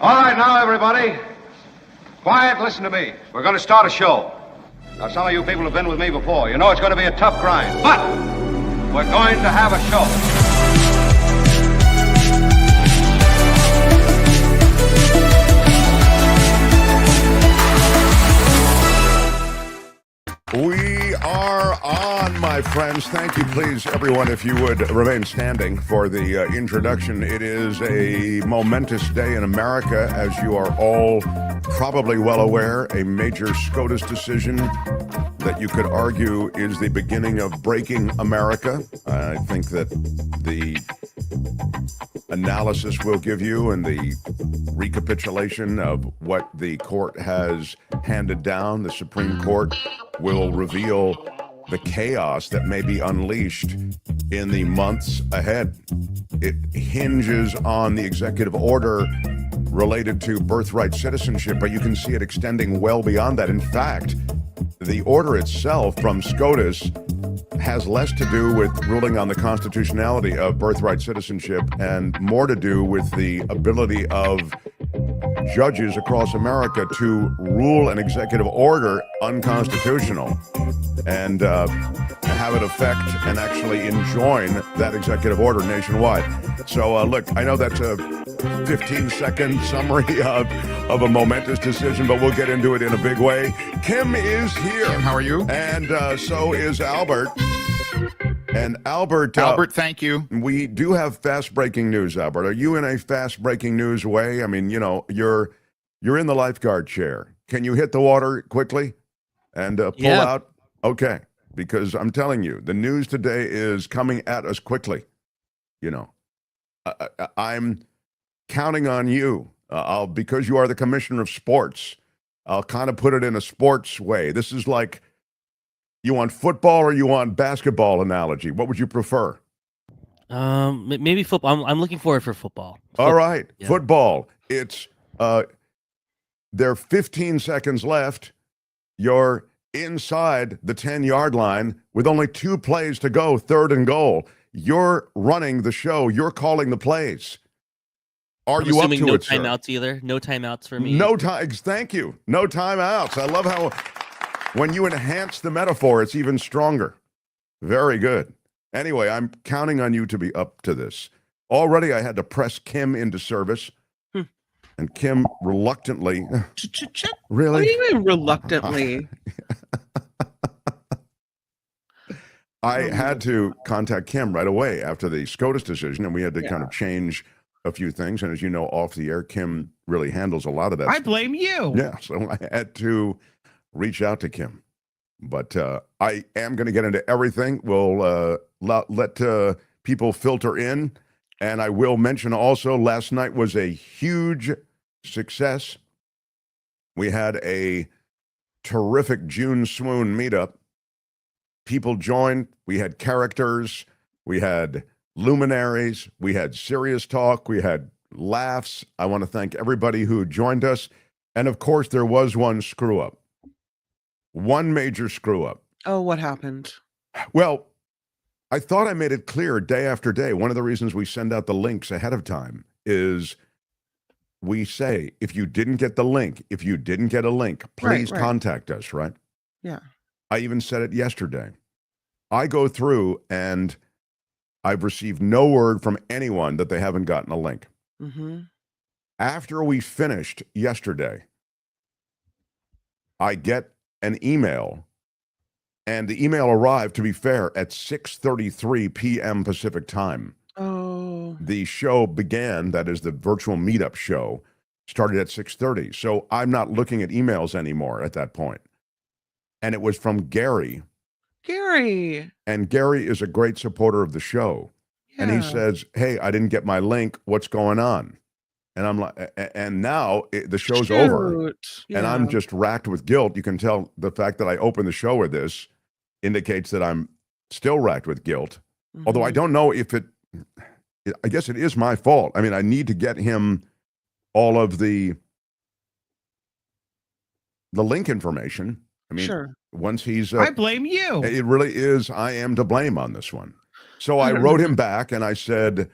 All right, now, everybody. Quiet, listen to me. We're going to start a show. Now, some of you people have been with me before. You know it's going to be a tough grind, but we're going to have a show. We are on, my friends. Thank you, please, everyone, if you would remain standing for the introduction. It is a momentous day in America, as you are all probably well aware. A major Scotus decision that you could argue is the beginning of breaking America. I think that the analysis we'll give you and the recapitulation of what the court has handed down, the Supreme Court, will reveal the chaos that may be unleashed in the months ahead. It hinges on the executive order related to birthright citizenship, but you can see it extending well beyond that. In fact, the order itself from Scotus has less to do with ruling on the constitutionality of birthright citizenship and more to do with the ability of judges across America to rule an executive order unconstitutional and have it affect and actually enjoin that executive order nationwide. So, look, I know that's a 15-second summary of a momentous decision, but we'll get into it in a big way. Kim is here. Kim, how are you? And so is Albert. And Albert, thank you. We do have fast-breaking news, Albert. Are you in a fast-breaking news way? I mean, you know, you're in the lifeguard chair. Can you hit the water quickly and pull out? Okay, because I'm telling you, the news today is coming at us quickly. You know, I'm counting on you. Because you are the commissioner of sports, I'll kind of put it in a sports way. This is like, you want football or you want basketball analogy? What would you prefer? Maybe football. I'm looking forward for football. All right, yeah. Football. It's there are 15 seconds left. You're inside the 10-yard line with only 2 plays to go, 3rd and goal. You're running the show. You're calling the plays. Are you up to no it, sir? No timeouts either. No timeouts for me. No time. Thank you. No timeouts. I love how when you enhance the metaphor, it's even stronger. Very good. Anyway, I'm counting on you to be up to this. Already, I had to press Kim into service, and Kim reluctantly. Really? What do you mean reluctantly? I had to contact Kim right away after the Scotus decision, and we had to kind of change a few things. And as you know, off the air, Kim really handles a lot of that. I blame you. Yeah, so I had to reach out to Kim. But I am going to get into everything. We'll let people filter in. And I will mention also, last night was a huge success. We had a terrific June Swoon meetup. People joined. We had characters. We had luminaries. We had serious talk. We had laughs. I want to thank everybody who joined us. And of course, there was one screw up. One major screw up. Oh, what happened? Well, I thought I made it clear day after day. One of the reasons we send out the links ahead of time is we say, if you didn't get the link, if you didn't get a link, please contact us, right? Yeah. I even said it yesterday. I go through and I've received no word from anyone that they haven't gotten a link. Mm-hmm. After we finished yesterday, I get an email, and the email arrived, to be fair, at 6:33 p.m. Pacific time. Oh. The show began, that is the virtual meetup show, started at 6:30. So I'm not looking at emails anymore at that point. And it was from Gary. Gary. And Gary is a great supporter of the show. Yeah. And he says, hey, I didn't get my link. What's going on? And I'm like, and now the show's over. Yeah. And I'm just racked with guilt. You can tell the fact that I opened the show with this indicates that I'm still racked with guilt. Mm-hmm. Although I don't know if I guess it is my fault. I mean, I need to get him all of the link information. I mean, once he's... I blame you. It really is. I am to blame on this one. So I wrote him back and I said,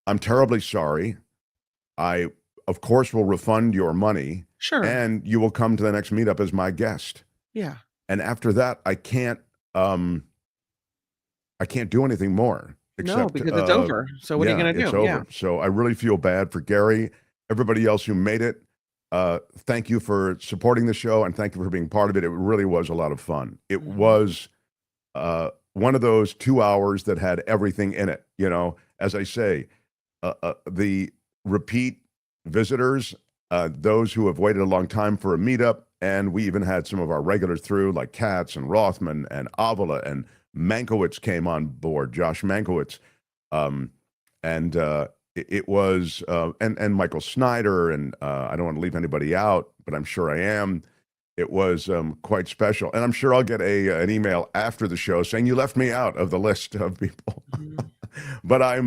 I'm terribly sorry. I of course, will refund your money, Sure. and you will come to the next meetup as my guest. Yeah. And after that, I can't do anything more. No, Except, because it's over. So what are you going to it's do? over. Yeah. So I really feel bad for Gary, everybody else who made it. Thank you for supporting the show, and thank you for being part of it. It really was a lot of fun. It was one of those 2 hours that had everything in it. You know, as I say, the repeat visitors, those who have waited a long time for a meetup, and we even had some of our regulars through, like Katz and Rothman and Avila, and Mankiewicz came on board, Josh Mankiewicz. It was, and Michael Snyder, and I don't want to leave anybody out, but I'm sure I am. It was quite special. And I'm sure I'll get an email after the show saying you left me out of the list of people. But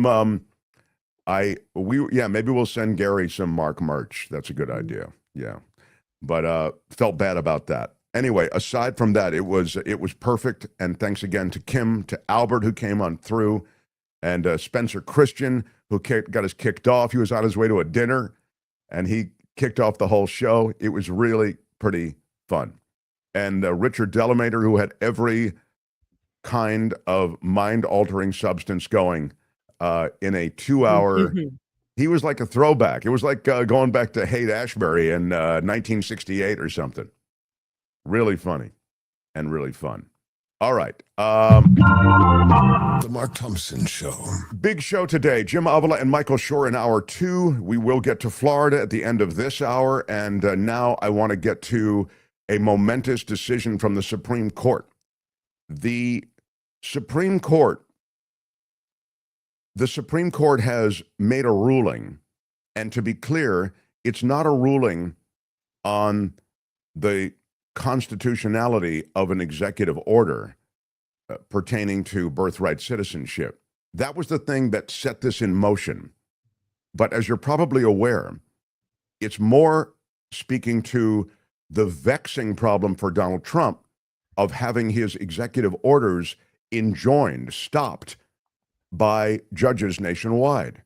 maybe we'll send Gary some Mark merch. That's a good idea. Yeah. But felt bad about that. Anyway, aside from that, it was perfect. And thanks again to Kim, to Albert, who came on through, and Spencer Christian, who got us kicked off. He was on his way to a dinner, and he kicked off the whole show. It was really pretty fun. And Richard Delamater, who had every kind of mind-altering substance going in a 2-hour... He was like a throwback. It was like going back to Haight-Ashbury in 1968 or something. Really funny and really fun. All right. The Mark Thompson Show. Big show today. Jim Avila and Michael Shure in hour 2. We will get to Florida at the end of this hour. And now I want to get to a momentous decision from the Supreme Court. The Supreme Court has made a ruling. And to be clear, it's not a ruling on the constitutionality of an executive order pertaining to birthright citizenship. That was the thing that set this in motion. But as you're probably aware, it's more speaking to the vexing problem for Donald Trump of having his executive orders enjoined, stopped by judges nationwide.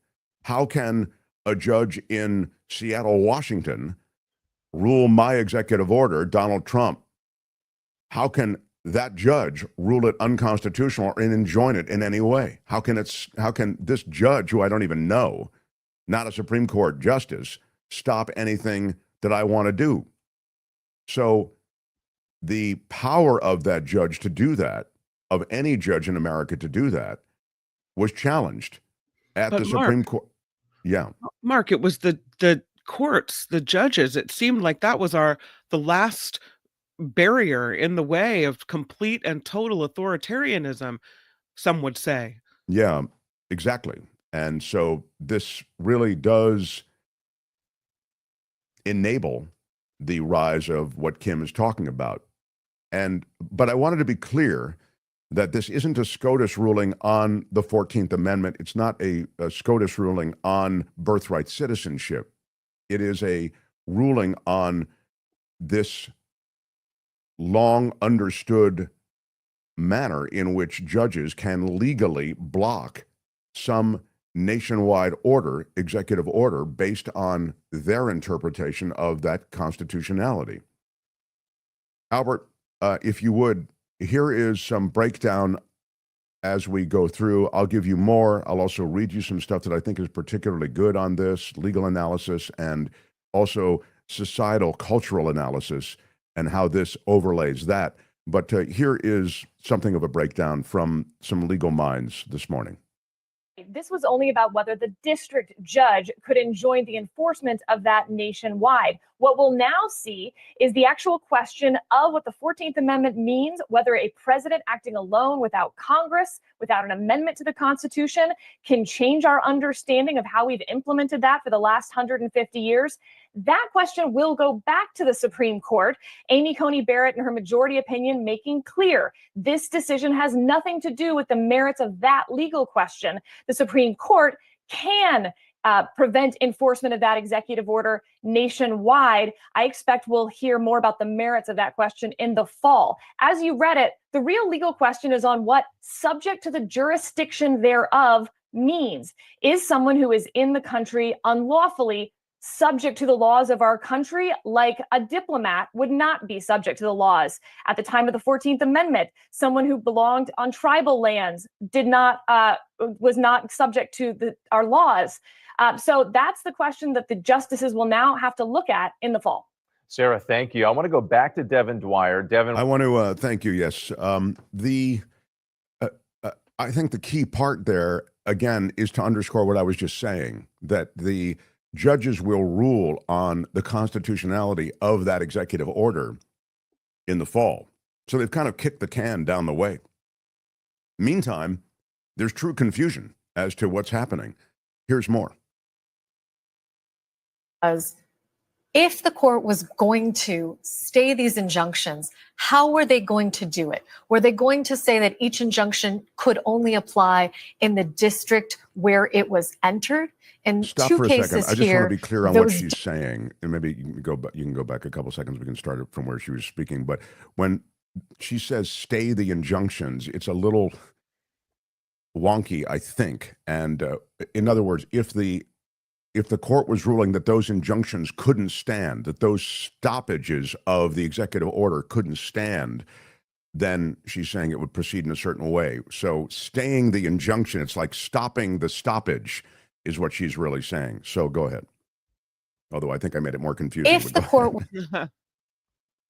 How can a judge in Seattle, Washington, rule my executive order, Donald Trump? How can that judge rule it unconstitutional and enjoin it in any way? How can this judge, who I don't even know, not a Supreme Court justice, stop anything that I want to do? So the power of that judge to do that, of any judge in America to do that, was challenged at the Supreme Court. Yeah. Mark, it was the courts, the judges. It seemed like that was the last barrier in the way of complete and total authoritarianism, some would say. Yeah, exactly. And so this really does enable the rise of what Kim is talking about. But I wanted to be clear that this isn't a Scotus ruling on the 14th Amendment. It's not a Scotus ruling on birthright citizenship. It is a ruling on this long understood manner in which judges can legally block some nationwide order, executive order, based on their interpretation of that constitutionality. Albert, if you would, here is some breakdown as we go through. I'll give you more. I'll also read you some stuff that I think is particularly good on this, legal analysis, and also societal, cultural analysis, and how this overlays that. But here is something of a breakdown from some legal minds this morning. This was only about whether the district judge could enjoin the enforcement of that nationwide. What we'll now see is the actual question of what the 14th Amendment means, whether a president acting alone without Congress, without an amendment to the Constitution, can change our understanding of how we've implemented that for the last 150 years. That question will go back to the Supreme Court. Amy Coney Barrett, in her majority opinion, making clear this decision has nothing to do with the merits of that legal question. The Supreme Court can prevent enforcement of that executive order nationwide. I expect we'll hear more about the merits of that question in the fall. As you read it, the real legal question is on what subject to the jurisdiction thereof means. Is someone who is in the country unlawfully subject to the laws of our country, like a diplomat would not be subject to the laws. At the time of the 14th Amendment, someone who belonged on tribal lands was not subject to our laws. So that's the question that the justices will now have to look at in the fall. Sarah, thank you. I want to go back to Devin Dwyer. Devin, I want to thank you. Yes, I think the key part there again is to underscore what I was just saying, that the judges will rule on the constitutionality of that executive order in the fall. So they've kind of kicked the can down the way. Meantime, there's true confusion as to what's happening. Here's more. As if the court was going to stay these injunctions, how were they going to do it? Were they going to say that each injunction could only apply in the district where it was entered? And Stop two for a cases second. I just here, want to be clear on what she's saying, and maybe you can go back a couple seconds. We can start it from where she was speaking. But when she says stay the injunctions, it's a little wonky, I think. And in other words, if the court was ruling that those injunctions couldn't stand, that those stoppages of the executive order couldn't stand, then she's saying it would proceed in a certain way. So staying the injunction, it's like stopping the stoppage, is what she's really saying. So go ahead. Although I think I made it more confusing. if the court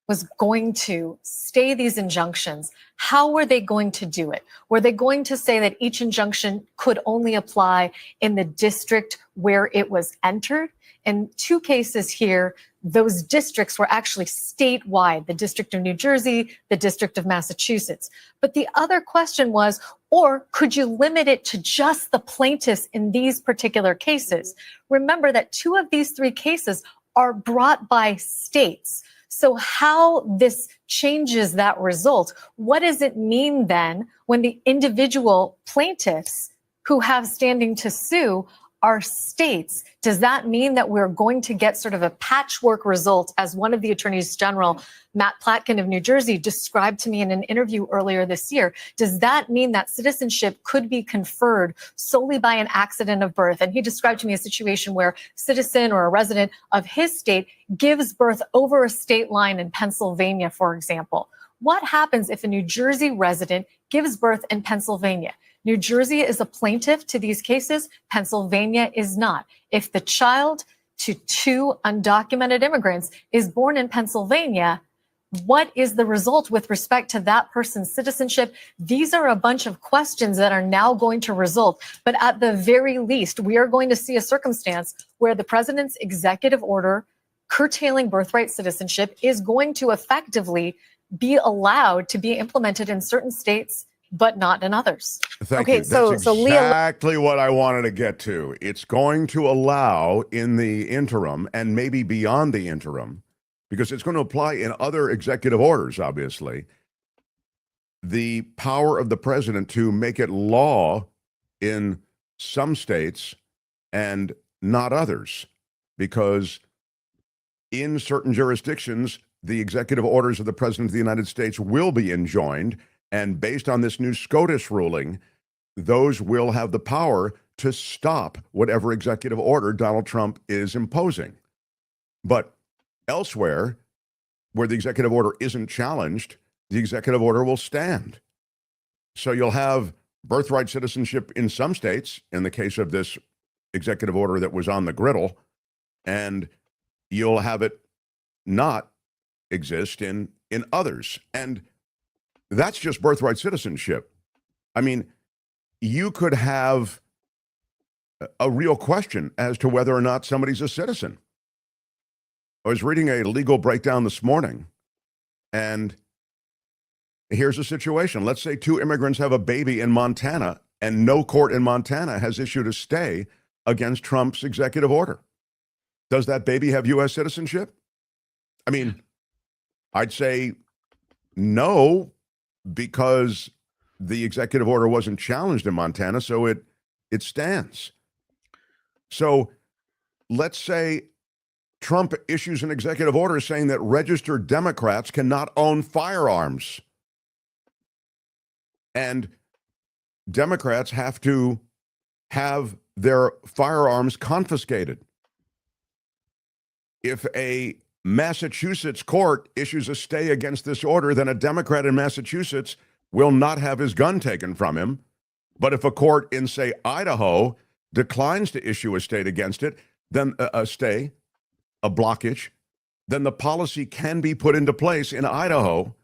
was going to stay these injunctions, how were they going to do it? Were they going to say that each injunction could only apply in the district where it was entered? In two cases here, those districts were actually statewide, the District of New Jersey, the District of Massachusetts. But the other question was, or could you limit it to just the plaintiffs in these particular cases? Remember that two of these three cases are brought by states. So how this changes that result, what does it mean then when the individual plaintiffs who have standing to sue are states? Does that mean that we're going to get sort of a patchwork result, as one of the attorneys general, Matt Platkin of New Jersey, described to me in an interview earlier this year? Does that mean that citizenship could be conferred solely by an accident of birth? And he described to me a situation where a citizen or a resident of his state gives birth over a state line in Pennsylvania, for example. What happens if a New Jersey resident gives birth in Pennsylvania? New Jersey is a plaintiff to these cases. Pennsylvania is not. If the child to two undocumented immigrants is born in Pennsylvania, what is the result with respect to that person's citizenship? These are a bunch of questions that are now going to result. But at the very least, we are going to see a circumstance where the president's executive order curtailing birthright citizenship is going to effectively be allowed to be implemented in certain states, but not in others. Thank okay, you. That's so Leah, exactly what I wanted to get to. It's going to allow in the interim and maybe beyond the interim, because it's going to apply in other executive orders, obviously, the power of the president to make it law in some states and not others, because in certain jurisdictions, the executive orders of the president of the United States will be enjoined. And based on this new Scotus ruling, those will have the power to stop whatever executive order Donald Trump is imposing. But elsewhere, where the executive order isn't challenged, the executive order will stand. So you'll have birthright citizenship in some states, in the case of this executive order that was on the griddle, and you'll have it not exist in others. And that's just birthright citizenship. I mean, you could have a real question as to whether or not somebody's a citizen. I was reading a legal breakdown this morning, and here's a situation. Let's say two immigrants have a baby in Montana, and no court in Montana has issued a stay against Trump's executive order. Does that baby have U.S. citizenship? I mean, I'd say no, because the executive order wasn't challenged in Montana, so it stands. So let's say Trump issues an executive order saying that registered Democrats cannot own firearms. And Democrats have to have their firearms confiscated. if a Massachusetts court issues a stay against this order, then a Democrat in Massachusetts will not have his gun taken from him. But if a court in, say, Idaho declines to issue a state against it, then a stay, a blockage, then the policy can be put into place in Idaho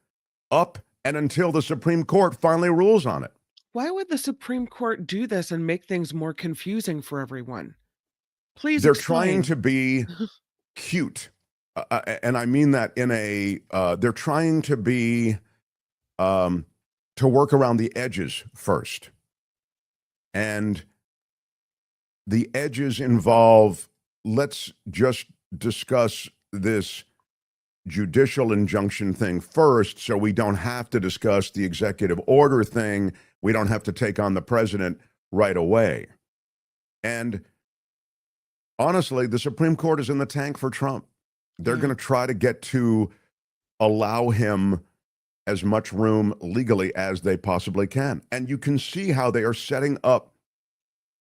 up and until the Supreme Court finally rules on it. Why would the Supreme Court do this and make things more confusing for everyone? Please They're explain. trying to be cute. And I mean that in a, they're trying to be, to work around the edges first. And the edges involve, let's just discuss this judicial injunction thing first so we don't have to discuss the executive order thing. We don't have to take on the president right away. And honestly, the Supreme Court is in the tank for Trump. They're going to try to get to allow him as much room legally as they possibly can. And you can see how they are setting up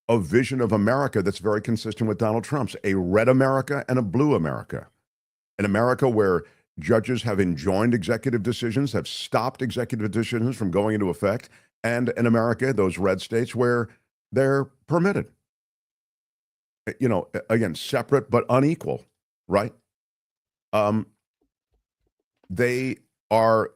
a vision of America that's very consistent with Donald Trump's, a red America and a blue America. An America where judges have enjoined executive decisions, have stopped executive decisions from going into effect, and in America, those red states where they're permitted. You know, again, separate but unequal, right? They are,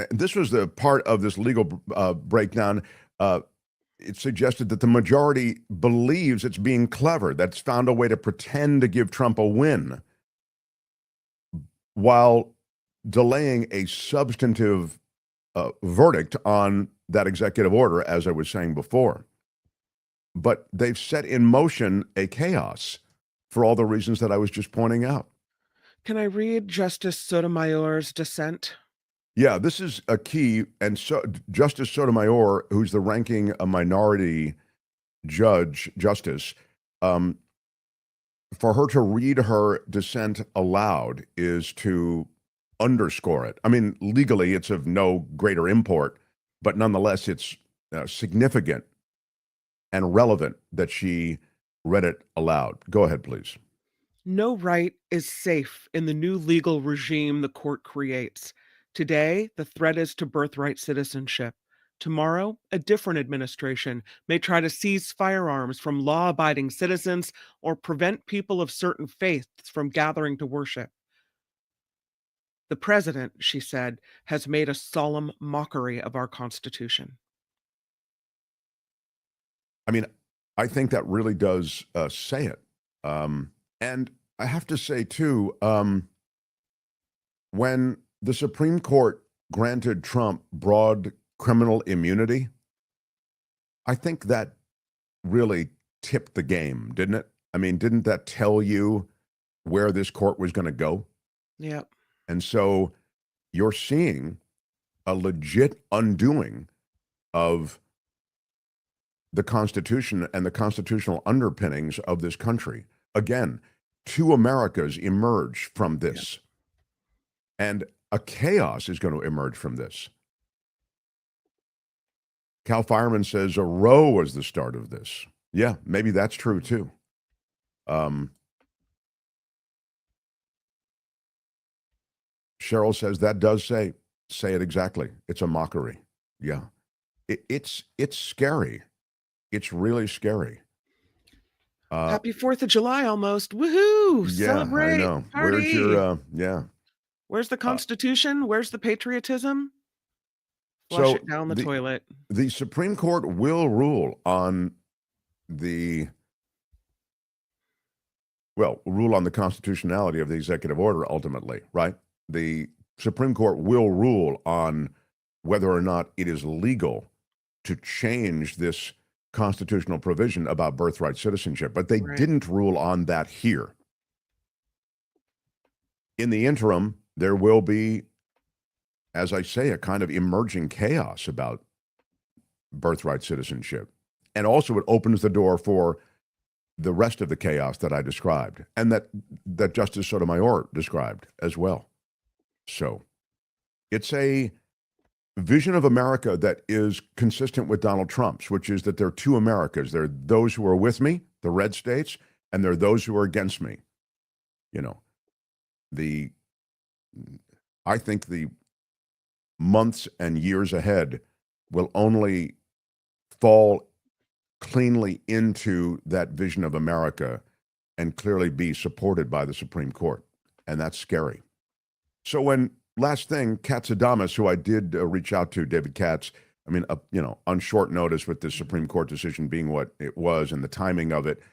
this was the part of this legal breakdown. It suggested that the majority believes it's being clever, that's found a way to pretend to give Trump a win while delaying a substantive verdict on that executive order, as I was saying before. But they've set in motion a chaos for all the reasons that I was just pointing out. Can I read Justice Sotomayor's dissent? Yeah, this is a key. And so Justice Sotomayor, who's the ranking a minority justice, for her to read her dissent aloud is to underscore it. I mean, legally, it's of no greater import, but nonetheless, it's significant and relevant that she read it aloud. Go ahead, please. No right is safe in the new legal regime the court creates. Today, the threat is to birthright citizenship. Tomorrow, a different administration may try to seize firearms from law-abiding citizens or prevent people of certain faiths from gathering to worship. The president, she said, has made a solemn mockery of our Constitution. I mean, I think that really does say it. And I have to say, too, when the Supreme Court granted Trump broad criminal immunity, I think that really tipped the game, didn't it? I mean, didn't that tell you where this court was going to go? Yeah. And so you're seeing a legit undoing of the Constitution and the constitutional underpinnings of this country. Again, two Americas emerge from this. Yeah. And a chaos is going to emerge from this. Cal Fireman says a row was the start of this. Yeah, maybe that's true too. Cheryl says that does say it exactly. It's a mockery. Yeah, it's scary. It's really scary. Happy 4th of July almost. Woohoo! Yeah, Celebrate. I know. Party. Where's your yeah? Where's the Constitution? Where's the patriotism? Flush it down the toilet. The Supreme Court will rule on the constitutionality of the executive order ultimately, right? The Supreme Court will rule on whether or not it is legal to change this constitutional provision about birthright citizenship, but they didn't rule on that here. In the interim, there will be, as I say, a kind of emerging chaos about birthright citizenship. And also it opens the door for the rest of the chaos that I described and that Justice Sotomayor described as well. So it's a vision of America that is consistent with Donald Trump's, which is that there are two Americas. There are those who are with me, the red states, and there are those who are against me. You know, I think the months and years ahead will only fall cleanly into that vision of America and clearly be supported by the Supreme Court. And that's scary. So when, last thing, Katz, who I did reach out to, David Katz, I mean, on short notice with the Supreme Court decision being what it was and the timing of it,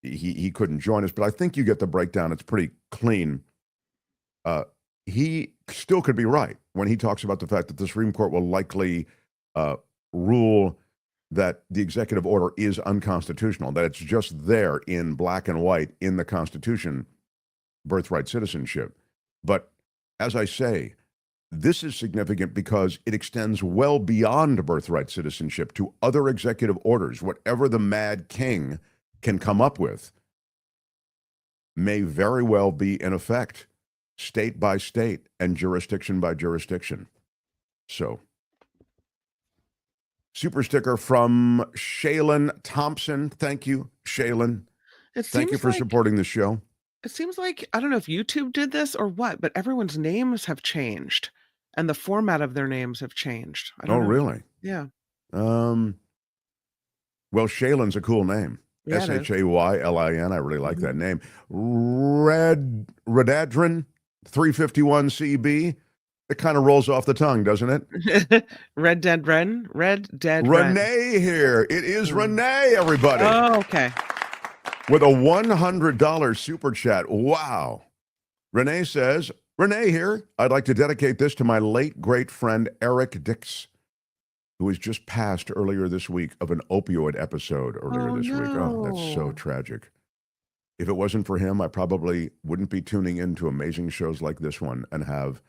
he couldn't join us. But I think you get the breakdown. It's pretty clean. He still could be right when he talks about the fact that the Supreme Court will likely rule that the executive order is unconstitutional, that it's just there in black and white in the Constitution, birthright citizenship. But as I say, this is significant because it extends well beyond birthright citizenship to other executive orders. Whatever the mad king can come up with may very well be in effect, state by state and jurisdiction by jurisdiction. So, super sticker from Shaylin Thompson. Thank you, Shaylin. Thank you for supporting the show. It seems like, I don't know if YouTube did this or what, but everyone's names have changed and the format of their names have changed. I don't know. Really? Yeah. Well, Shaylin's a cool name. Yeah, Shaylin. I really like that name. Redadrin 351 CB. It kind of rolls off the tongue, doesn't it? Red Dead Ren. Renee here. It is Renee, everybody. Oh, okay. With a $100 super chat. Wow. Renee says, Renee here. I'd like to dedicate this to my late great friend Eric Dix, who was just passed earlier this week of an opioid episode earlier this week. Oh, that's so tragic. If it wasn't for him, I probably wouldn't be tuning into amazing shows like this one and have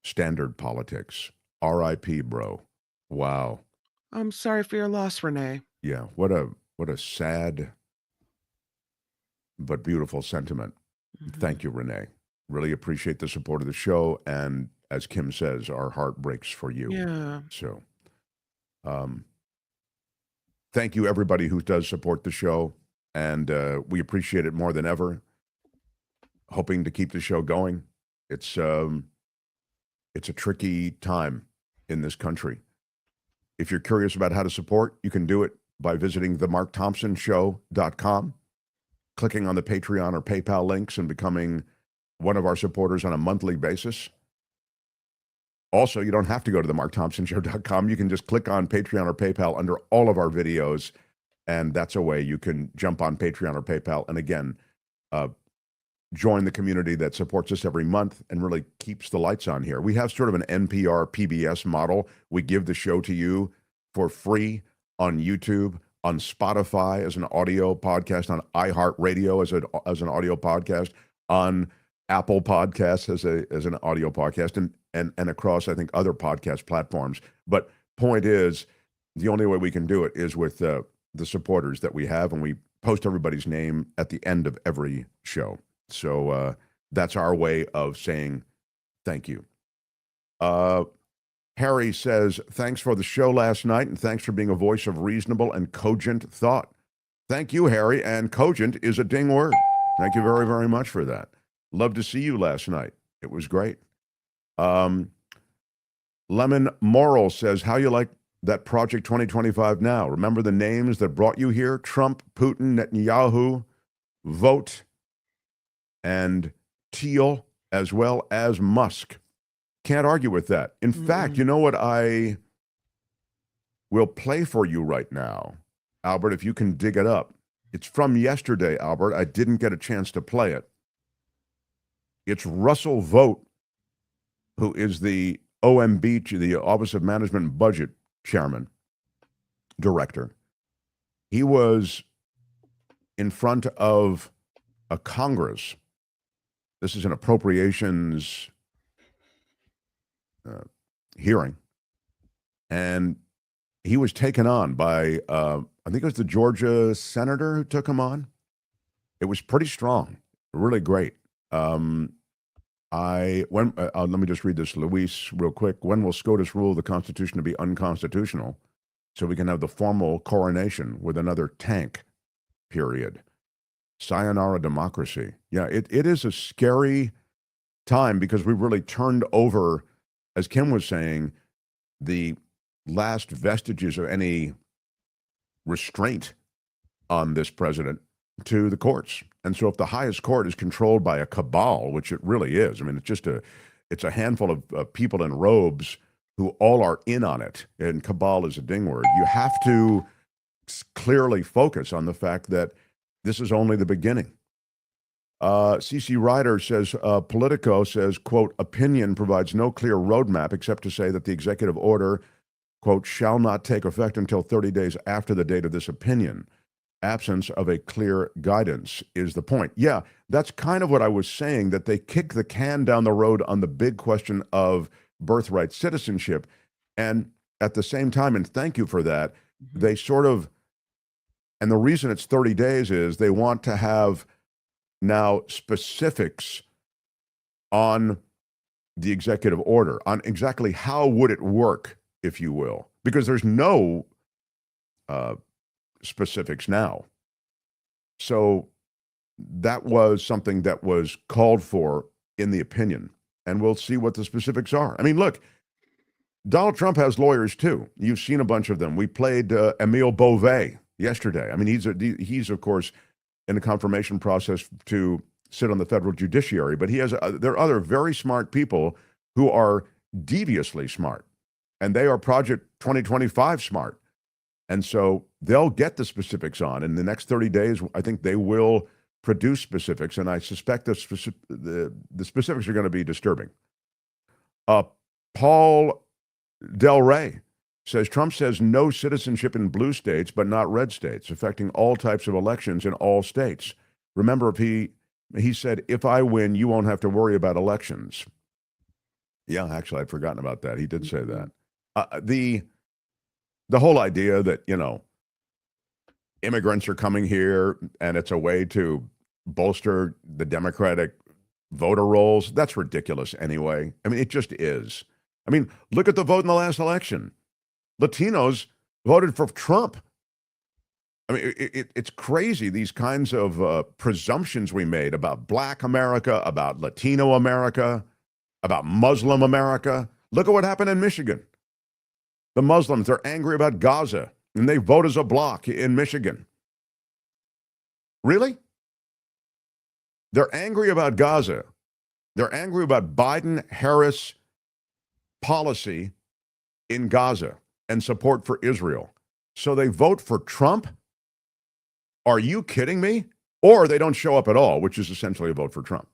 standard politics. R.I.P., bro. Wow. I'm sorry for your loss, Renee. Yeah, what a sad but beautiful sentiment. Thank you, Renee. Really appreciate the support of the show, and as Kim says, our heart breaks for you. Yeah. So, thank you, everybody who does support the show, and we appreciate it more than ever. Hoping to keep the show going. It's a tricky time in this country. If you're curious about how to support, you can do it by visiting themarkthompsonshow.com, clicking on the Patreon or PayPal links and becoming one of our supporters on a monthly basis. Also, you don't have to go to themarkthompsonshow.com. You can just click on Patreon or PayPal under all of our videos, and that's a way you can jump on Patreon or PayPal and, again, join the community that supports us every month and really keeps the lights on here. We have sort of an NPR PBS model. We give the show to you for free on YouTube, on Spotify as an audio podcast, on iHeartRadio as an audio podcast, on Apple Podcasts as an audio podcast, and across, I think, other podcast platforms. But point is, the only way we can do it is with the supporters that we have, and we post everybody's name at the end of every show. So that's our way of saying thank you. Harry says, thanks for the show last night, and thanks for being a voice of reasonable and cogent thought. Thank you, Harry, and cogent is a ding word. Thank you very, very much for that. Love to see you last night. It was great. Lemon Moral says, how you like that Project 2025 now? Remember the names that brought you here? Trump, Putin, Netanyahu, Vote, and Thiel, as well as Musk. Can't argue with that. In fact, you know what I will play for you right now, Albert, if you can dig it up. It's from yesterday, Albert. I didn't get a chance to play it. It's Russell Vogt, who is the OMB, the Office of Management and Budget Chairman, Director. He was in front of a Congress. This is an appropriations hearing. And he was taken on by, I think it was the Georgia senator who took him on. It was pretty strong, really great. Let me just read this, Luis, real quick. When will Scotus rule the Constitution to be unconstitutional so we can have the formal coronation with another tank, period? Sayonara democracy. Yeah, it is a scary time because we really turned over, as Kim was saying, the last vestiges of any restraint on this president to the courts. And so if the highest court is controlled by a cabal, which it really is, I mean, it's a handful of people in robes who all are in on it, and cabal is a ding word, you have to clearly focus on the fact that this is only the beginning. CC Ryder says, Politico says, quote, opinion provides no clear roadmap except to say that the executive order, quote, shall not take effect until 30 days after the date of this opinion. Absence of a clear guidance is the point. Yeah, that's kind of what I was saying, that they kick the can down the road on the big question of birthright citizenship. And at the same time, and thank you for that, they sort of, and the reason it's 30 days is they want to have now specifics on the executive order, on exactly how would it work, if you will, because there's no specifics now. So that was something that was called for in the opinion, and we'll see what the specifics are. I mean, look, Donald Trump has lawyers too. You've seen a bunch of them. We played Emile Beauvais yesterday. I mean, he's of course in the confirmation process to sit on the federal judiciary, but he has there are other very smart people who are deviously smart, and they are Project 2025 smart. And so they'll get the specifics on. In the next 30 days, I think they will produce specifics, and I suspect the specifics are going to be disturbing. Paul Del Rey says, Trump says no citizenship in blue states, but not red states, affecting all types of elections in all states. Remember, if he said, if I win, you won't have to worry about elections. Yeah, actually, I'd forgotten about that. He did say that. The whole idea that, you know, immigrants are coming here and it's a way to bolster the Democratic voter rolls, that's ridiculous anyway. I mean, it just is. I mean, look at the vote in the last election. Latinos voted for Trump. I mean, it's crazy, these kinds of presumptions we made about Black America, about Latino America, about Muslim America. Look at what happened in Michigan. The Muslims, they're angry about Gaza, and they vote as a bloc in Michigan. Really? They're angry about Gaza. They're angry about Biden-Harris policy in Gaza and support for Israel. So they vote for Trump? Are you kidding me? Or they don't show up at all, which is essentially a vote for Trump.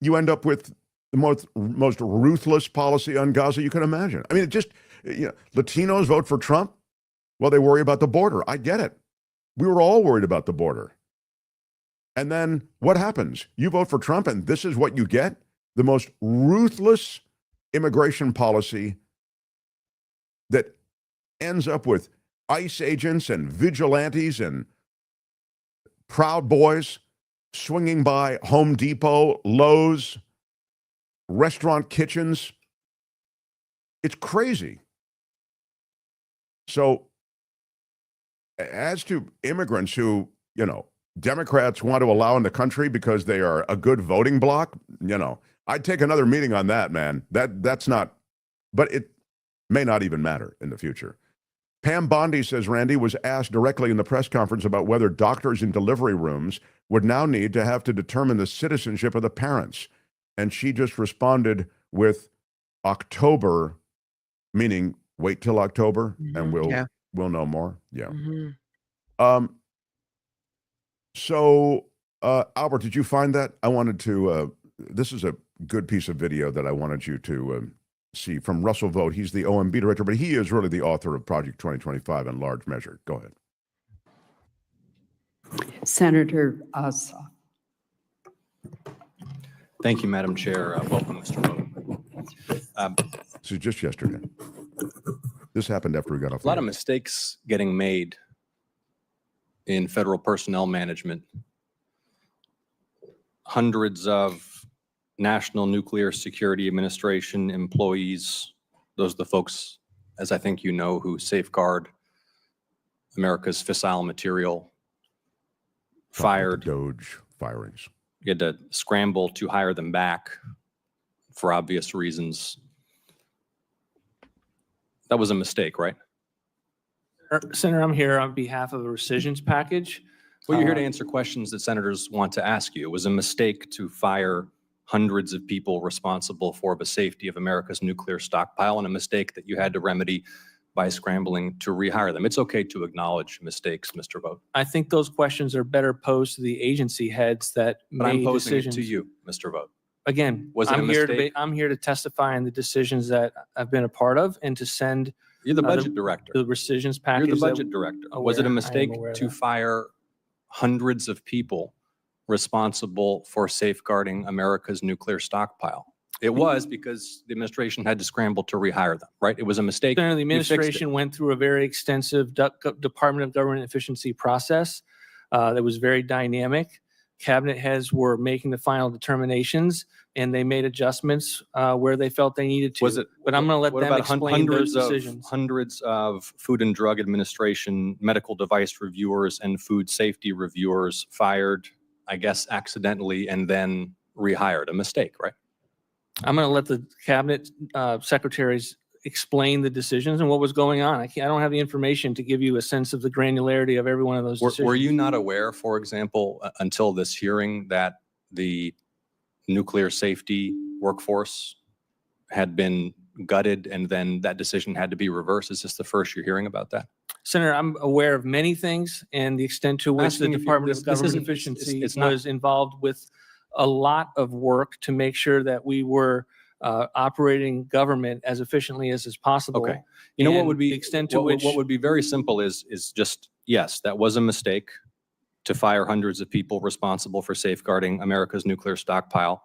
You end up with the most ruthless policy on Gaza you can imagine. I mean, it just, you know, Latinos vote for Trump? Well, they worry about the border. I get it. We were all worried about the border. And then what happens? You vote for Trump, and this is what you get? The most ruthless immigration policy that ends up with ICE agents and vigilantes and Proud Boys swinging by Home Depot, Lowe's, restaurant kitchens. It's crazy. So as to immigrants who, you know, Democrats want to allow in the country because they are a good voting bloc, you know, I'd take another meeting on that, man. That's not, but it may not even matter in the future. Pam Bondi says Randy was asked directly in the press conference about whether doctors in delivery rooms would now need to have to determine the citizenship of the parents. And she just responded with October, meaning wait till October, and we'll know more. Yeah. So, Albert, did you find that? I wanted to, this is a good piece of video that I wanted you to see from Russell Vought. He's the OMB director, but he is really the author of Project 2025 in large measure. Go ahead. Senator Ossoff. Thank you, Madam Chair. Welcome, Mr. Vogt. This is just yesterday. This happened after we got off. A lot of mistakes getting made in federal personnel management. Hundreds of National Nuclear Security Administration employees, those are the folks, as I think you know, who safeguard America's fissile material, fired. Doge firings. You had to scramble to hire them back for obvious reasons. That was a mistake, right? Senator, I'm here on behalf of a rescissions package. Well, you're here to answer questions that senators want to ask you. It was a mistake to fire hundreds of people responsible for the safety of America's nuclear stockpile, and a mistake that you had to remedy by scrambling to rehire them. It's okay to acknowledge mistakes, Mr. Vogt. I think those questions are better posed to the agency heads that But I'm made posing decisions. it to you, Mr. Vogt. Again, Was it a mistake? I'm here to testify on the decisions that I've been a part of and to send You're the the- budget director. the rescissions package. You're the that- budget director. Was it a aware- I am mistake aware of to that. fire hundreds of people responsible for safeguarding America's nuclear stockpile? It was, because the administration had to scramble to rehire them, right? It was a mistake. Senator, the You fixed it. administration went through a very extensive Department of Government Efficiency process that was very dynamic. Cabinet heads were making the final determinations, and they made adjustments where they felt they needed to. Was it? But I'm going to let What them about explain those decisions. Hundreds of Food and Drug Administration medical device reviewers and food safety reviewers fired, I guess, accidentally, and then rehired. A mistake, right? I'm going to let the cabinet secretaries explain the decisions and what was going on. I don't have the information to give you a sense of the granularity of every one of those decisions. Were you not aware, for example, until this hearing, that the nuclear safety workforce had been gutted and then that decision had to be reversed? Is this the first you're hearing about that? Senator, I'm aware of many things and the extent to which the Asking if you- Department this- of this Government isn't- Efficiency it's not- was involved with a lot of work to make sure that we were operating government as efficiently as is possible. Okay. You know what And would be the extent to what which would be very simple is just, yes, that was a mistake to fire hundreds of people responsible for safeguarding America's nuclear stockpile.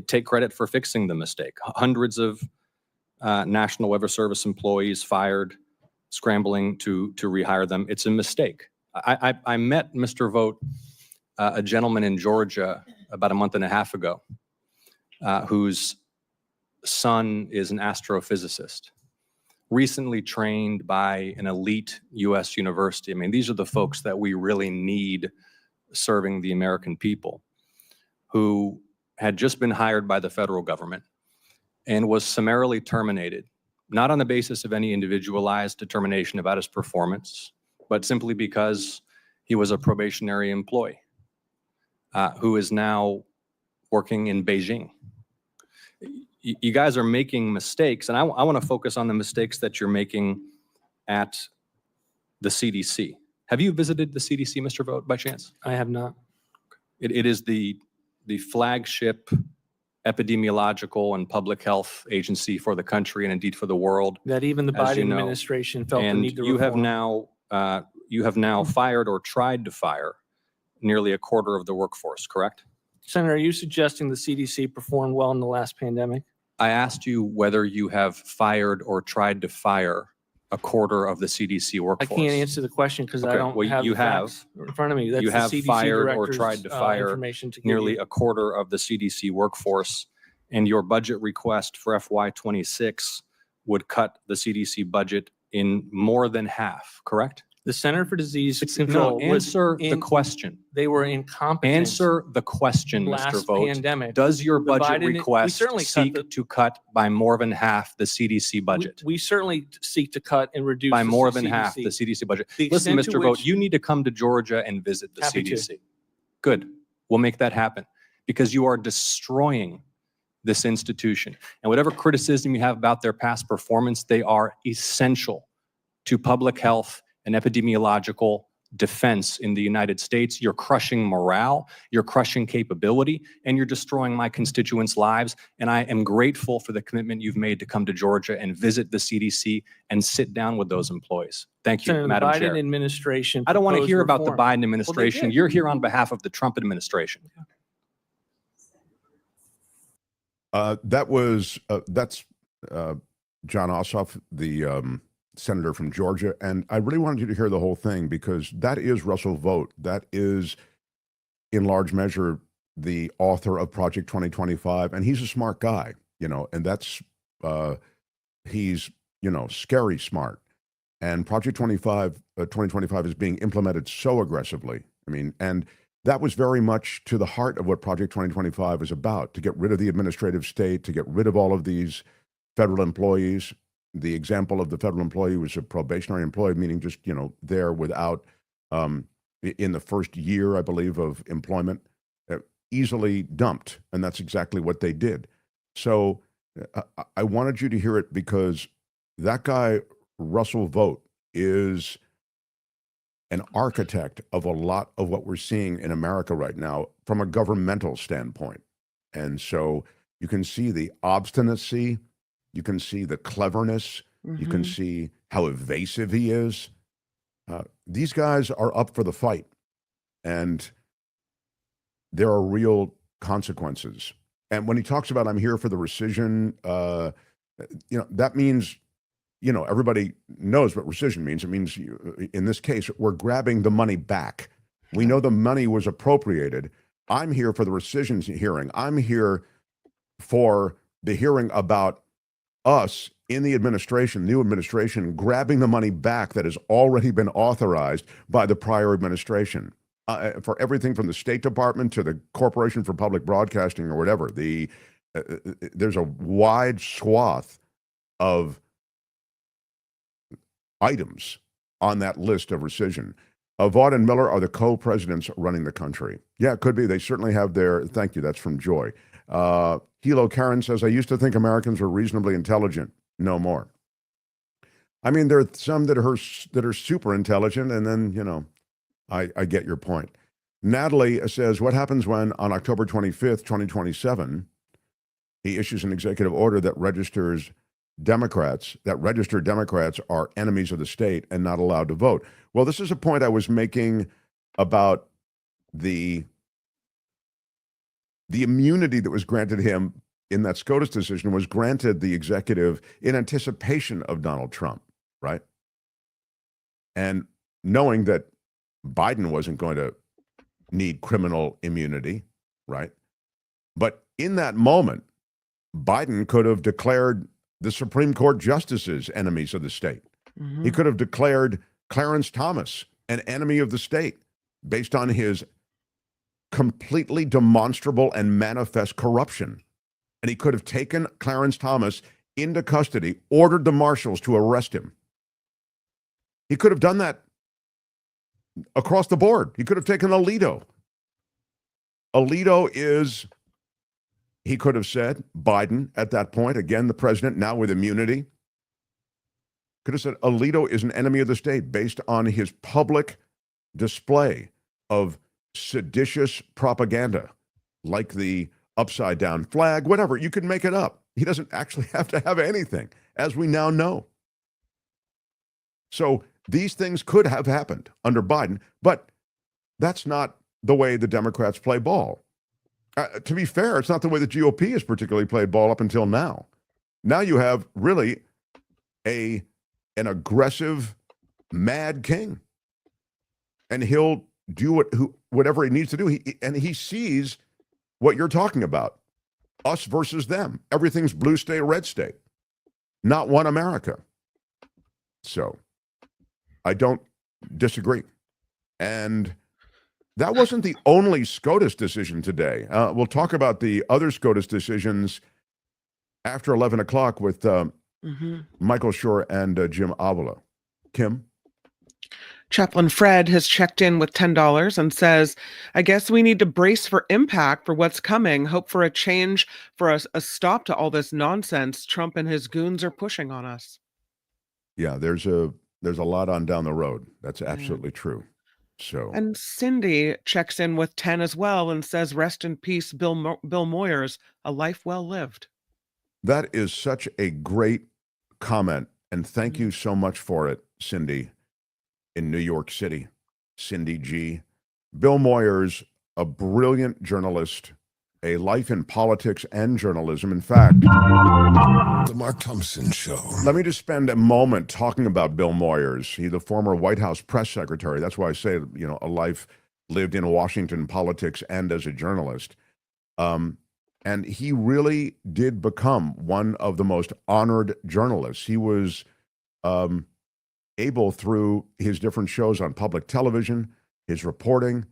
Take credit for fixing the mistake. Hundreds of National Weather Service employees fired, scrambling to rehire them. It's a mistake. I met, Mr. Vogt, a gentleman in Georgia about a month and a half ago whose son is an astrophysicist, recently trained by an elite U.S. university. I mean, these are the folks that we really need serving the American people, who had just been hired by the federal government and was summarily terminated, not on the basis of any individualized determination about his performance, but simply because he was a probationary employee who is now working in Beijing. You guys are making mistakes, and I want to focus on the mistakes that you're making at the CDC. Have you visited the CDC, Mr. Vogt, by chance? I have not. It is the flagship epidemiological and public health agency for the country and indeed for the world. That even the As you Biden know. administration felt the And need to you have reform. now fired or tried to fire nearly a quarter of the workforce, correct? Senator, are you suggesting the CDC performed well in the last pandemic? I asked you whether you have fired or tried to fire a quarter of the CDC I workforce. can't answer the question because I Okay, don't well, have you the facts in front of me. That's You the have CDC fired or director's, tried to fire information to give nearly you. a quarter of the CDC workforce, and your budget request for FY26 would cut the CDC budget in more than half, correct? The Center for Disease No, Control was answer the in- question. They were incompetent. Answer the question, Mr. last Vogt. pandemic. Does your The budget Biden- we request certainly cut seek the- to cut by more than half the CDC budget? We certainly seek to cut and reduce By the more than CDC. half the CDC budget. The Listen, extent to Mr. Vogt, which- you need to come to Georgia and visit the Happy to. CDC. Good. We'll make that happen because you are destroying this institution. And whatever criticism you have about their past performance, they are essential to public health and epidemiological defense in the United States. You're crushing morale, you're crushing capability, and you're destroying my constituents' lives. And I am grateful for the commitment you've made to come to Georgia and visit the CDC and sit down with those employees. Thank you, Senator, the Madam Biden Chair. administration. I don't want to proposed hear about the reform. Biden administration. did. You're here on behalf of the Trump administration. That's John Ossoff, the senator from Georgia, and I really wanted you to hear the whole thing because that is Russell Vogt. That is, in large measure, the author of Project 2025, and he's a smart guy, and that's he's scary smart. And Project 2025 is being implemented so aggressively. I mean, and that was very much to the heart of what Project 2025 is about, to get rid of the administrative state, to get rid of all of these federal employees. The example of the federal employee was a probationary employee, meaning just, there without, in the first year, I believe, of employment, easily dumped. And that's exactly what they did. So I wanted you to hear it because that guy, Russell Vogt, is an architect of a lot of what we're seeing in America right now from a governmental standpoint. And so you can see the obstinacy, you can see the cleverness, you can see how evasive he is. These guys are up for the fight, and there are real consequences. And when he talks about, I'm here for the rescission, that means, everybody knows what rescission means. It means, in this case, we're grabbing the money back. We know the money was appropriated. I'm here for the rescission hearing. I'm here for the hearing about us in the administration, new administration, grabbing the money back that has already been authorized by the prior administration. For everything from the State Department to the Corporation for Public Broadcasting or whatever, there's a wide swath of items on that list of rescission. Vaught and Miller are the co-presidents running the country. Yeah, it could be. They certainly have their, thank you, that's from Joy. Hilo Karen says, I used to think Americans were reasonably intelligent. No more. I mean, there are some that are super intelligent, and then, I get your point. Natalie says, what happens when on October 25th, 2027, he issues an executive order that registered Democrats are enemies of the state and not allowed to vote? Well, this is a point I was making about the immunity that was granted him in that Scotus decision was granted the executive in anticipation of Donald Trump, right? And knowing that Biden wasn't going to need criminal immunity, right? But in that moment, Biden could have declared the Supreme Court justices enemies of the state. He could have declared Clarence Thomas an enemy of the state based on his completely demonstrable and manifest corruption. And he could have taken Clarence Thomas into custody, ordered the marshals to arrest him. He could have done that across the board. He could have taken Alito. He could have said, Biden at that point, again, the president now with immunity, could have said Alito is an enemy of the state based on his public display of seditious propaganda, like the upside down flag, whatever. You could make it up. He doesn't actually have to have anything, as we now know. So these things could have happened under Biden, but that's not the way the Democrats play ball. To be fair, it's not the way the GOP has particularly played ball up until now. Now you have really an aggressive, mad king, and he'll do whatever he needs to do. He sees what you're talking about, us versus them. Everything's blue state, red state, not one America. So I don't disagree. And that wasn't the only Scotus decision today. We'll talk about the other Scotus decisions after 11 o'clock with Michael Shure and Jim Avila. Kim? Chaplain Fred has checked in with $10 and says, I guess we need to brace for impact for what's coming, hope for a change, for a stop to all this nonsense Trump and his goons are pushing on us. Yeah, there's a lot on down the road. That's absolutely true. So, and Cindy checks in with 10 as well and says, rest in peace, Bill Moyers, a life well lived. That is such a great comment. And thank you so much for it, Cindy, in New York City. Cindy G. Bill Moyers, a brilliant journalist, a life in politics and journalism. In fact, The Mark Thompson Show. Let me just spend a moment talking about Bill Moyers. He's the former White House press secretary. That's why I say, a life lived in Washington politics and as a journalist. And he really did become one of the most honored journalists. He was able, through his different shows on public television, his reporting,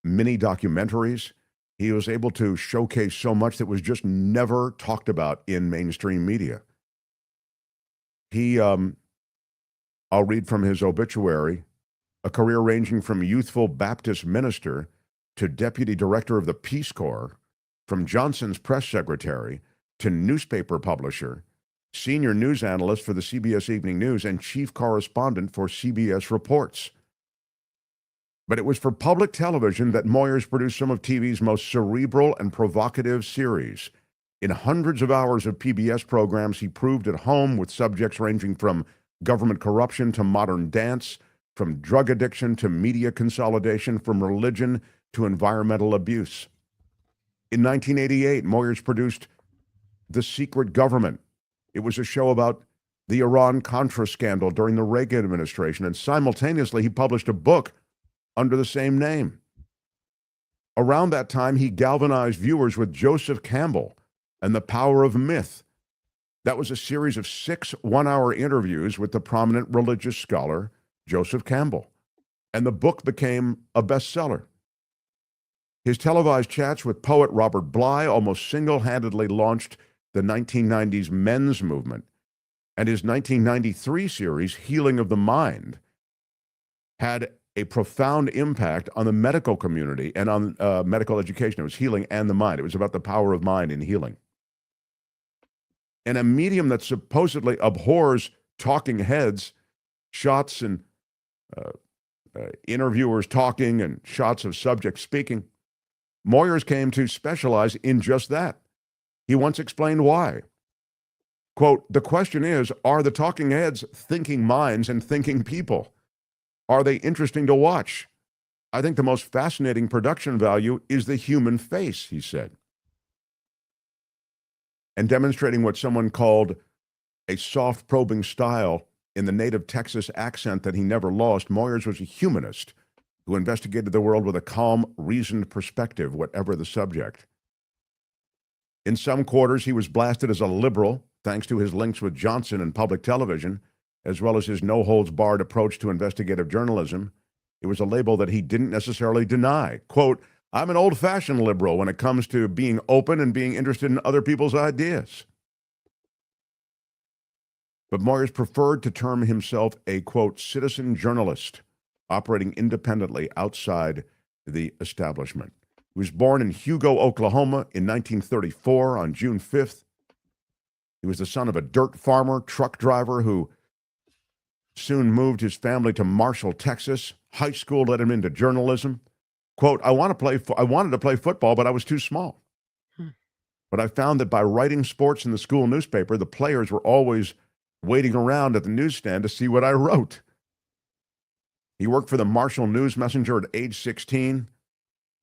mini documentaries. He was able to showcase so much that was just never talked about in mainstream media. I'll read from his obituary, a career ranging from youthful Baptist minister to deputy director of the Peace Corps, from Johnson's press secretary to newspaper publisher, senior news analyst for the CBS Evening News, and chief correspondent for CBS Reports. But it was for public television that Moyers produced some of TV's most cerebral and provocative series. In hundreds of hours of PBS programs, he proved at home with subjects ranging from government corruption to modern dance, from drug addiction to media consolidation, from religion to environmental abuse. In 1988, Moyers produced The Secret Government. It was a show about the Iran-Contra scandal during the Reagan administration, and simultaneously he published a book under the same name. Around that time, he galvanized viewers with Joseph Campbell and the Power of Myth. That was a series of 6 one-hour interviews with the prominent religious scholar Joseph Campbell, and the book became a bestseller. His televised chats with poet Robert Bly almost single-handedly launched the 1990s men's movement, and his 1993 series, Healing of the Mind, had a profound impact on the medical community and on medical education. It was healing and the mind. It was about the power of mind in healing. And a medium that supposedly abhors talking heads, shots and interviewers talking and shots of subjects speaking, Moyers came to specialize in just that. He once explained why. Quote, "The question is, are the talking heads thinking minds and thinking people? Are they interesting to watch? I think the most fascinating production value is the human face," he said. And demonstrating what someone called a soft probing style in the native Texas accent that he never lost, Moyers was a humanist who investigated the world with a calm, reasoned perspective, whatever the subject. In some quarters, he was blasted as a liberal, thanks to his links with Johnson and public television, as well as his no-holds-barred approach to investigative journalism. It was a label that he didn't necessarily deny. Quote, "I'm an old-fashioned liberal when it comes to being open and being interested in other people's ideas." But Moyers preferred to term himself a, quote, "citizen journalist," operating independently outside the establishment. He was born in Hugo, Oklahoma in 1934 on June 5th. He was the son of a dirt farmer, truck driver who soon moved his family to Marshall, Texas. High school led him into journalism. Quote, I wanted to play football, but I was too small. But I found that by writing sports in the school newspaper, the players were always waiting around at the newsstand to see what I wrote. He worked for the Marshall News Messenger at age 16.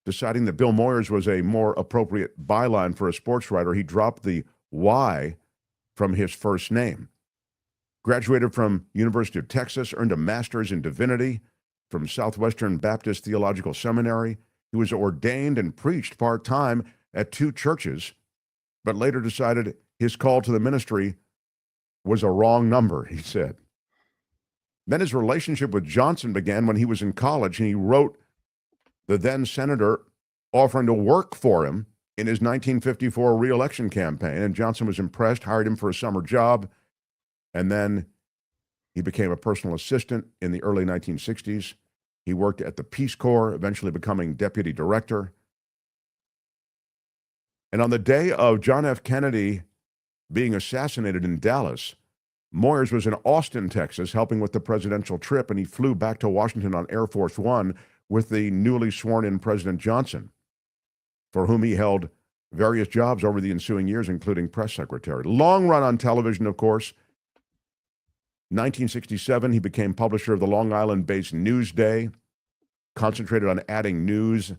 Deciding that Bill Moyers was a more appropriate byline for a sports writer, he dropped the Y from his first name. Graduated from University of Texas, earned a master's in divinity from Southwestern Baptist Theological Seminary. He was ordained and preached part-time at 2 churches, but later decided his call to the ministry was a wrong number, he said. Then his relationship with Johnson began when he was in college, and he wrote the then senator offering to work for him in his 1954 re-election campaign, and Johnson was impressed, hired him for a summer job, and then he became a personal assistant in the early 1960s. He worked at the Peace Corps, eventually becoming deputy director. And on the day of John F. Kennedy being assassinated in Dallas, Moyers was in Austin, Texas, helping with the presidential trip, and he flew back to Washington on Air Force One with the newly sworn-in President Johnson, for whom he held various jobs over the ensuing years, including press secretary. Long run on television, of course. 1967, he became publisher of the Long Island-based Newsday, concentrated on adding news,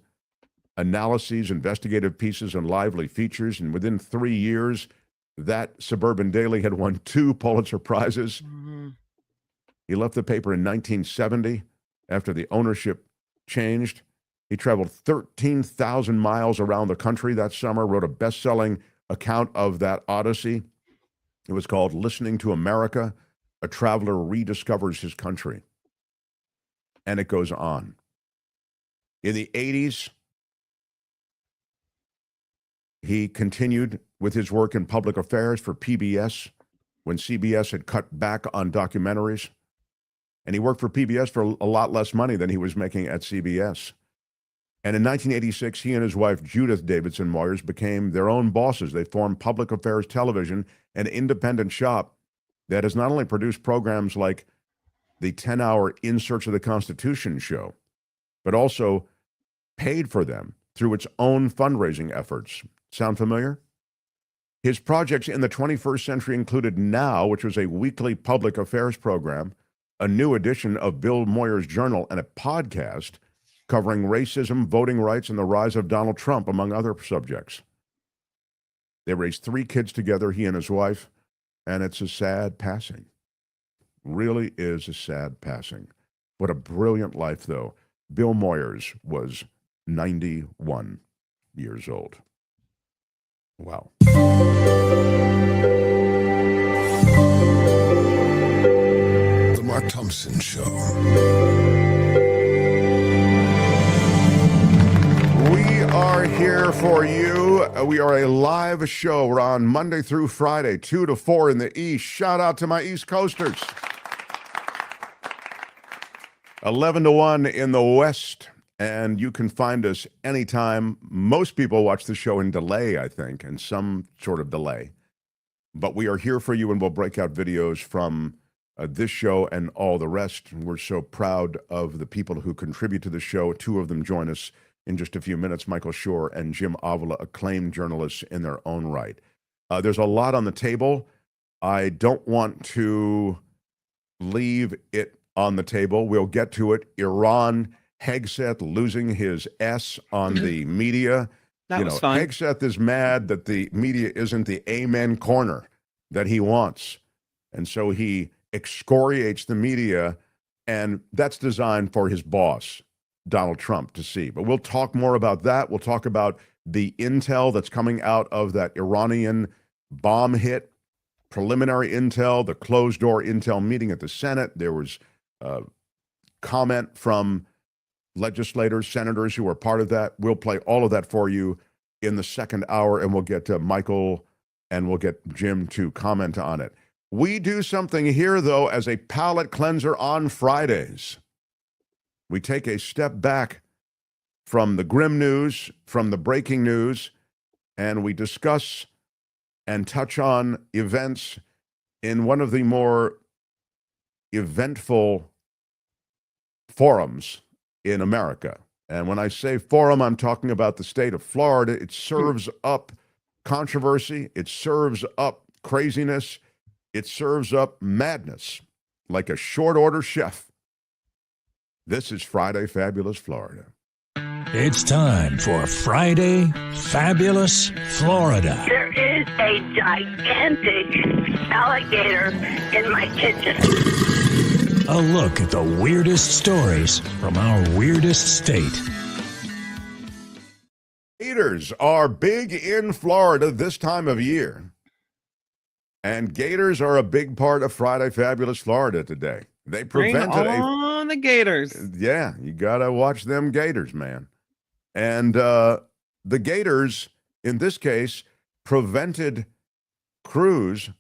analyses, investigative pieces, and lively features. And within 3 years, that suburban daily had won 2 Pulitzer Prizes. Mm-hmm. He left the paper in 1970 after the ownership changed. He traveled 13,000 miles around the country that summer, wrote a best-selling account of that odyssey. It was called Listening to America, A Traveler Rediscovers His Country. And it goes on. In the 80s, he continued with his work in public affairs for PBS when CBS had cut back on documentaries. And he worked for PBS for a lot less money than he was making at CBS. And in 1986, he and his wife, Judith Davidson Moyers, became their own bosses. They formed Public Affairs Television, an independent shop that has not only produced programs like the 10-hour In Search of the Constitution show, but also paid for them through its own fundraising efforts. Sound familiar? His projects in the 21st century included Now, which was a weekly public affairs program, a new edition of Bill Moyers' Journal, and a podcast covering racism, voting rights, and the rise of Donald Trump, among other subjects. They raised 3 kids together, he and his wife, and it's a sad passing. Really is a sad passing. What a brilliant life, though. Bill Moyers was 91 years old. Wow. The Mark Thompson Show. We are here for you. We are a live show. We're on Monday through Friday, 2 to 4 in the East. Shout out to my East Coasters. 11 to 1 in the West. And you can find us anytime. Most people watch the show in delay, I think, in some sort of delay. But we are here for you, and we'll break out videos from this show and all the rest. We're so proud of the people who contribute to the show. 2 of them join us in just a few minutes, Michael Shure and Jim Avila, acclaimed journalists in their own right. There's a lot on the table. I don't want to leave it on the table. We'll get to it. Iran, Hegseth losing his S on the media. That was fun. Hegseth is mad that the media isn't the amen corner that he wants. And so he excoriates the media, and that's designed for his boss, Donald Trump, to see. But we'll talk more about that. We'll talk about the intel that's coming out of that Iranian bomb hit, preliminary intel, the closed-door intel meeting at the Senate. There was comment from legislators, senators who were part of that. We'll play all of that for you in the second hour, and we'll get to Michael and we'll get Jim to comment on it. We do something here, though, as a palate cleanser on Fridays. We take a step back from the grim news, from the breaking news, and we discuss and touch on events in one of the more eventful forums in America. And when I say forum, I'm talking about the state of Florida. It serves up controversy. It serves up craziness. It serves up madness like a short order chef. This is Friday Fabulous Florida. It's time for Friday Fabulous Florida. There is a gigantic alligator in my kitchen. A look at the weirdest stories from our weirdest state. Gators are big in Florida this time of year. And gators are a big part of Friday Fabulous Florida today. They prevented on the gators. Yeah, you got to watch them gators, man. And the gators, in this case, prevented crews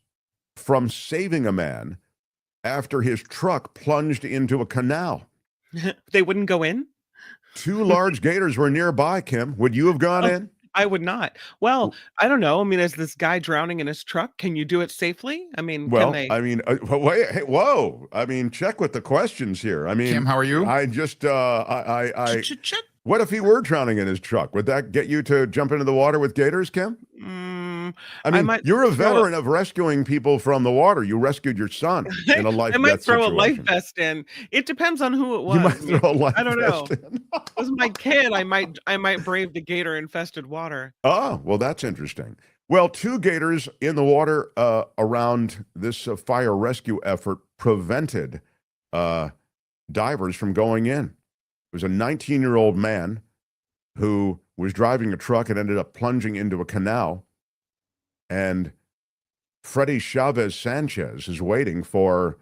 from saving a man after his truck plunged into a canal. They wouldn't go in? 2 large gators were nearby, Kim. Would you have gone in? I would not. Well, I don't know. I mean, is this guy drowning in his truck? Can you do it safely? I mean, well, can they? I mean, wait, hey, whoa. I mean, check with the questions here. I mean, Kim, how are you? I just, what if he were drowning in his truck? Would that get you to jump into the water with gators, Kim? I mean, you're a veteran of rescuing people from the water. You rescued your son in a life I might death throw situation. a life vest in. It depends on who it was. You might throw a life I don't know. vest in. If it was my kid, I might brave the gator infested water. Oh, well, that's interesting. Well, 2 gators in the water around this fire rescue effort prevented divers from going in. It was a 19-year-old man who was driving a truck and ended up plunging into a canal. And Freddy Chavez Sanchez is waiting for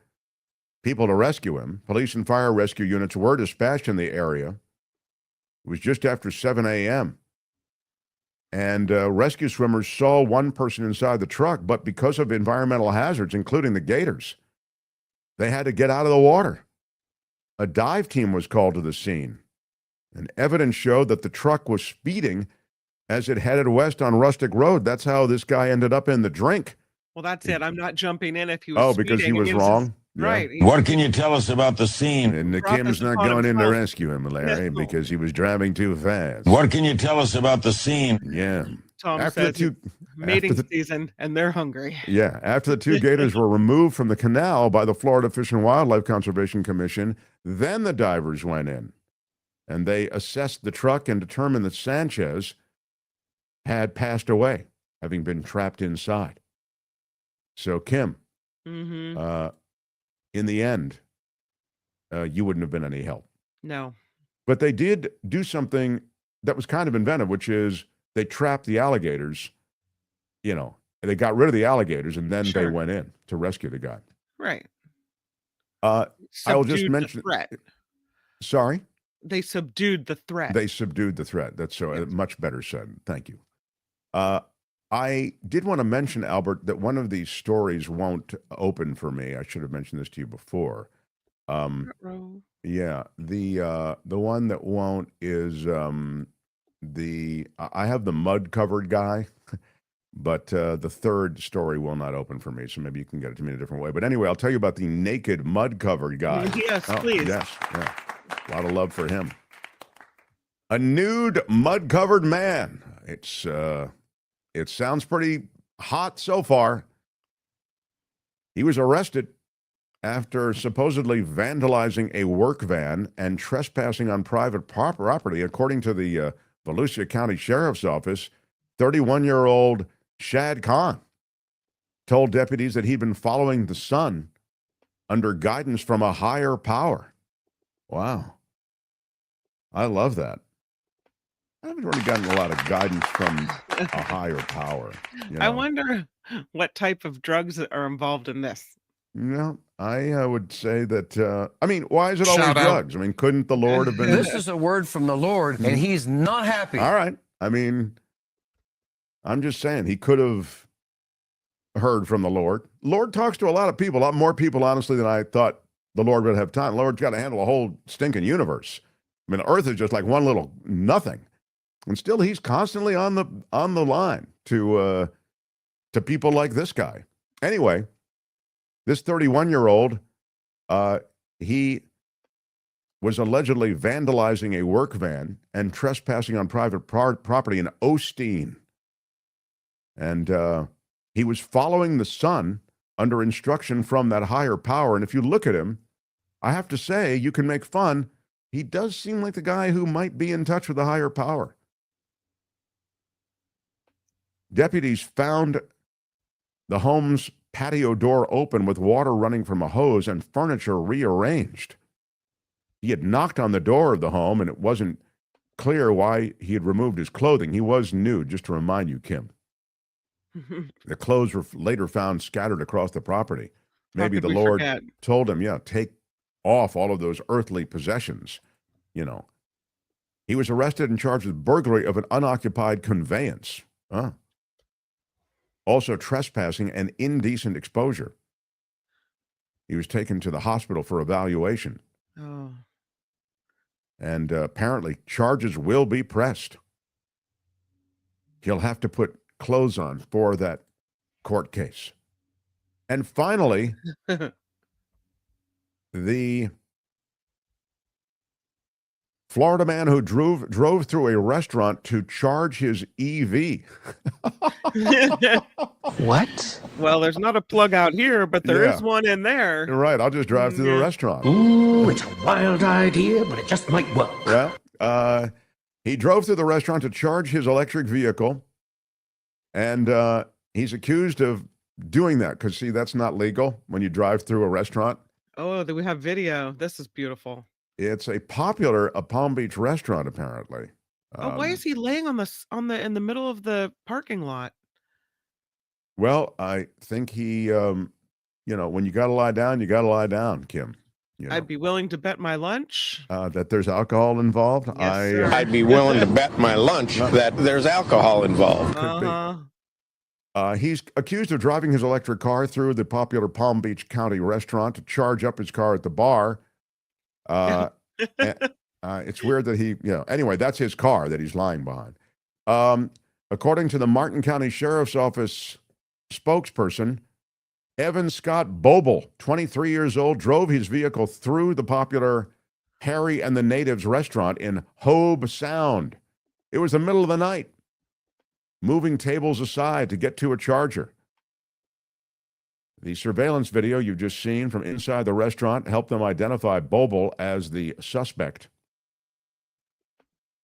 people to rescue him. Police and fire rescue units were dispatched in the area. It was just after 7 a.m. And rescue swimmers saw one person inside the truck, but because of environmental hazards, including the gators, they had to get out of the water. A dive team was called to the scene, and evidence showed that the truck was speeding as it headed west on Rustic Road. That's how this guy ended up in the drink. Well, that's it. I'm not jumping in if he was because he speeding, was and wrong? Right. What can you tell us about the scene? And the Brought Kim's this not upon going in to himself. rescue him, Larry, No. because he was driving too fast. What can you tell us about the scene? Yeah. Tom After the says two- it's mating after the- season, and they're hungry. Yeah, after the two gators were removed from the canal by the Florida Fish and Wildlife Conservation Commission, then the divers went in and they assessed the truck and determined that Sanchez had passed away, having been trapped inside. So, Kim, Mm-hmm. in the end, you wouldn't have been any help. No. But they did do something that was kind of inventive, which is they trapped the alligators, they got rid of the alligators, and then they Sure. went in to rescue the guy. Right. I will just Subdued the mention. threat. Sorry? They subdued the threat. They subdued the threat. That's so much better said. Thank you. I did want to mention, Albert, that one of these stories won't open for me. I should have mentioned this to you before. Yeah, the one that won't is I have the mud covered guy, but the third story will not open for me. So maybe you can get it to me in a different way. But anyway, I'll tell you about the naked mud covered guy. Yes, please. Yes, yeah. A lot of love for him. A nude mud covered man. It sounds pretty hot so far. He was arrested after supposedly vandalizing a work van and trespassing on private property. According to the Volusia County Sheriff's Office, 31-year-old Shad Khan told deputies that he'd been following the sun under guidance from a higher power. Wow. I love that. I haven't really gotten a lot of guidance from a higher power. I wonder what type of drugs are involved in this. No, I would say that, why is it always Shout out. drugs? I mean, couldn't the Lord have been... This is a word from the Lord, and he's not happy. All right. I mean, I'm just saying, he could have heard from the Lord. Lord talks to a lot of people, a lot more people, honestly, than I thought the Lord would have time. The Lord's got to handle a whole stinking universe. I mean, the earth is just like one little nothing. And still, he's constantly on the line to people like this guy. Anyway, this 31-year-old, he was allegedly vandalizing a work van and trespassing on private property in Osteen. And he was following the sun under instruction from that higher power. And if you look at him, I have to say, you can make fun. He does seem like the guy who might be in touch with the higher power. Deputies found the home's patio door open with water running from a hose and furniture rearranged. He had knocked on the door of the home, and it wasn't clear why he had removed his clothing. He was nude, just to remind you, Kim. The clothes were later found scattered across the property. Maybe the Lord told him, take off all of those earthly possessions, He was arrested and charged with burglary of an unoccupied conveyance. Also trespassing and indecent exposure. He was taken to the hospital for evaluation. Oh. And apparently charges will be pressed. He'll have to put clothes on for that court case. And finally, the Florida man who drove through a restaurant to charge his EV. What? Well, there's not a plug out here, but there is one in there. You're right. I'll just drive through the restaurant. Ooh, it's a wild idea, but it just might work. Yeah. He drove through the restaurant to charge his electric vehicle, and he's accused of doing that because, see, that's not legal when you drive through a restaurant. Oh, we have video. This is beautiful. It's a popular Palm Beach restaurant, apparently. Why is he laying in the middle of the parking lot? Well, I think he, when you got to lie down, you got to lie down, Kim. You know, I'd be willing to bet my lunch. that there's alcohol involved. Yes, sir. I'd be willing to bet my lunch that there's alcohol involved. He's accused of driving his electric car through the popular Palm Beach County restaurant to charge up his car at the bar. It's weird that anyway, that's his car that he's lying behind. According to the Martin County Sheriff's Office spokesperson, Evan Scott Boble, 23 years old, drove his vehicle through the popular Harry and the Natives restaurant in Hobe Sound. It was the middle of the night, moving tables aside to get to a charger. The surveillance video you've just seen from inside the restaurant helped them identify Boble as the suspect.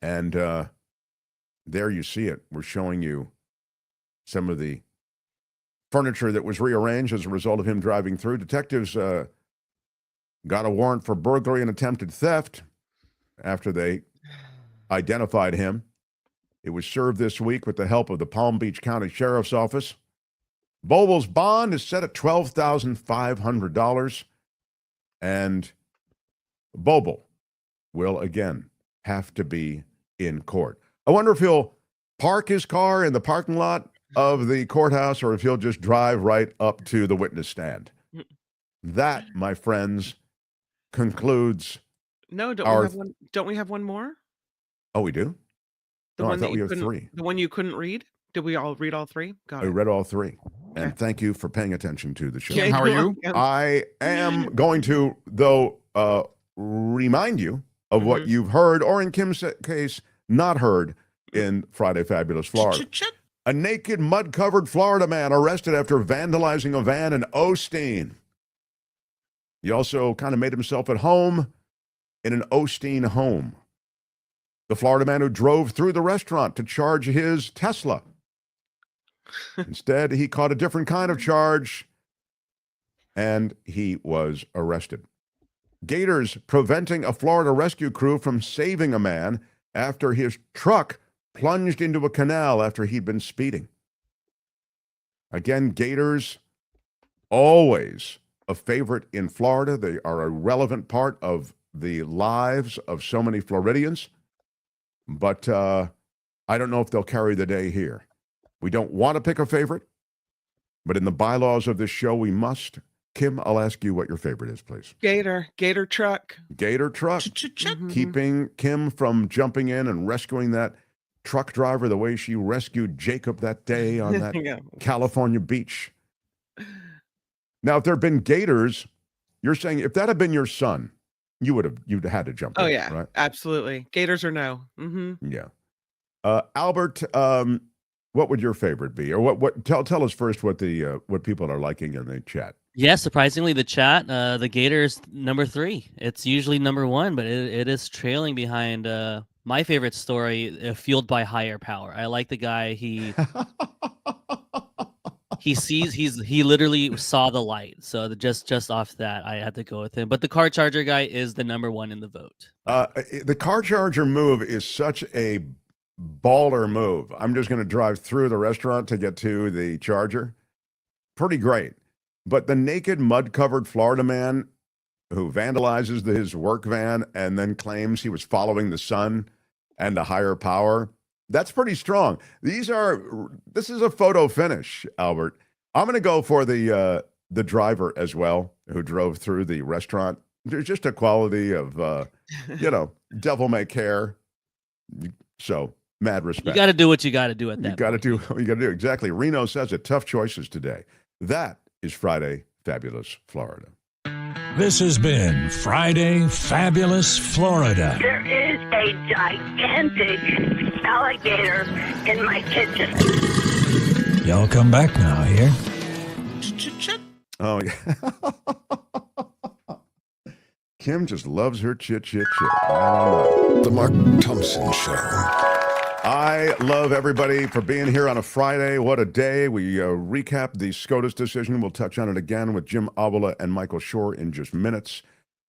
And there you see it. We're showing you some of the furniture that was rearranged as a result of him driving through. Detectives got a warrant for burglary and attempted theft after they identified him. It was served this week with the help of the Palm Beach County Sheriff's Office. Boble's bond is set at $12,500, and Boble will again have to be in court. I wonder if he'll park his car in the parking lot of the courthouse or if he'll just drive right up to the witness stand. That, my friends, concludes. No, don't we have one more? Oh, we do? The I one thought we you have couldn't- 3. The one you couldn't read? Did we all read all 3? Got I it. read all 3. Okay. And thank you for paying attention to the show. Yeah, how are you? I am going to, though, remind you of what you've heard, or in Kim's case, not heard in Friday Fabulous Florida. A naked, mud-covered Florida man arrested after vandalizing a van in Osteen. He also kind of made himself at home in an Osteen home. The Florida man who drove through the restaurant to charge his Tesla. Instead, he caught a different kind of charge, and he was arrested. Gators preventing a Florida rescue crew from saving a man after his truck plunged into a canal after he'd been speeding. Again, gators, always a favorite in Florida. They are a relevant part of the lives of so many Floridians. But I don't know if they'll carry the day here. We don't want to pick a favorite, but in the bylaws of this show, we must. Kim, I'll ask you what your favorite is, please. Gator truck. Gator truck. Keeping Kim from jumping in and rescuing that truck driver the way she rescued Jacob that day on that Yeah. California beach. Now, if there had been gators, you're saying if that had been your son, you'd had to jump in, Yeah, right? absolutely. Gators or no. Yeah. Albert, what would your favorite be? Or what tell us first what people are liking in the chat. Yeah, surprisingly, the chat, the Gators number 3. It's usually number 1, but it is trailing behind my favorite story, Fueled by Higher Power. I like the guy. He literally saw the light. So just off that, I had to go with him. But the car charger guy is the number 1 in the vote. The car charger move is such a baller move. I'm just going to drive through the restaurant to get to the charger. Pretty great. But the naked, mud-covered Florida man who vandalizes his work van and then claims he was following the sun and a higher power, that's pretty strong. This is a photo finish, Albert. I'm going to go for the driver as well, who drove through the restaurant. There's just a quality of, devil may care. So, mad respect. You got to do what you got to do at that. You got to do what you got to do. Exactly. Reno says it. Tough choices today. That is Friday Fabulous Florida. This has been Friday Fabulous Florida. There is a gigantic alligator in my kitchen. Y'all come back now here. Oh, yeah. Kim just loves her chit. I don't know. The Mark Thompson Show. I love everybody for being here on a Friday. What a day. We recap the Scotus decision. We'll touch on it again with Jim Avila and Michael Shure in just minutes.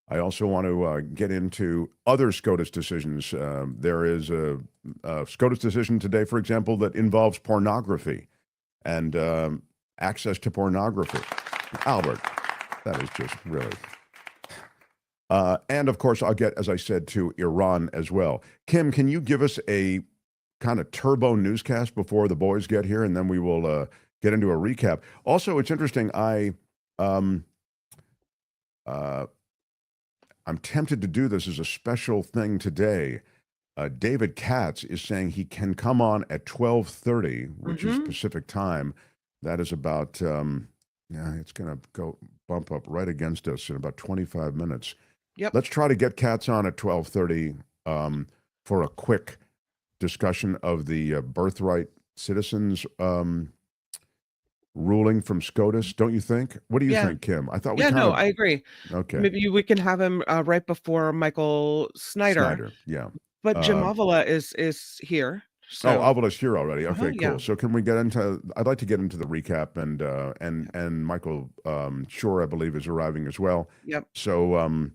I also want to get into other SCOTUS decisions. There is a SCOTUS decision today, for example, that involves pornography and access to pornography. Albert, that is just really... And of course, I'll get, as I said, to Iran as well. Kim, can you give us a kind of turbo newscast before the boys get here, and then we will get into a recap. Also, it's interesting. I'm tempted to do this as a special thing today. David Katz is saying he can come on at 12:30, which is Pacific time. That is about, it's going to bump up right against us in about 25 minutes. Yep. Let's try to get Katz on at 12:30 for a quick discussion of the Birthright citizens ruling from Scotus, don't you think? What do you think, Kim? I thought we I agree. Okay. Maybe we can have him right before Michael Snyder. Yeah. But Jim Avila is here. So. Avila's here already. Okay, cool. Yeah. So can we get into? I'd like to get into the recap, and Michael Shure, I believe, is arriving as well. Yep. So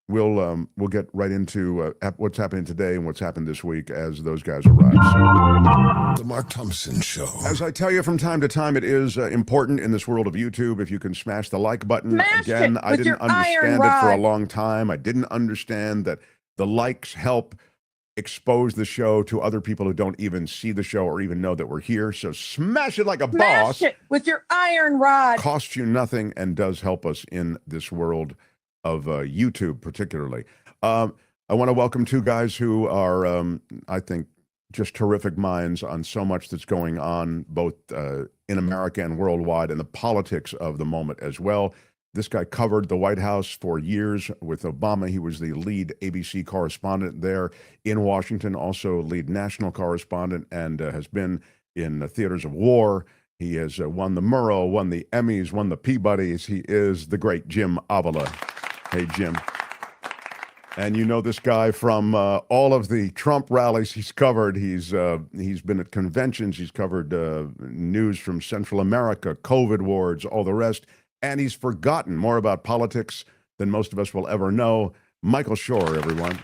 we'll get right into what's happening today and what's happened this week as those guys arrive. The Mark Thompson Show. As I tell you from time to time, it is important in this world of YouTube if you can smash the like button. Smash Again, it I with didn't your iron understand it for a rod. long time. I didn't understand that the likes help expose the show to other people who don't even see the show or even know that we're here. So smash it like a boss. Smash it with your iron rod. Costs you nothing and does help us in this world of YouTube particularly. I want to welcome two guys who are, I think, just terrific minds on so much that's going on both in America and worldwide, and the politics of the moment as well. This guy covered the White House for years with Obama. He was the lead ABC correspondent there in Washington, also lead national correspondent, and has been in the theaters of war. He has won the Murrow, won the Emmys, won the Peabodys. He is the great Jim Avila. Hey, Jim. And you know this guy from all of the Trump rallies he's covered. He's been at conventions. He's covered news from Central America, COVID wards, all the rest. And he's forgotten more about politics than most of us will ever know. Michael Shure, everyone.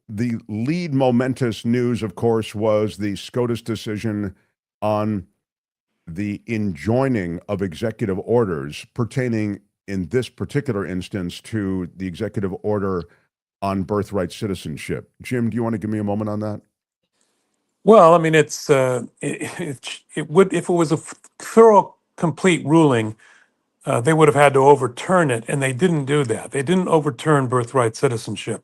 The lead momentous news, of course, was the Scotus decision on the enjoining of executive orders pertaining, in this particular instance, to the executive order on birthright citizenship. Jim, do you want to give me a moment on that? Well, I mean, it would, if it was a thorough, complete ruling, they would have had to overturn it, and they didn't do that. They didn't overturn birthright citizenship,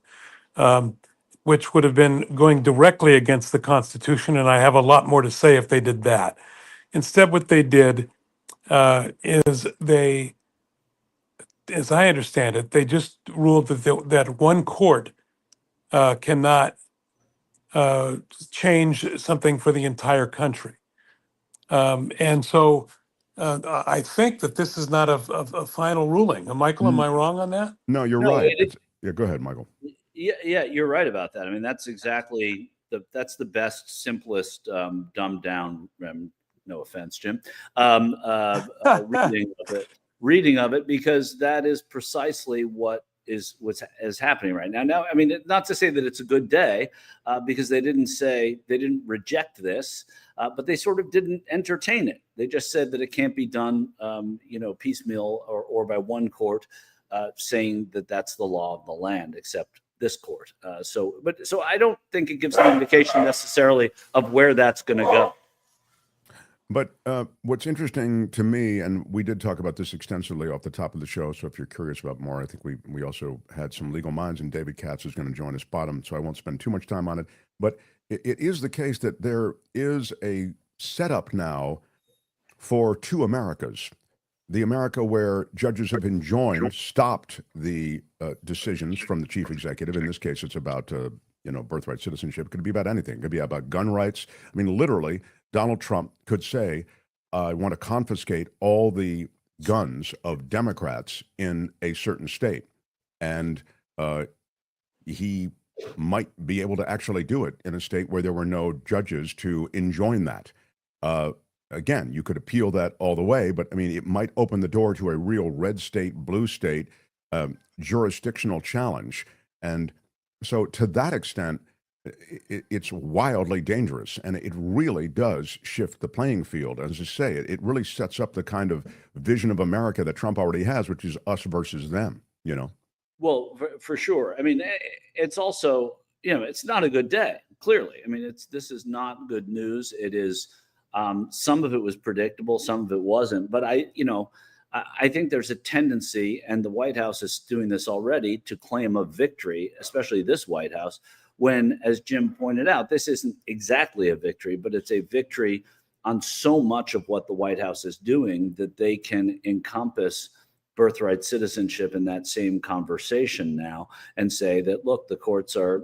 which would have been going directly against the Constitution, and I have a lot more to say if they did that. Instead, what they did is they, as I understand it, they just ruled that one court cannot change something for the entire country. And so I think that this is not a final ruling. Michael, am I wrong on that? No, you're right. Yeah, go ahead, Michael. Yeah, you're right about that. I mean, that's exactly that's the best, simplest, dumbed down, no offense, Jim, reading of it, because that is precisely what's happening right now. Now, I mean, not to say that it's a good day, because they didn't reject this, but they sort of didn't entertain it. They just said that it can't be done, piecemeal or by one court, saying that that's the law of the land, except this court. So I don't think it gives an indication necessarily of where that's going to go. But what's interesting to me, and we did talk about this extensively off the top of the show, so if you're curious about more, I think we also had some legal minds, and David Katz is going to join us bottom, so I won't spend too much time on it. But it is the case that there is a setup now for two Americas. The America where judges have stopped the decisions from the chief executive. In this case, it's about birthright citizenship. It could be about anything. It could be about gun rights. I mean, literally, Donald Trump could say, I want to confiscate all the guns of Democrats in a certain state. And he might be able to actually do it in a state where there were no judges to enjoin that. Again, you could appeal that all the way, but I mean, it might open the door to a real red state, blue state jurisdictional challenge. And so to that extent, it's wildly dangerous, and it really does shift the playing field. As I say, it really sets up the kind of vision of America that Trump already has, which is us versus them, you know? Well, for sure. I mean, it's also, it's not a good day, clearly. I mean, this is not good news. It is, some of it was predictable, some of it wasn't. But I think there's a tendency, and the White House is doing this already, to claim a victory, especially this White House, when, as Jim pointed out, this isn't exactly a victory, but it's a victory on so much of what the White House is doing that they can encompass birthright citizenship in that same conversation now and say that, look, the courts are,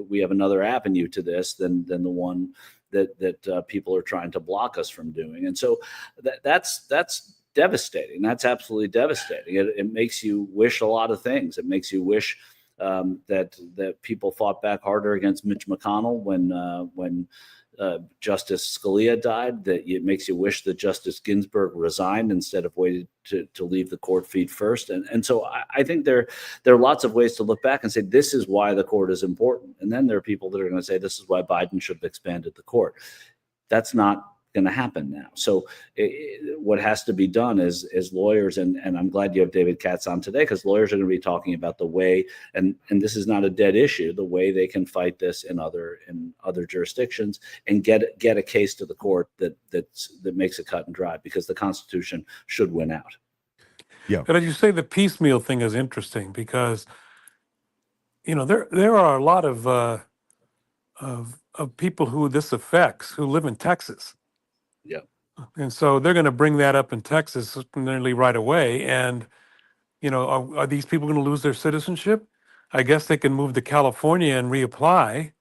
we have another avenue to this than the one that people are trying to block us from doing. And so that's devastating. That's absolutely devastating. It makes you wish a lot of things. It makes you wish that people fought back harder against Mitch McConnell when Justice Scalia died. That it makes you wish that Justice Ginsburg resigned instead of waited to leave the court feet first. And so I think there are lots of ways to look back and say this is why the court is important. And then there are people that are going to say this is why Biden should have expanded the court. That's not going to happen now. So what has to be done is lawyers, and I'm glad you have David Katz on today, because lawyers are going to be talking about the way, and this is not a dead issue, the way they can fight this in other jurisdictions and get a case to the court that makes it cut and dry, because the Constitution should win out. Yeah. But as you say, the piecemeal thing is interesting because, there are a lot of people who this affects who live in Texas. Yeah. And so they're going to bring that up in Texas nearly right away. And, are these people going to lose their citizenship? I guess they can move to California and reapply,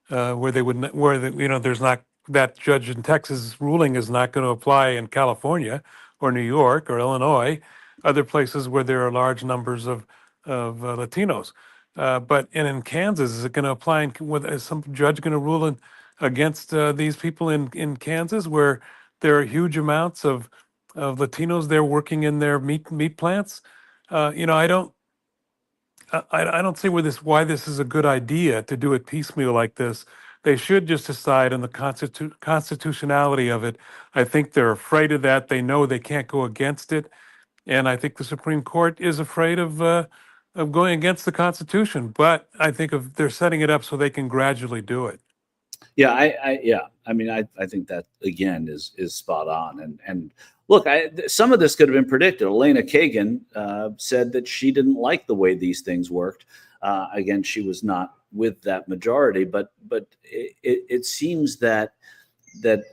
where they would, there's not, that judge in Texas ruling is not going to apply in California or New York or Illinois, other places where there are large numbers of Latinos. But in Kansas, is it going to apply? Is some judge going to rule against these people in Kansas, where there are huge amounts of Latinos there working in their meat plants? I don't see why this is a good idea to do it piecemeal like this. They should just decide on the constitutionality of it. I think they're afraid of that. They know they can't go against it, and I think the Supreme Court is afraid of going against the Constitution. But I think they're setting it up so they can gradually do it. Yeah, I mean, I think that again is spot on. And look, some of this could have been predicted. Elena Kagan said that she didn't like the way these things worked. Again, she was not with that majority, but it seems that the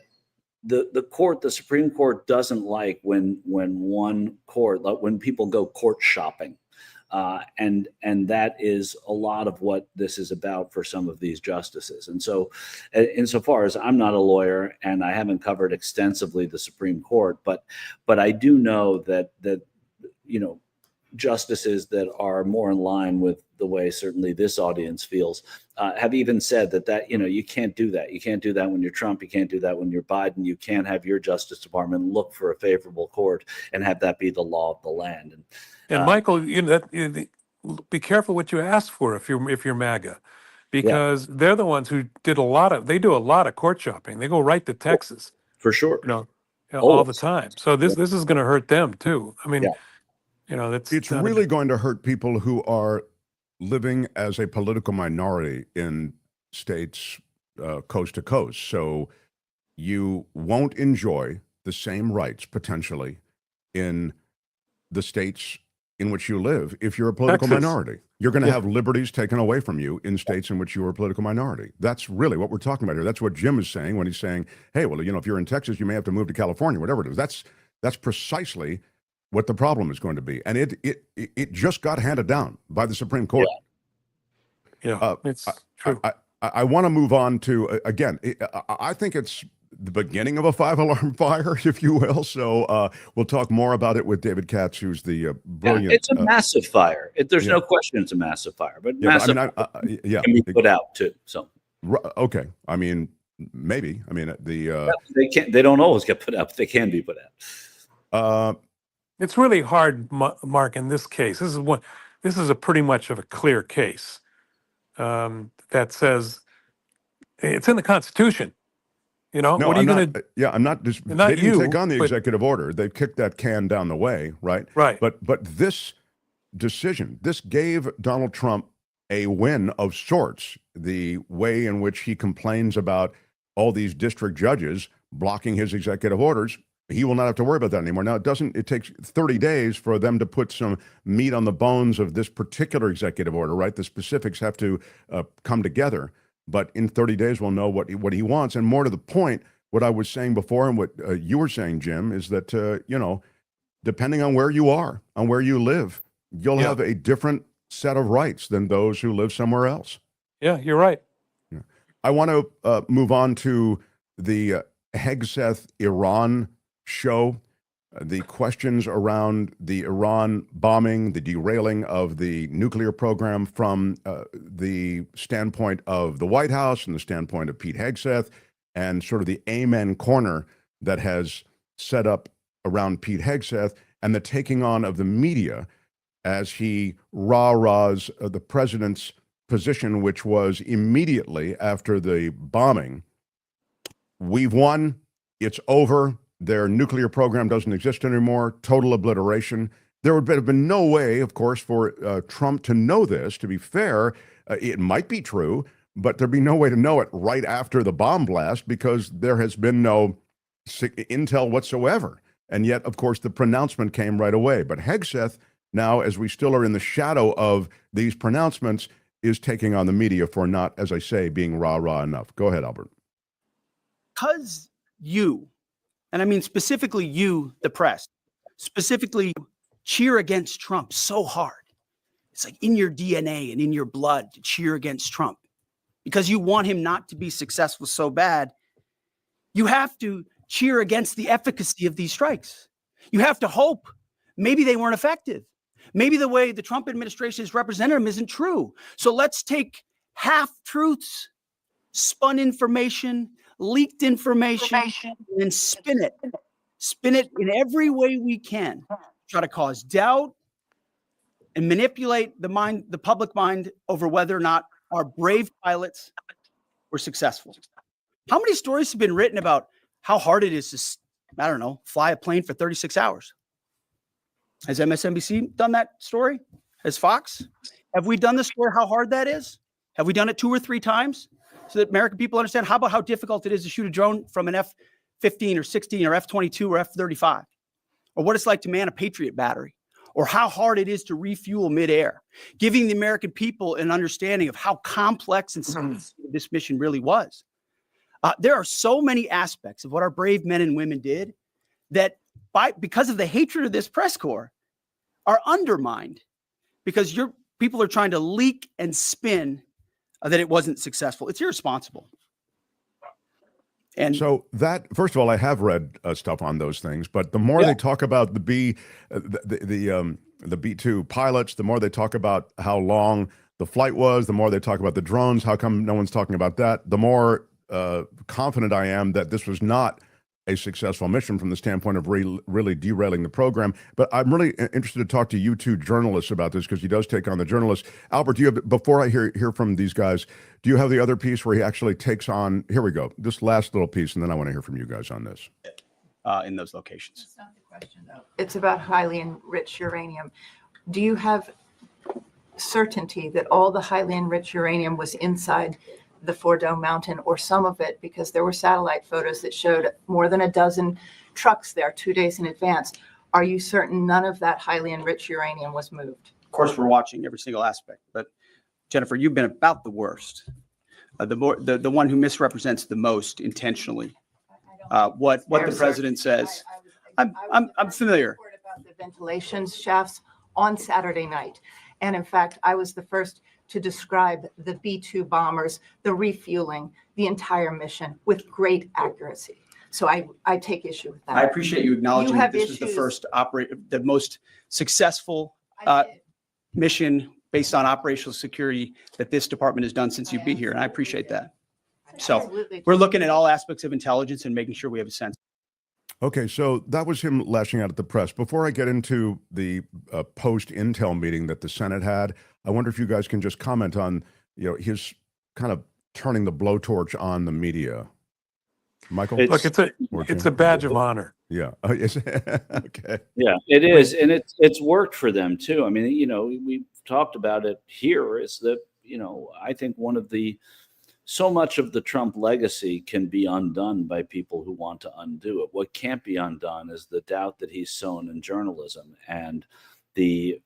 Supreme Court doesn't like when one court, like when people go court shopping. And that is a lot of what this is about for some of these justices. And so insofar as I'm not a lawyer and I haven't covered extensively the Supreme Court, but I do know that justices that are more in line with the way certainly this audience feels have even said that you can't do that. You can't do that when you're Trump. You can't do that when you're Biden. You can't have your Justice Department look for a favorable court and have that be the law of the land. And Michael, be careful what you ask for if you're MAGA, because they're the ones who do a lot of court shopping. They go right to Texas for sure, all the time. So this is going to hurt them too. I mean, it's really going to hurt people who are living as a political minority in states coast to coast. So you won't enjoy the same rights potentially in the states in which you live if you're a political minority. You're going to have liberties taken away from you in states in which you are a political minority. That's really what we're talking about here. That's what Jim is saying when he's saying, hey, well, if you're in Texas, you may have to move to California, whatever it is. That's precisely what the problem is going to be. And it just got handed down by the Supreme Court. It's true. I want to move on to, again, I think it's the beginning of a 5-alarm fire, if you will. So we'll talk more about it with David Katz, who's the brilliant. It's a massive fire. There's no question it's a massive fire, but massive can be put out too. So okay, I mean, maybe. I mean, they can't. They don't always get put out, but they can be put out. It's really hard, Mark. In this case, this is a pretty much of a clear case that says It's in the Constitution. You know, No, what are you I'm going to? not. Yeah, I'm not. They Not didn't you, take on the but- executive order. They kicked that can down the way, right? Right. But this decision, this gave Donald Trump a win of sorts. The way in which he complains about all these district judges blocking his executive orders, he will not have to worry about that anymore. Now, it takes 30 days for them to put some meat on the bones of this particular executive order, right? The specifics have to come together. But in 30 days, we'll know what he wants. And more to the point, what I was saying before and what you were saying, Jim, is that, depending on where you are, on where you live, you'll have a different set of rights than those who live somewhere else. Yeah, you're right. Yeah. I want to move on to the Hegseth-Iran show. The questions around the Iran bombing, the derailing of the nuclear program from the standpoint of the White House and the standpoint of Pete Hegseth, and sort of the amen corner that has set up around Pete Hegseth, and the taking on of the media as he rah-rahs the president's position, which was immediately after the bombing, we've won, it's over, their nuclear program doesn't exist anymore, total obliteration. There would have been no way, of course, for Trump to know this. To be fair, it might be true, but there'd be no way to know it right after the bomb blast because there has been no intel whatsoever. And yet, of course, the pronouncement came right away. But Hegseth, now, as we still are in the shadow of these pronouncements, is taking on the media for not, as I say, being rah-rah enough. Go ahead, Albert. Because you, and I mean specifically you, the press, specifically cheer against Trump so hard. It's like in your DNA and in your blood to cheer against Trump because you want him not to be successful so bad. You have to cheer against the efficacy of these strikes. You have to hope maybe they weren't effective. Maybe the way the Trump administration has represented them isn't true. So let's take half-truths, spun information, leaked information, and spin it in every way we can. Try to cause doubt and manipulate the public mind over whether or not our brave pilots were successful. How many stories have been written about how hard it is to, fly a plane for 36 hours? Has MSNBC done that story? Has Fox? Have we done the story how hard that is? Have we done it 2 or 3 times so that American people understand how difficult it is to shoot a drone from an F-15 or 16 or F-22 or F-35? Or what it's like to man a Patriot battery? Or how hard it is to refuel midair? Giving the American people an understanding of how complex and sensitive this mission really was. There are so many aspects of what our brave men and women did that because of the hatred of this press corps are undermined because your people are trying to leak and spin that it wasn't successful. It's irresponsible. And so that, first of all, I have read stuff on those things, but the more they talk about the B-2 pilots, the more they talk about how long the flight was, the more they talk about the drones, how come no one's talking about that, the more confident I am that this was not a successful mission from the standpoint of really derailing the program. But I'm really interested to talk to you two journalists about this because he does take on the journalists. Albert, do you have, before I hear from these guys, do you have the other piece where he actually takes on, here we go, this last little piece, and then I want to hear from you guys on this. In those locations. That's not the question, though. It's about highly enriched uranium. Do you have certainty that all the highly enriched uranium was inside the Fordo Mountain, or some of it, because there were satellite photos that showed more than a dozen trucks there 2 days in advance? Are you certain none of that highly enriched uranium was moved? Of course, we're watching every single aspect, but Jennifer, you've been about the worst, the one who misrepresents the most intentionally. What the president says. I'm familiar. About the ventilation shafts on Saturday night, and in fact, I was the first to describe the B-2 bombers, the refueling, the entire mission with great accuracy. So I take issue with that. I appreciate you acknowledging that this was the first the most successful mission based on operational security that this department has done since you've been here, and I appreciate that. So we're looking at all aspects of intelligence and making sure we have a sense. Okay, so that was him lashing out at the press. Before I get into the post-Intel meeting that the Senate had, I wonder if you guys can just comment on, his kind of turning the blowtorch on the media? Michael? Look, it's a badge of honor. Yeah. Oh, yes. Okay. Yeah, it is, and it's worked for them too. I mean, we talked about it here. Is that I think so much of the Trump legacy can be undone by people who want to undo it. What can't be undone is the doubt that he's sown in journalism and the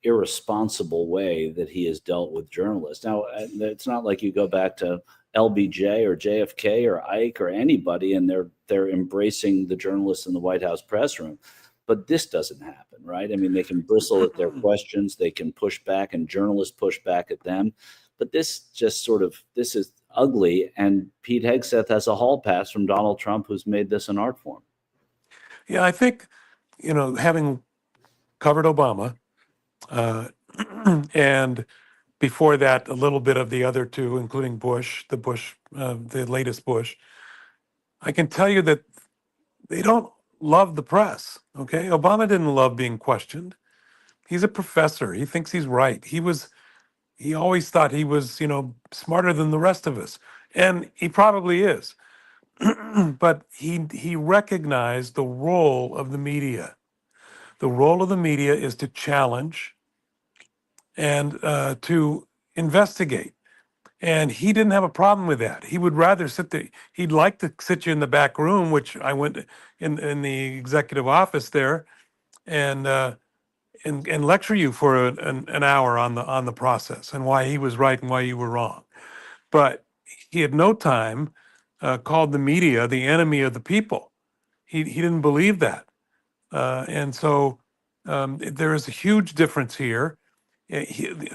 irresponsible way that he has dealt with journalists. Now, it's not like you go back to LBJ or JFK or Ike or anybody, and they're embracing the journalists in the White House press room. But this doesn't happen, right? I mean, they can bristle at their questions, they can push back, and journalists push back at them. But this is ugly. And Pete Hegseth has a hall pass from Donald Trump, who's made this an art form. Yeah, I think, having covered Obama, and before that, a little bit of the other two, including the latest Bush, I can tell you that they don't love the press. Okay, Obama didn't love being questioned. He's a professor. He thinks he's right. He always thought he was, smarter than the rest of us, and he probably is. But he recognized the role of the media. The role of the media is to challenge and to investigate. And he didn't have a problem with that. He would rather sit there. He'd like to sit you in the back room, which I went in the executive office there, and lecture you for an hour on the process and why he was right and why you were wrong. But he at no time called the media the enemy of the people. He didn't believe that. And so there is a huge difference here.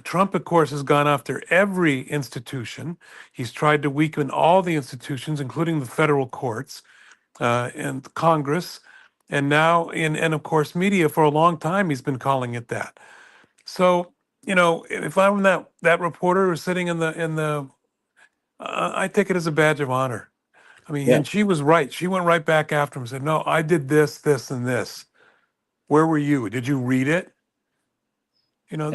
Trump, of course, has gone after every institution. He's tried to weaken all the institutions, including the federal courts and Congress, and now, and of course, media. For a long time, he's been calling it that. So, if I'm that reporter who's sitting in the, I take it as a badge of honor. I mean, and she was right. She went right back after him and said, "No, I did this, this, and this. Where were you? Did you read it?" And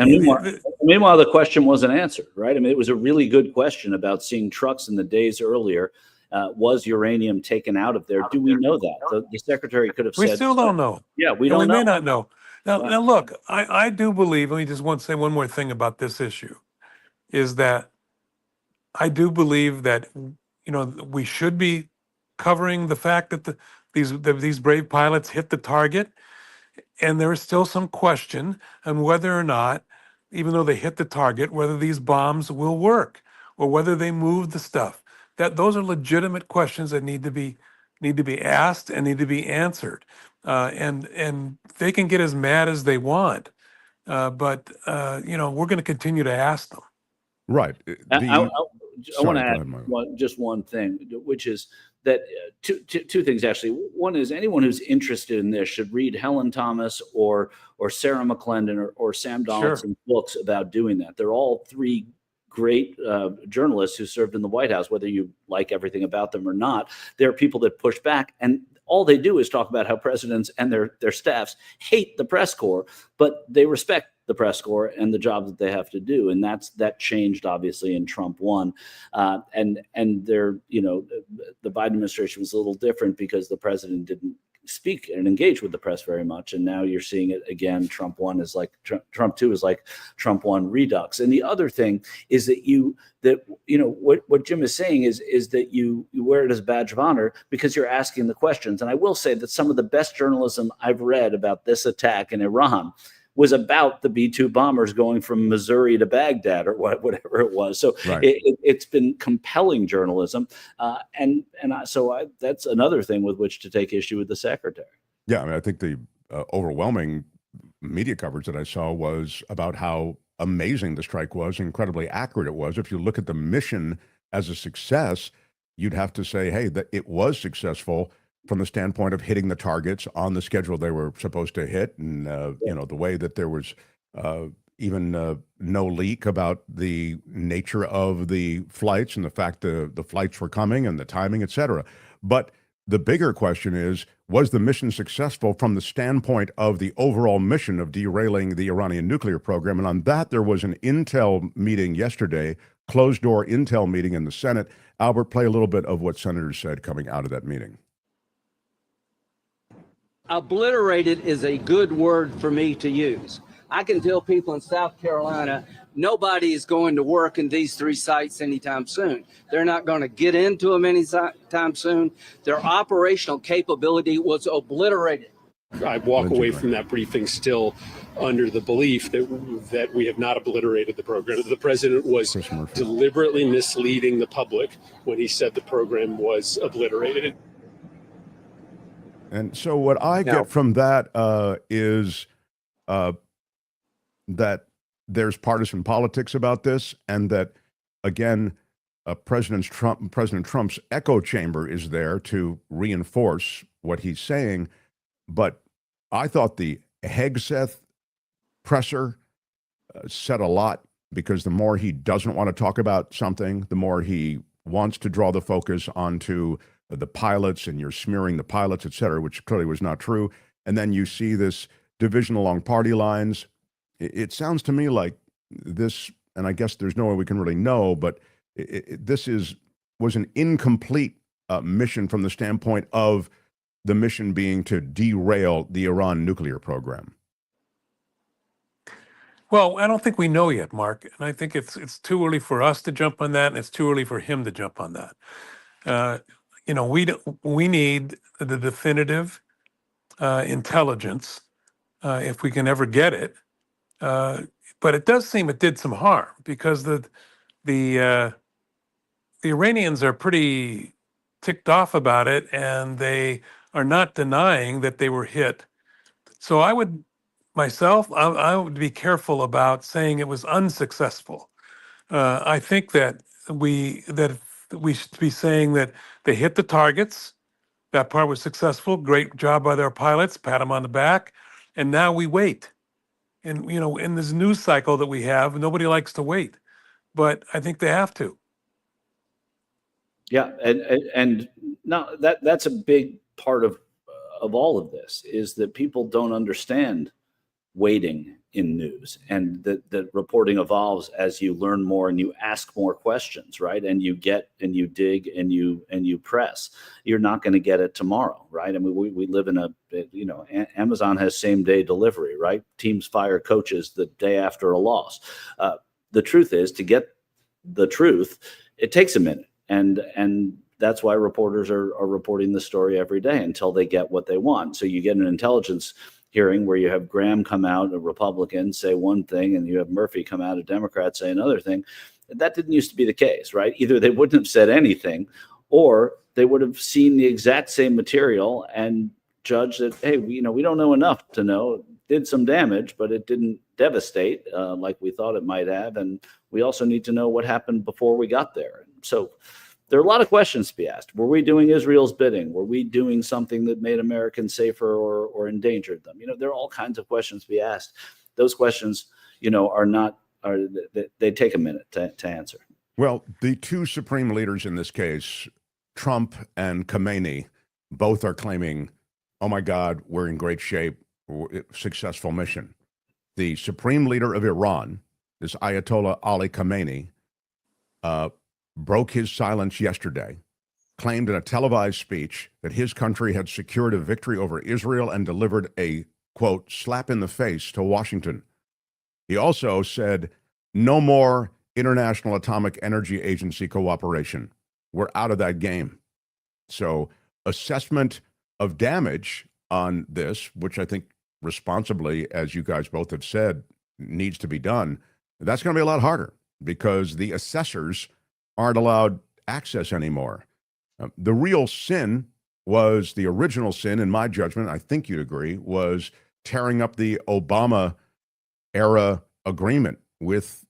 meanwhile, the question wasn't answered, right? I mean, it was a really good question about seeing trucks in the days earlier. Was uranium taken out of there? Do we know that? The secretary could have said. We still don't know. Yeah, we don't know. We may not know. Now look, I do believe, let me just say one more thing about this issue, is that I do believe that, we should be covering the fact that these brave pilots hit the target. And there is still some question on whether or not, even though they hit the target, whether these bombs will work or whether they move the stuff. Those are legitimate questions that need to be asked and need to be answered. And they can get as mad as they want, but we're going to continue to ask them. Right. I want to add just one thing, which is that two things, actually. One is anyone who's interested in this should read Helen Thomas or Sarah McClendon or Sam Donaldson's books about doing that. They're all three great journalists who served in the White House, whether you like everything about them or not. They're people that push back, and all they do is talk about how presidents and their staffs hate the press corps, but they respect the press corps and the job that they have to do. And that changed obviously in Trump 1. And the Biden administration was a little different because the president didn't speak and engage with the press very much. And now you're seeing it again. Trump 1 is like Trump 2 is like Trump 1 redux. And the other thing is that what Jim is saying is that you wear it as a badge of honor because you're asking the questions. And I will say that some of the best journalism I've read about this attack in Iran was about the B-2 bombers going from Missouri to Baghdad or whatever it was. So it's been compelling journalism. So that's another thing with which to take issue with the secretary. Yeah, I mean, I think the overwhelming media coverage that I saw was about how amazing the strike was, incredibly accurate it was. If you look at the mission as a success, you'd have to say, hey, that it was successful from the standpoint of hitting the targets on the schedule they were supposed to hit, and the way that there was even no leak about the nature of the flights and the fact the flights were coming and the timing, et cetera. But the bigger question is, was the mission successful from the standpoint of the overall mission of derailing the Iranian nuclear program? And on that, there was an intel meeting yesterday closed-door intel meeting in the Senate. Albert, play a little bit of what senators said coming out of that meeting. Obliterated is a good word for me to use. I can tell people in South Carolina, nobody is going to work in these 3 sites anytime soon. They're not going to get into them anytime soon. Their operational capability was obliterated. I walk away from that briefing still under the belief that we have not obliterated the program. The president was deliberately misleading the public when he said the program was obliterated. And so what I get from that is that there's partisan politics about this, and that, again, President Trump's echo chamber is there to reinforce what he's saying. But I thought the Hegseth presser said a lot, because the more he doesn't want to talk about something, the more he wants to draw the focus onto the pilots, and you're smearing the pilots, et cetera, which clearly was not true. And then you see this division along party lines. It sounds to me like this, and I guess there's no way we can really know, but this was an incomplete mission from the standpoint of the mission being to derail the Iran nuclear program. Well, I don't think we know yet, Mark, and I think it's too early for us to jump on that, and it's too early for him to jump on that. We need the definitive intelligence if we can ever get it. But it does seem it did some harm, because the Iranians are pretty ticked off about it, and they are not denying that they were hit. So I would be careful about saying it was unsuccessful. I think that we should be saying that they hit the targets. That part was successful. Great job by their pilots. Pat them on the back. And now we wait. And, in this news cycle that we have, nobody likes to wait. But I think they have to. Yeah, and no, that's a big part of all of this, is that people don't understand waiting in news, and that reporting evolves as you learn more and you ask more questions, right? And you get and you dig and you press. You're not going to get it tomorrow, right? I mean, we live in Amazon has same day delivery, right? Teams fire coaches the day after a loss. The truth is, to get the truth, it takes a minute, and that's why reporters are reporting the story every day until they get what they want. So you get an intelligence hearing where you have Graham come out, a Republican, say one thing, and you have Murphy come out, a Democrat, say another thing. That didn't used to be the case, right? Either they wouldn't have said anything, or they would have seen the exact same material and judged that, hey, we don't know enough to know. Did some damage, but it didn't devastate like we thought it might have. And we also need to know what happened before we got there. So there are a lot of questions to be asked. Were we doing Israel's bidding? Were we doing something that made Americans safer or endangered them? There are all kinds of questions to be asked. Those questions, they take a minute to answer. Well, the two supreme leaders in this case, Trump and Khamenei, both are claiming, oh my God, we're in great shape, successful mission. The supreme leader of Iran, this Ayatollah Ali Khamenei, broke his silence yesterday, claimed in a televised speech that his country had secured a victory over Israel and delivered a, quote, slap in the face to Washington. He also said, no more International Atomic Energy Agency cooperation. We're out of that game. So assessment of damage on this, which I think responsibly, as you guys both have said, needs to be done, that's going to be a lot harder, because the assessors aren't allowed access anymore. The real sin was, the original sin, in my judgment, I think you'd agree, was tearing up the Obama-era agreement with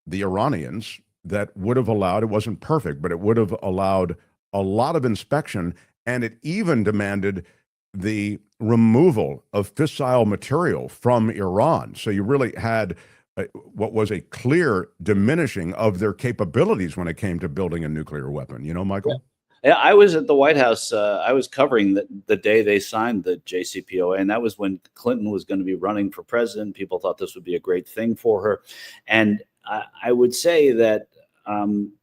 the Iranians that would have allowed, it wasn't perfect, but it would have allowed a lot of inspection, and it even demanded the removal of fissile material from Iran. So you really had what was a clear diminishing of their capabilities when it came to building a nuclear weapon. Michael? Yeah, I was at the White House. I was covering the day they signed the JCPOA, and that was when Clinton was going to be running for president. People thought this would be a great thing for her. And I would say that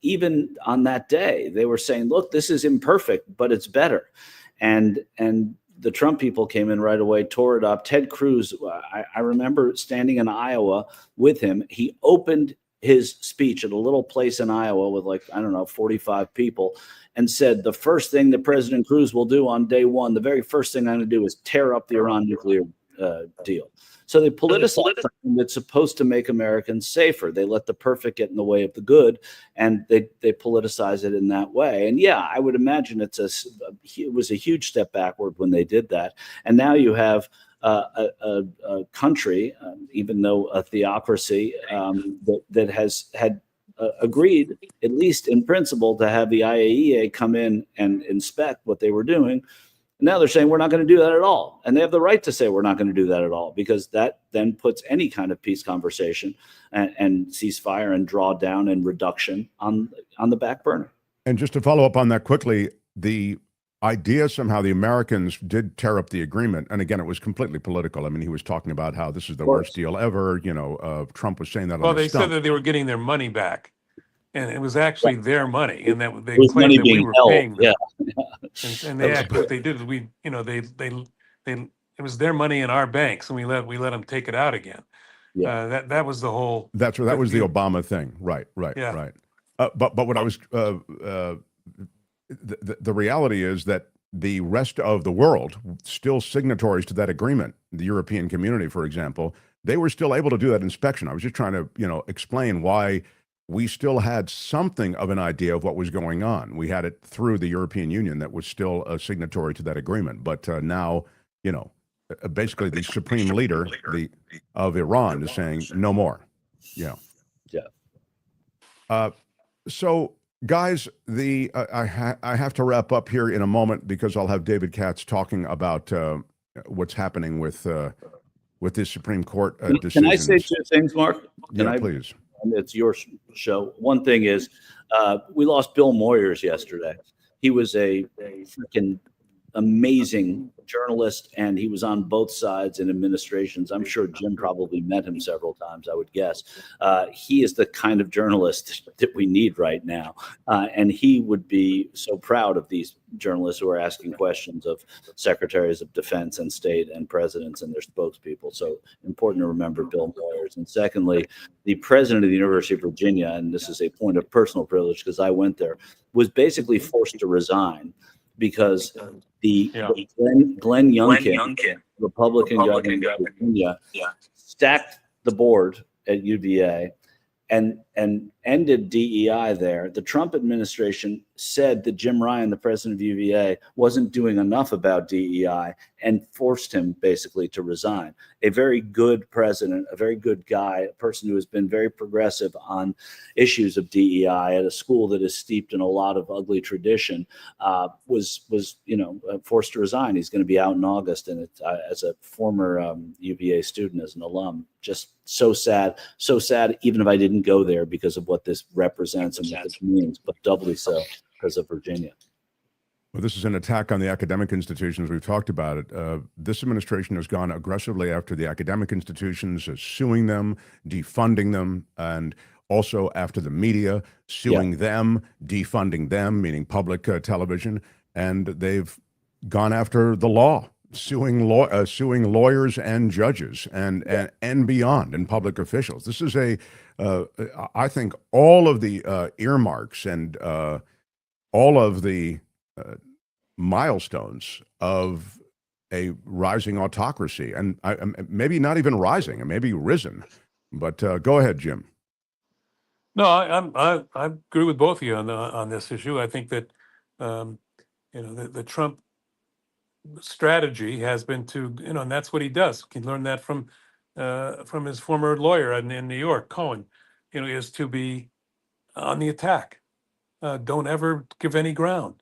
even on that day, they were saying, look, this is imperfect, but it's better. And the Trump people came in right away, tore it up. Ted Cruz, I remember standing in Iowa with him. He opened his speech at a little place in Iowa with 45 people and said, the first thing that President Cruz will do on day one, the very first thing I'm going to do is tear up the Iran nuclear deal. So they politicize something that's supposed to make Americans safer. They let the perfect get in the way of the good, and they politicize it in that way. And yeah, I would imagine it was a huge step backward when they did that. And now you have a country, even though a theocracy, that has had agreed, at least in principle, to have the IAEA come in and inspect what they were doing. Now they're saying we're not going to do that at all. And they have the right to say we're not going to do that at all, because that then puts any kind of peace conversation and ceasefire and drawdown and reduction on the back burner. And just to follow up on that quickly, the idea somehow the Americans did tear up the agreement. And again, it was completely political. I mean, he was talking about how this is the worst deal ever. Trump was saying that Well, on the they stump. said that they were getting their money back. And it was actually their money, and that they With money claimed that we being were held, paying them. yeah. And they actually, what they did is it was their money in our banks, and we let them take it out again. Yeah. That was the whole. That was the Obama thing, right? But what I was the reality is that the rest of the world, still signatories to that agreement, the European community, for example, they were still able to do that inspection. I was just trying to explain why we still had something of an idea of what was going on. We had it through the European Union that was still a signatory to that agreement. But now, basically the supreme leader of Iran is saying no more. Yeah. So, guys, I have to wrap up here in a moment because I'll have David Katz talking about what's happening with this Supreme Court decision. Can I say two things, Mark? Please. It's your show. One thing is, we lost Bill Moyers yesterday. He was a freaking amazing journalist, and he was on both sides in administrations. I'm sure Jim probably met him several times, I would guess. He is the kind of journalist that we need right now. And he would be so proud of these journalists who are asking questions of secretaries of defense and state and presidents and their spokespeople. So important to remember Bill Moyers. And secondly, the president of the University of Virginia, and this is a point of personal privilege because I went there, was basically forced to resign because the Glenn Youngkin, Republican governor of Virginia, stacked the board at UVA and ended DEI there. The Trump administration said that Jim Ryan, the president of UVA, wasn't doing enough about DEI and forced him basically to resign. A very good president, a very good guy, a person who has been very progressive on issues of DEI at a school that is steeped in a lot of ugly tradition, was forced to resign. He's going to be out in August, and as a former UVA student, as an alum, just so sad, even if I didn't go there because of what this represents and what this means, but doubly so because of Virginia. Well, this is an attack on the academic institutions. We've talked about it. This administration has gone aggressively after the academic institutions, suing them, defunding them, and also after the media, suing them, defunding them, meaning public television. And they've gone after the law, suing lawyers and judges and beyond, and public officials. This is I think all of the earmarks and all of the milestones of a rising autocracy, and maybe not even rising, and maybe risen. But go ahead, Jim. No, I agree with both of you on this issue. I think that the Trump strategy has been to and that's what he does. He learned that from his former lawyer in New York, Cohen. Is to be on the attack. Don't ever give any ground.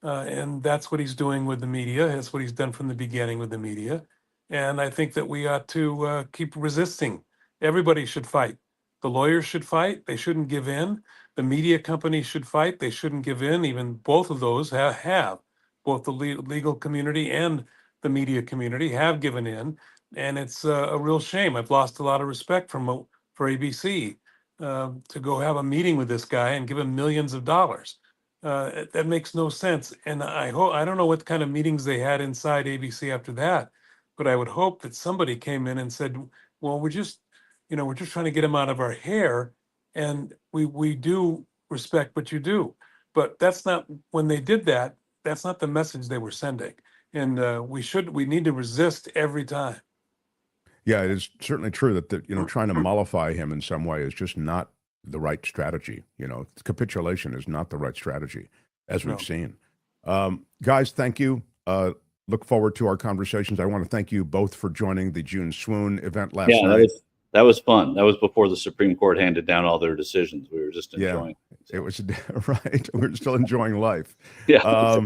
And that's what he's doing with the media. That's what he's done from the beginning with the media. And I think that we ought to keep resisting. Everybody should fight. The lawyers should fight. They shouldn't give in. The media companies should fight. They shouldn't give in. Even both of those have. Both the legal community and the media community have given in. And it's a real shame. I've lost a lot of respect for ABC. to go have a meeting with this guy and give him millions of dollars. That makes no sense. And I don't know what kind of meetings they had inside ABC after that, but I would hope that somebody came in and said, well, we're just trying to get him out of our hair, and we do respect what you do. But that's not, when they did that, that's not the message they were sending. And we need to resist every time. Yeah, it is certainly true that trying to mollify him in some way is just not the right strategy. Capitulation is not the right strategy, as we've seen. Guys, thank you. Look forward to our conversations. I want to thank you both for joining the June Swoon event last night. That was fun. That was before the Supreme Court handed down all their decisions. We were just enjoying. It was right. We're still enjoying life. Yeah.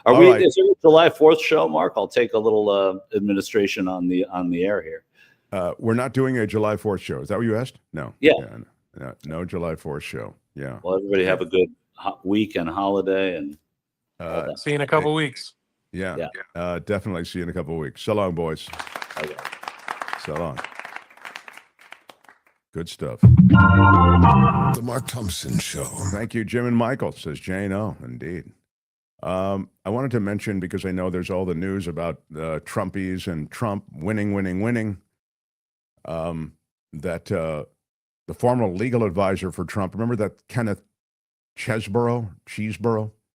Is there a July 4th show, Mark? I'll take a little administration on the air here. We're not doing a July 4th show. Is that what you asked? No. Yeah. No July 4th show. Yeah. Well, everybody have a good week and holiday, and see you in a couple of weeks. Yeah. Definitely see you in a couple of weeks. So long, boys. Okay. So long. Good stuff. The Mark Thompson Show. Thank you, Jim and Michael, says Jane O. Indeed. I wanted to mention, because I know there's all the news about Trumpies and Trump winning, that the former legal advisor for Trump, remember that Kenneth Chesebro?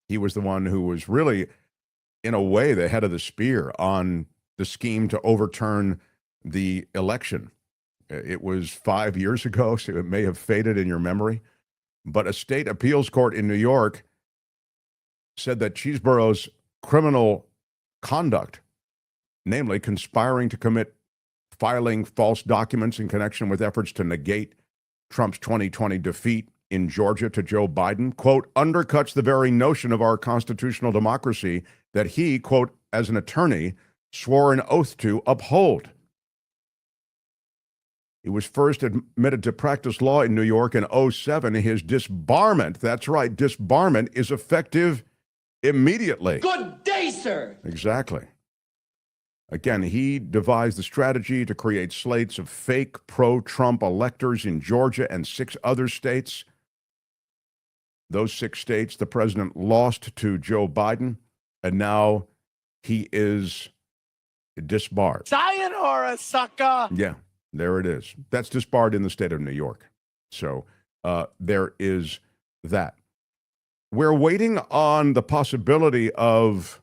He was the one who was really, in a way, the head of the spear on the scheme to overturn the election. It was 5 years ago, so it may have faded in your memory. But a state appeals court in New York said that Chesebro's criminal conduct, namely conspiring to commit filing false documents in connection with efforts to negate Trump's 2020 defeat in Georgia to Joe Biden, quote, undercuts the very notion of our constitutional democracy that he, quote, as an attorney, swore an oath to uphold. He was first admitted to practice law in New York in 2007. His disbarment, that's right, disbarment is effective immediately. Good day, sir. Exactly. Again, he devised the strategy to create slates of fake pro-Trump electors in Georgia and 6 other states. Those 6 states, the president lost to Joe Biden, and now he is disbarred. Sayonara, sucker. Yeah, there it is. That's disbarred in the state of New York. So there is that. We're waiting on the possibility of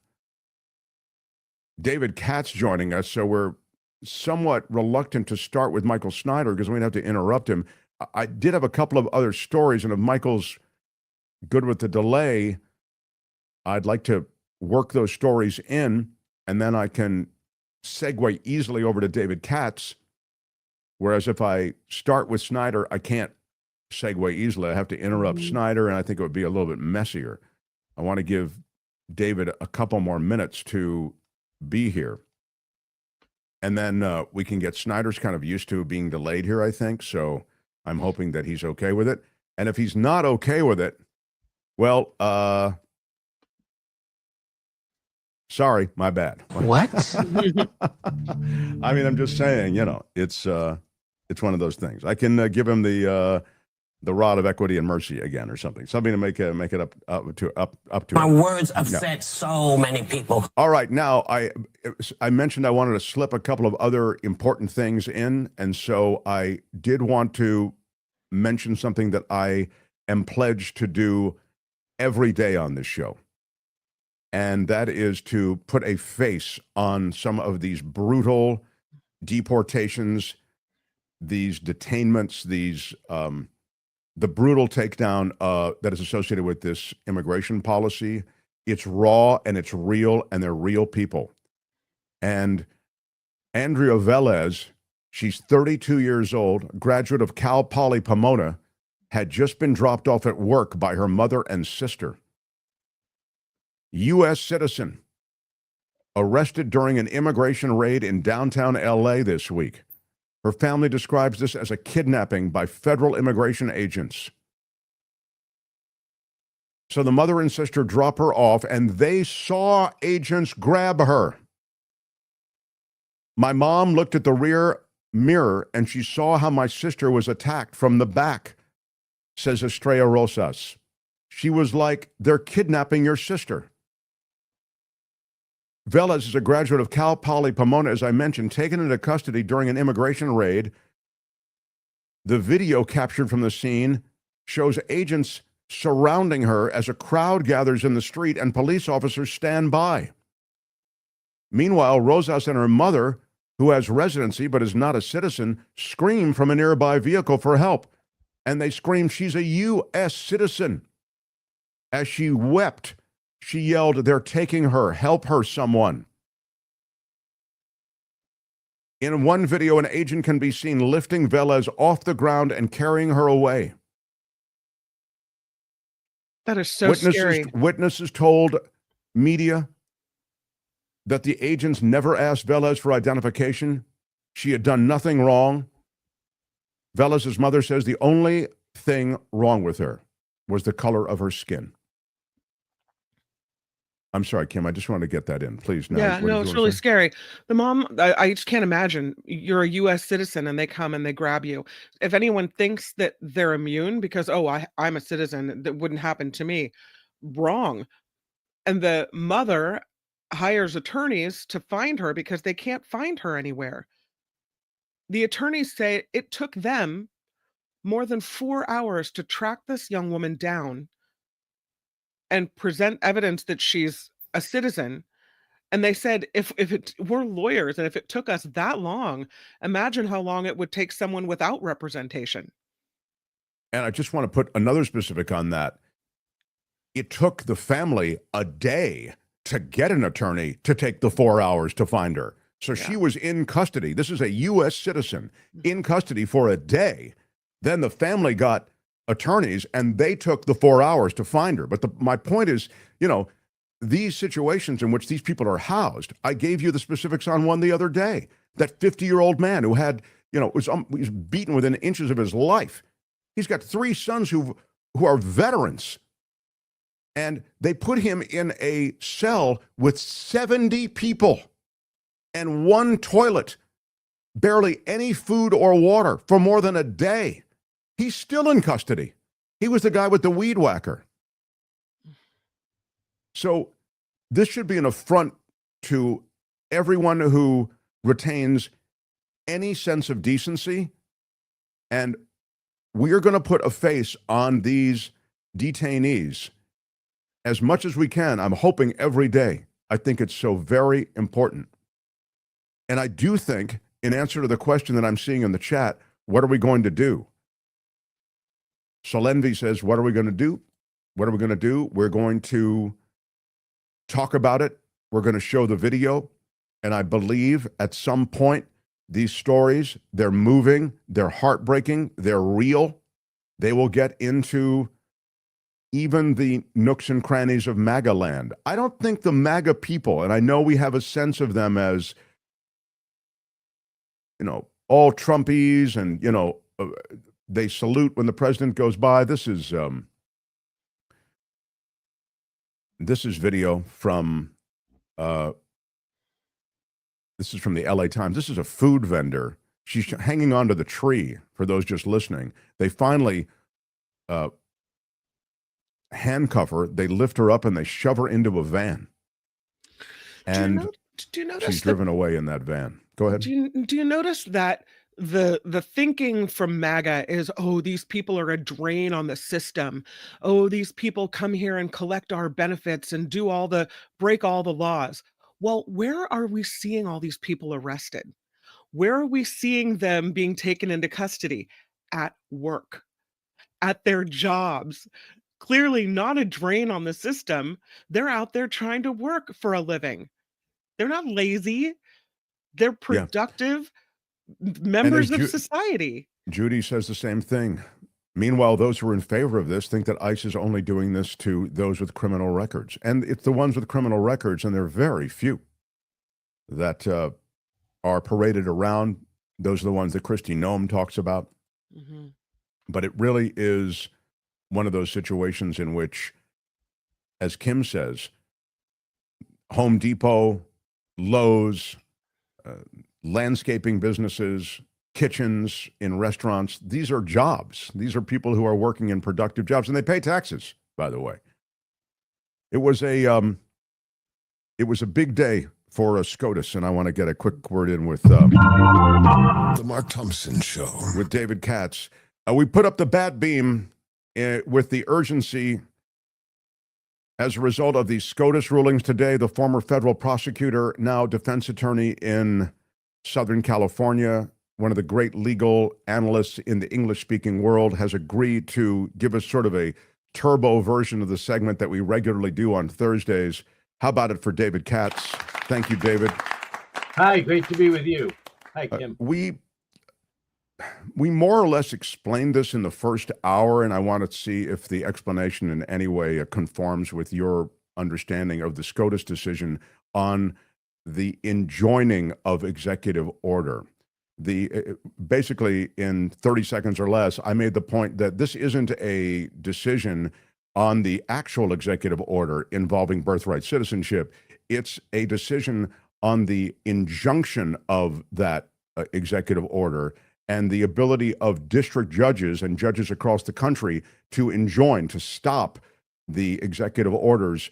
David Katz joining us, so we're somewhat reluctant to start with Michael Snyder because we'd have to interrupt him. I did have a couple of other stories, and if Michael's good with the delay, I'd like to work those stories in, and then I can segue easily over to David Katz, whereas if I start with Snyder, I can't segue easily. I have to interrupt Snyder, and I think it would be a little bit messier. I want to give David a couple more minutes to be here. And then we can get Snyder's kind of used to being delayed here, I think. So I'm hoping that he's okay with it. And if he's not okay with it, well, sorry, my bad. What? I mean, I'm just saying, it's one of those things. I can give him the rod of equity and mercy again, or something to make it up to. My him. words upset so many people. All right, now I mentioned I wanted to slip a couple of other important things in, and so I did want to mention something that I am pledged to do every day on this show, and that is to put a face on some of these brutal deportations, these detainments, the brutal takedown that is associated with this immigration policy. It's raw and it's real, and they're real people. And Andrea Velez, she's 32 years old, graduate of Cal Poly Pomona, had just been dropped off at work by her mother and sister. U.S. citizen, arrested during an immigration raid in downtown L.A. this week. Her family describes this as a kidnapping by federal immigration agents. So the mother and sister drop her off, and they saw agents grab her. My mom looked at the rear mirror, and she saw how my sister was attacked from the back says Estrella Rosas. She was like, they're kidnapping your sister. Velez is a graduate of Cal Poly Pomona, as I mentioned, taken into custody during an immigration raid. The video captured from the scene shows agents surrounding her as a crowd gathers in the street and police officers stand by. Meanwhile, Rosas and her mother, who has residency but is not a citizen, scream from a nearby vehicle for help. And they scream, she's a U.S. citizen. As she wept, she yelled, they're taking her, help her, someone. In one video, an agent can be seen lifting Velez off the ground and carrying her away. That is so scary. Witnesses told media that the agents never asked Velez for identification. She had done nothing wrong. Velez's mother says the only thing wrong with her was the color of her skin. I'm sorry, Kim, I just wanted to get that in, please. No, Yeah, no, it's really scary. The mom, I just can't imagine. You're a U.S. citizen and they come and they grab you. If anyone thinks that they're immune because, oh, I'm a citizen, that wouldn't happen to me. Wrong. And the mother hires attorneys to find her because they can't find her anywhere. The attorneys say it took them more than 4 hours to track this young woman down and present evidence that she's a citizen. And they said, we're lawyers, and if it took us that long, imagine how long it would take someone without representation. And I just want to put another specific on that. It took the family a day to get an attorney to take the 4 hours to find her. So she was in custody. This is a U.S. citizen in custody for a day. Then the family got attorneys, and they took the 4 hours to find her. But my point is, these situations in which these people are housed, I gave you the specifics on one the other day. That 50-year-old man who had, was beaten within inches of his life. He's got 3 sons who are veterans. And they put him in a cell with 70 people and 1 toilet, barely any food or water for more than a day. He's still in custody. He was the guy with the weed whacker. So this should be an affront to everyone who retains any sense of decency. And we're going to put a face on these detainees as much as we can. I'm hoping every day. I think it's so very important. And I do think, in answer to the question that I'm seeing in the chat, what are we going to do? Solenvi says, what are we going to do? What are we going to do? We're going to talk about it. We're going to show the video. And I believe at some point, these stories, they're moving, they're heartbreaking, they're real. They will get into even the nooks and crannies of MAGA land. I don't think the MAGA people, and I know we have a sense of them as, all Trumpies and, they salute when the president goes by. This is video from this is from the LA Times. This is a food vendor. She's hanging onto the tree. For those just listening, they finally handcuff her. They lift her up and they shove her into a van. And do you notice she's driven away in that van. Go ahead. Do you notice that the thinking from MAGA is, oh, these people are a drain on the system. Oh, these people come here and collect our benefits and break all the laws. Well, where are we seeing all these people arrested? Where are we seeing them being taken into custody? At work, at their jobs. Clearly not a drain on the system. They're out there trying to work for a living. They're not lazy. They're productive members of society. Judy says the same thing. Meanwhile, those who are in favor of this think that ICE is only doing this to those with criminal records. And it's the ones with criminal records, and they're very few, that are paraded around. Those are the ones that Kristi Noem talks about. Mm-hmm. But it really is one of those situations in which, as Kim says, Home Depot, Lowe's, landscaping businesses, kitchens, in restaurants. These are jobs. These are people who are working in productive jobs, and they pay taxes, by the way. It was a big day for Scotus, and I want to get a quick word in with The Mark Thompson Show with David Katz. We put up the bat beam with the urgency as a result of the Scotus rulings today. The former federal prosecutor, now defense attorney in Southern California, one of the great legal analysts in the English-speaking world, has agreed to give us sort of a turbo version of the segment that we regularly do on Thursdays. How about it for David Katz? Thank you, David. Hi, great to be with you. Hi, Kim. We more or less explained this in the first hour, and I want to see if the explanation in any way conforms with your understanding of the Scotus decision on the enjoining of executive order. Basically, in 30 seconds or less, I made the point that this isn't a decision on the actual executive order involving birthright citizenship. It's a decision on the injunction of that executive order and the ability of district judges and judges across the country to enjoin, to stop the executive orders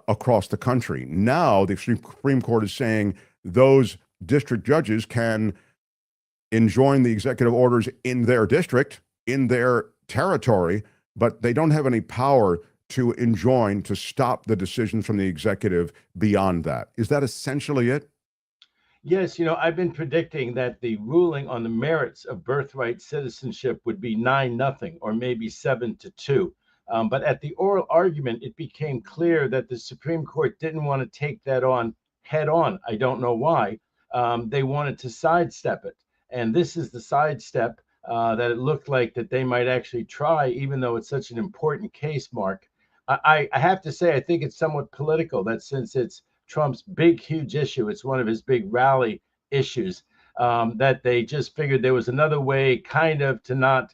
across the country. Now, the Supreme Court is saying those district judges can enjoin the executive orders in their district, in their territory, but they don't have any power to enjoin, to stop the decisions from the executive beyond that. Is that essentially it? Yes, I've been predicting that the ruling on the merits of birthright citizenship would be 9-0 or maybe 7-2. But at the oral argument, it became clear that the Supreme Court didn't want to take that on head on. I don't know why. They wanted to sidestep it. And this is the sidestep that it looked like that they might actually try, even though it's such an important case, Mark. I have to say, I think it's somewhat political, that since it's Trump's big, huge issue, it's one of his big rally issues, that they just figured there was another way kind of to not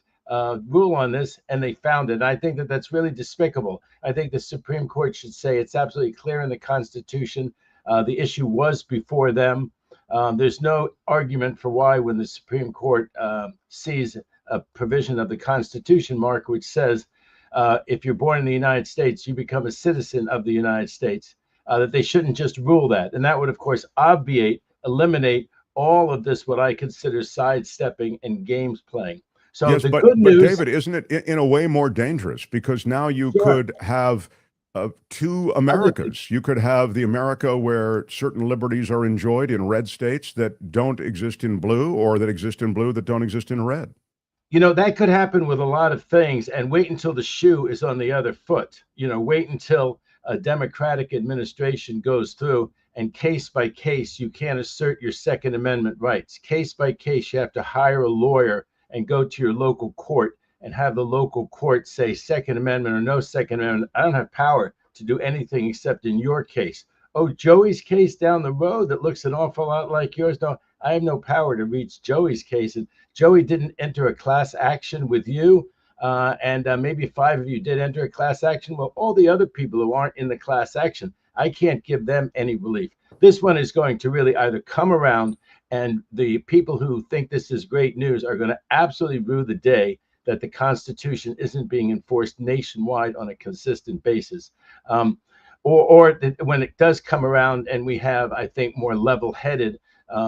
rule on this, and they found it. And I think that that's really despicable. I think the Supreme Court should say it's absolutely clear in the Constitution. The issue was before them. There's no argument for why when the Supreme Court sees a provision of the Constitution, Mark, which says if you're born in the United States, you become a citizen of the United States, that they shouldn't just rule that. And that would, of course, eliminate all of this, what I consider sidestepping and games playing. So yes, the but good news, David, isn't it in a way more dangerous? Because now you could have two Americas. You could have the America where certain liberties are enjoyed in red states that don't exist in blue, or that exist in blue that don't exist in red. That could happen with a lot of things, and wait until the shoe is on the other foot. Wait until a Democratic administration goes through, and case by case, you can't assert your Second Amendment rights. Case by case, you have to hire a lawyer and go to your local court and have the local court say Second Amendment or no Second Amendment. I don't have power to do anything except in your case. Oh, Joey's case down the road that looks an awful lot like yours. No, I have no power to reach Joey's case. And Joey didn't enter a class action with you. And maybe 5 of you did enter a class action. Well, all the other people who aren't in the class action, I can't give them any relief. This one is going to really either come around, and the people who think this is great news are going to absolutely rue the day that the Constitution isn't being enforced nationwide on a consistent basis. When it does come around and we have, I think, more level-headed,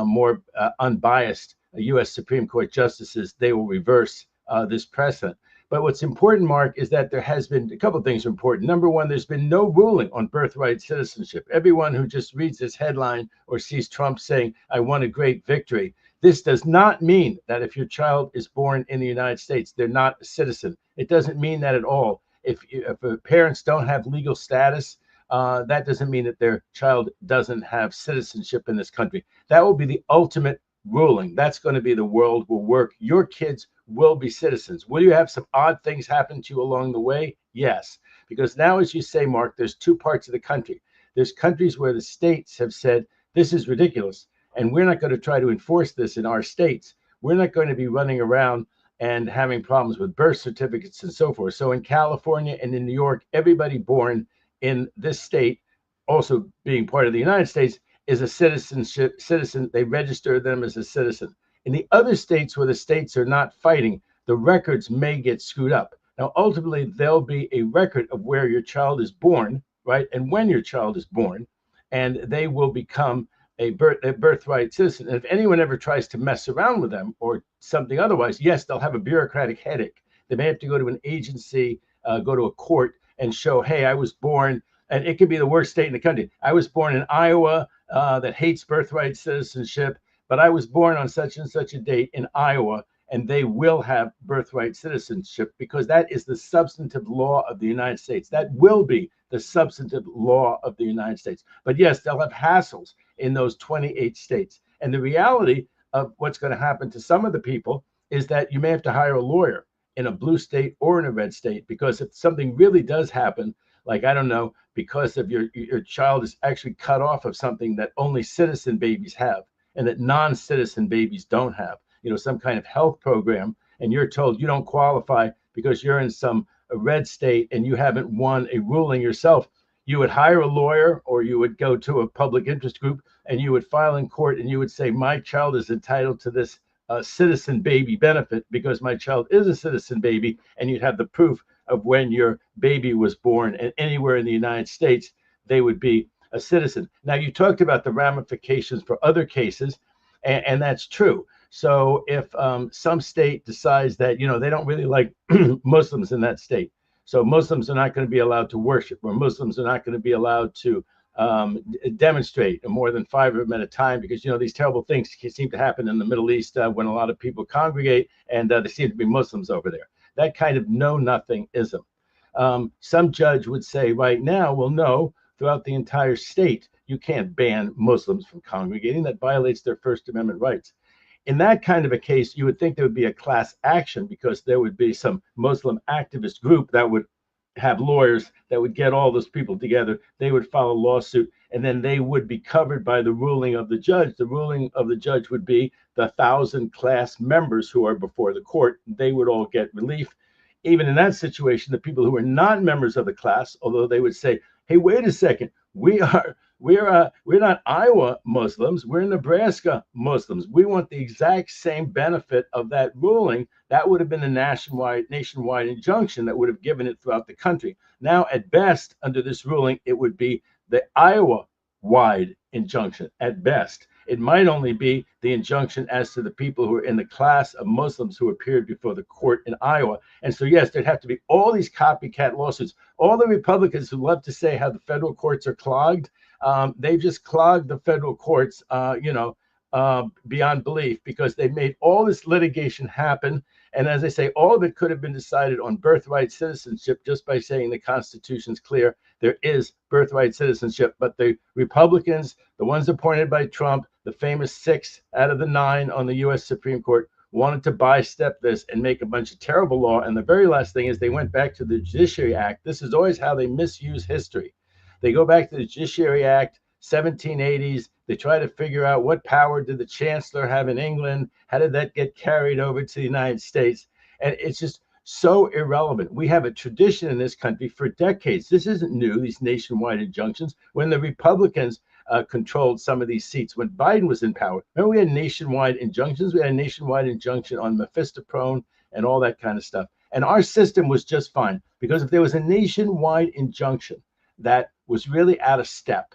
more unbiased U.S. Supreme Court justices, they will reverse this precedent. But what's important, Mark, is that there has been a couple of things important. Number one, there's been no ruling on birthright citizenship. Everyone who just reads this headline or sees Trump saying, I won a great victory, this does not mean that if your child is born in the United States, they're not a citizen. It doesn't mean that at all. If parents don't have legal status, that doesn't mean that their child doesn't have citizenship in this country. That will be the ultimate ruling. That's going to be the world will work. Your kids will be citizens. Will you have some odd things happen to you along the way? Yes. Because now, as you say, Mark, there's two parts of the country. There's countries where the states have said, this is ridiculous, and we're not going to try to enforce this in our states. We're not going to be running around and having problems with birth certificates and so forth. So in California and in New York, everybody born in this state, also being part of the United States, is a citizen. They register them as a citizen. In the other states where the states are not fighting, the records may get screwed up. Now, ultimately, there'll be a record of where your child is born, right, and when your child is born, and they will become a birthright citizen. And if anyone ever tries to mess around with them or something otherwise, yes, they'll have a bureaucratic headache. They may have to go to an agency, go to a court and show, hey, I was born, and it could be the worst state in the country. I was born in Iowa that hates birthright citizenship, but I was born on such and such a date in Iowa, and they will have birthright citizenship because that is the substantive law of the United States. That will be the substantive law of the United States. But yes, they'll have hassles in those 28 states. And the reality of what's going to happen to some of the people is that you may have to hire a lawyer in a blue state or in a red state, because if something really does happen, like, I don't know, because of your child is actually cut off of something that only citizen babies have and that non-citizen babies don't have, some kind of health program, and you're told you don't qualify because you're in some red state and you haven't won a ruling yourself, you would hire a lawyer or you would go to a public interest group and you would file in court and you would say, my child is entitled to this citizen baby benefit because my child is a citizen baby, and you'd have the proof of when your baby was born, and anywhere in the United States, they would be a citizen. Now, you talked about the ramifications for other cases, and that's true. So if some state decides that, they don't really like Muslims in that state, so Muslims are not going to be allowed to worship, or Muslims are not going to be allowed to demonstrate more than 5 of them at a time, because these terrible things seem to happen in the Middle East when a lot of people congregate, and there seem to be Muslims over there. That kind of know-nothingism. Some judge would say right now, well, no, throughout the entire state, you can't ban Muslims from congregating. That violates their First Amendment rights. In that kind of a case, you would think there would be a class action, because there would be some Muslim activist group that would have lawyers that would get all those people together. They would file a lawsuit, and then they would be covered by the ruling of the judge. The ruling of the judge would be the 1,000 class members who are before the court. They would all get relief. Even in that situation, the people who are not members of the class, although they would say, hey, wait a second, we're not Iowa Muslims, we're Nebraska Muslims. We want the exact same benefit of that ruling. That would have been a nationwide injunction that would have given it throughout the country. Now, at best, under this ruling, it would be the Iowa-wide injunction at best. It might only be the injunction as to the people who are in the class of Muslims who appeared before the court in Iowa. And so, yes, there'd have to be all these copycat lawsuits. All the Republicans who love to say how the federal courts are clogged, they've just clogged the federal courts, beyond belief, because they made all this litigation happen. And as I say, all of it could have been decided on birthright citizenship just by saying the Constitution's clear. There is birthright citizenship, but the Republicans, the ones appointed by Trump, the famous 6 out of the 9 on the U.S. Supreme Court, wanted to bystep this and make a bunch of terrible law. And the very last thing is they went back to the Judiciary Act. This is always how they misuse history. They go back to the Judiciary Act, 1780s. They try to figure out what power did the chancellor have in England? How did that get carried over to the United States? And it's just so irrelevant. We have a tradition in this country for decades. This isn't new, these nationwide injunctions. When the Republicans controlled some of these seats, when Biden was in power, remember we had nationwide injunctions? We had a nationwide injunction on mephistoprone and all that kind of stuff. And our system was just fine, because if there was a nationwide injunction that was really out of step,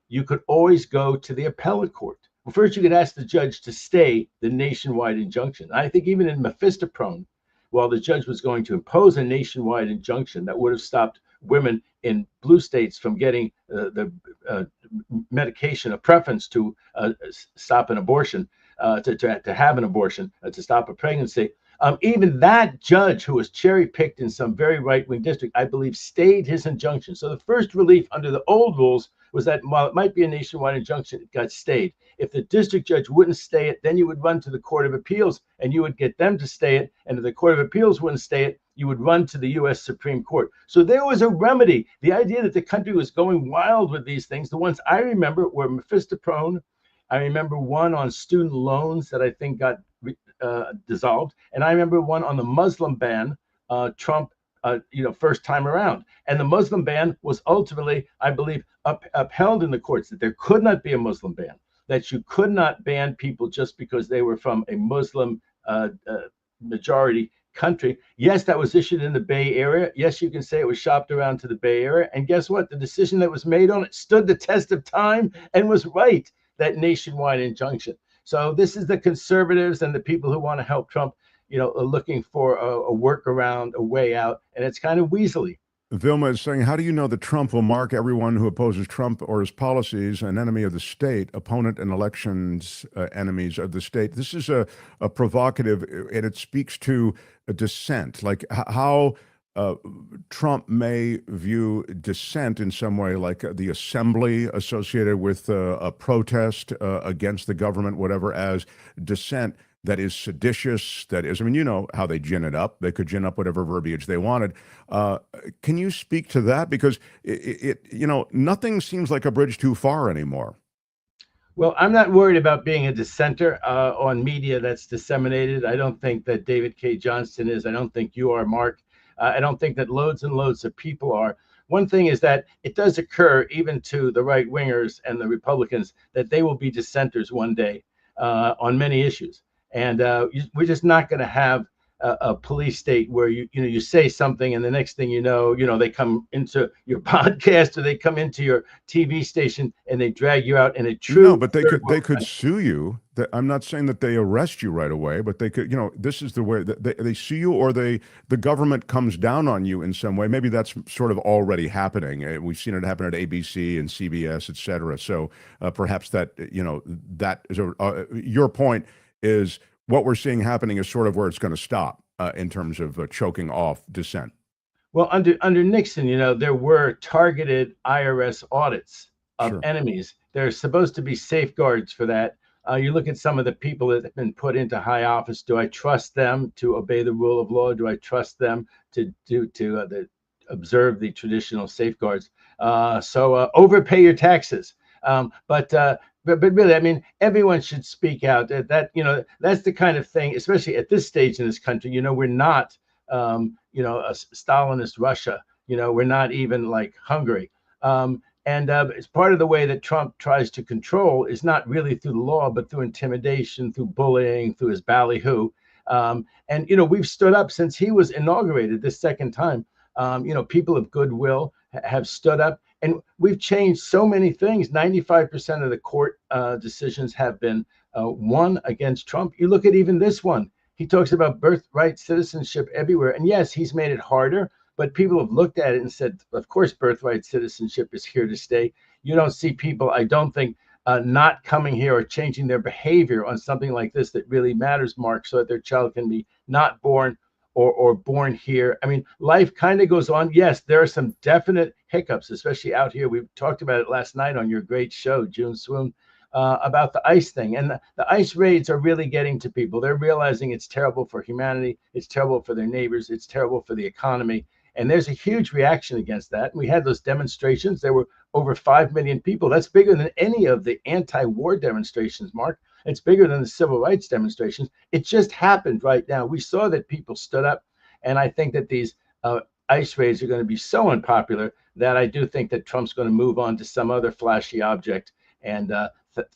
you could always go to the appellate court. Well, first, you could ask the judge to stay the nationwide injunction. I think even in mephistoprone, while the judge was going to impose a nationwide injunction that would have stopped women in blue states from getting the medication of preference to stop an abortion, to have an abortion, to stop a pregnancy, even that judge, who was cherry-picked in some very right-wing district, I believe, stayed his injunction. So the first relief under the old rules was that while it might be a nationwide injunction, it got stayed. If the district judge wouldn't stay it, then you would run to the Court of Appeals and you would get them to stay it. And if the Court of Appeals wouldn't stay it, you would run to the U.S. Supreme Court. So there was a remedy. The idea that the country was going wild with these things, the ones I remember were mephistoprone. I remember one on student loans that I think got dissolved. And I remember one on the Muslim ban, Trump, first time around. And the Muslim ban was ultimately, I believe, upheld in the courts, that there could not be a Muslim ban. that you could not ban people just because they were from a Muslim majority country. Yes, that was issued in the Bay Area. Yes, you can say it was shopped around to the Bay Area. And guess what? The decision that was made on it stood the test of time and was right, that nationwide injunction. So this is the conservatives and the people who want to help Trump, are looking for a workaround, a way out. And it's kind of weaselly. Vilma is saying, how do you know that Trump will mark everyone who opposes Trump or his policies an enemy of the state, opponent in elections, enemies of the state? This is a provocative, and it speaks to a dissent, like how Trump may view dissent in some way, like the assembly associated with a protest against the government, whatever, as dissent that is seditious, that is, I mean, you know how they gin it up. They could gin up whatever verbiage they wanted. Can you speak to that? Because nothing seems like a bridge too far anymore. Well, I'm not worried about being a dissenter on media that's disseminated. I don't think that David K. Johnston is. I don't think you are, Mark. I don't think that loads and loads of people are. One thing is that it does occur even to the right wingers and the Republicans that they will be dissenters one day on many issues. And we're just not going to have a police state where you say something and the next thing you know they come into your podcast or they come into your TV station and they drag you out in a true. No, but they could sue you. I'm not saying that they arrest you right away, but they could. This is the way that they sue you, or the government comes down on you in some way. Maybe that's sort of already happening. We've seen it happen at ABC and CBS, et cetera. So perhaps that that is your point. Is what we're seeing happening is sort of where it's going to stop in terms of choking off dissent. Well, under Nixon, there were targeted IRS audits of enemies. There's supposed to be safeguards for that. You look at some of the people that have been put into high office. Do I trust them to obey the rule of law? Do I trust them to observe the traditional safeguards? So overpay your taxes. But really, I mean, everyone should speak out. That that's the kind of thing, especially at this stage in this country. We're not, a Stalinist Russia. We're not even like Hungary. And it's part of the way that Trump tries to control is not really through the law, but through intimidation, through bullying, through his ballyhoo. And we've stood up since he was inaugurated this second time. People of goodwill have stood up. And we've changed so many things. 95% of the court decisions have been won against Trump. You look at even this one. He talks about birthright citizenship everywhere. And yes, he's made it harder, but people have looked at it and said, of course, birthright citizenship is here to stay. You don't see people, I don't think, not coming here or changing their behavior on something like this that really matters, Mark, so that their child can be not born or born here. I mean, life kind of goes on. Yes, there are some definite hiccups, especially out here. We talked about it last night on your great show, June Swoon, about the ICE thing. And the ICE raids are really getting to people. They're realizing it's terrible for humanity. It's terrible for their neighbors. It's terrible for the economy. And there's a huge reaction against that. And we had those demonstrations. There were over 5 million people. That's bigger than any of the anti-war demonstrations, Mark. It's bigger than the civil rights demonstrations. It just happened right now. We saw that people stood up. And I think that these ICE raids are going to be so unpopular that I do think that Trump's going to move on to some other flashy object. And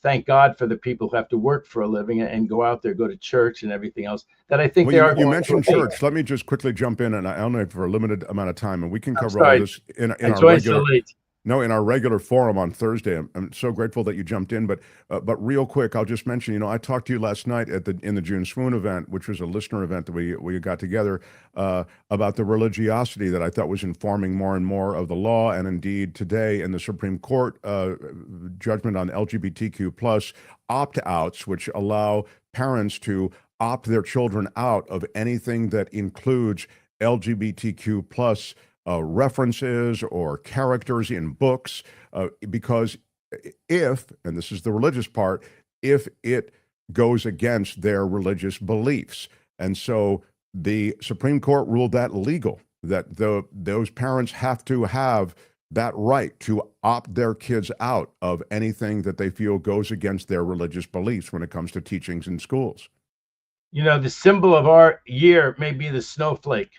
thank God for the people who have to work for a living and go out there, go to church and everything else that I think You mentioned church. Let me just quickly jump in, and I only for a limited amount of time, and we can cover all this in our regular. In our regular forum on Thursday. I'm so grateful that you jumped in, but real quick, I'll just mention, I talked to you last night in the June Swoon event, which was a listener event that we got together about the religiosity that I thought was informing more and more of the law, and indeed today in the Supreme Court judgment on LGBTQ plus opt-outs, which allow parents to opt their children out of anything that includes LGBTQ plus references or characters in books, because if, and this is the religious part, if it goes against their religious beliefs. And so the Supreme Court ruled that legal, that those parents have to have that right to opt their kids out of anything that they feel goes against their religious beliefs when it comes to teachings in schools. The symbol of our year may be the snowflake.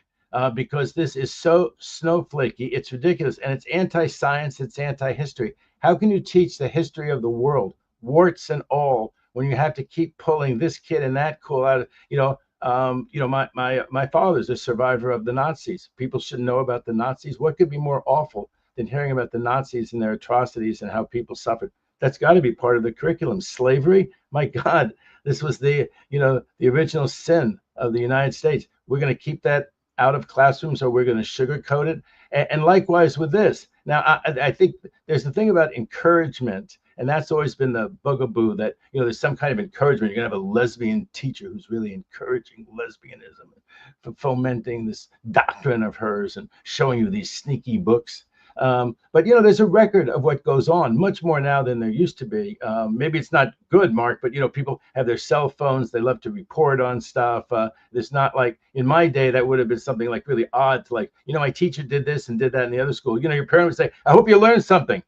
Because this is so snowflakey, it's ridiculous, and it's anti-science, it's anti-history. How can you teach the history of the world warts and all, when you have to keep pulling this kid and that cool out of, my father's a survivor of the Nazis. People should know about the Nazis. What could be more awful than hearing about the Nazis and their atrocities and how people suffered? That's got to be part of the curriculum. Slavery, my God, this was the original sin of the United States. We're going to keep that out of classrooms, or we're going to sugarcoat it. And likewise with this. Now, I think there's the thing about encouragement, and that's always been the bugaboo, that there's some kind of encouragement. You're going to have a lesbian teacher who's really encouraging lesbianism, fomenting this doctrine of hers and showing you these sneaky books. But there's a record of what goes on, much more now than there used to be. Maybe it's not good, Mark, but people have their cell phones. They love to report on stuff. There's not like in my day that would have been something like really odd to like, my teacher did this and did that in the other school. Your parent would say, "I hope you learned something."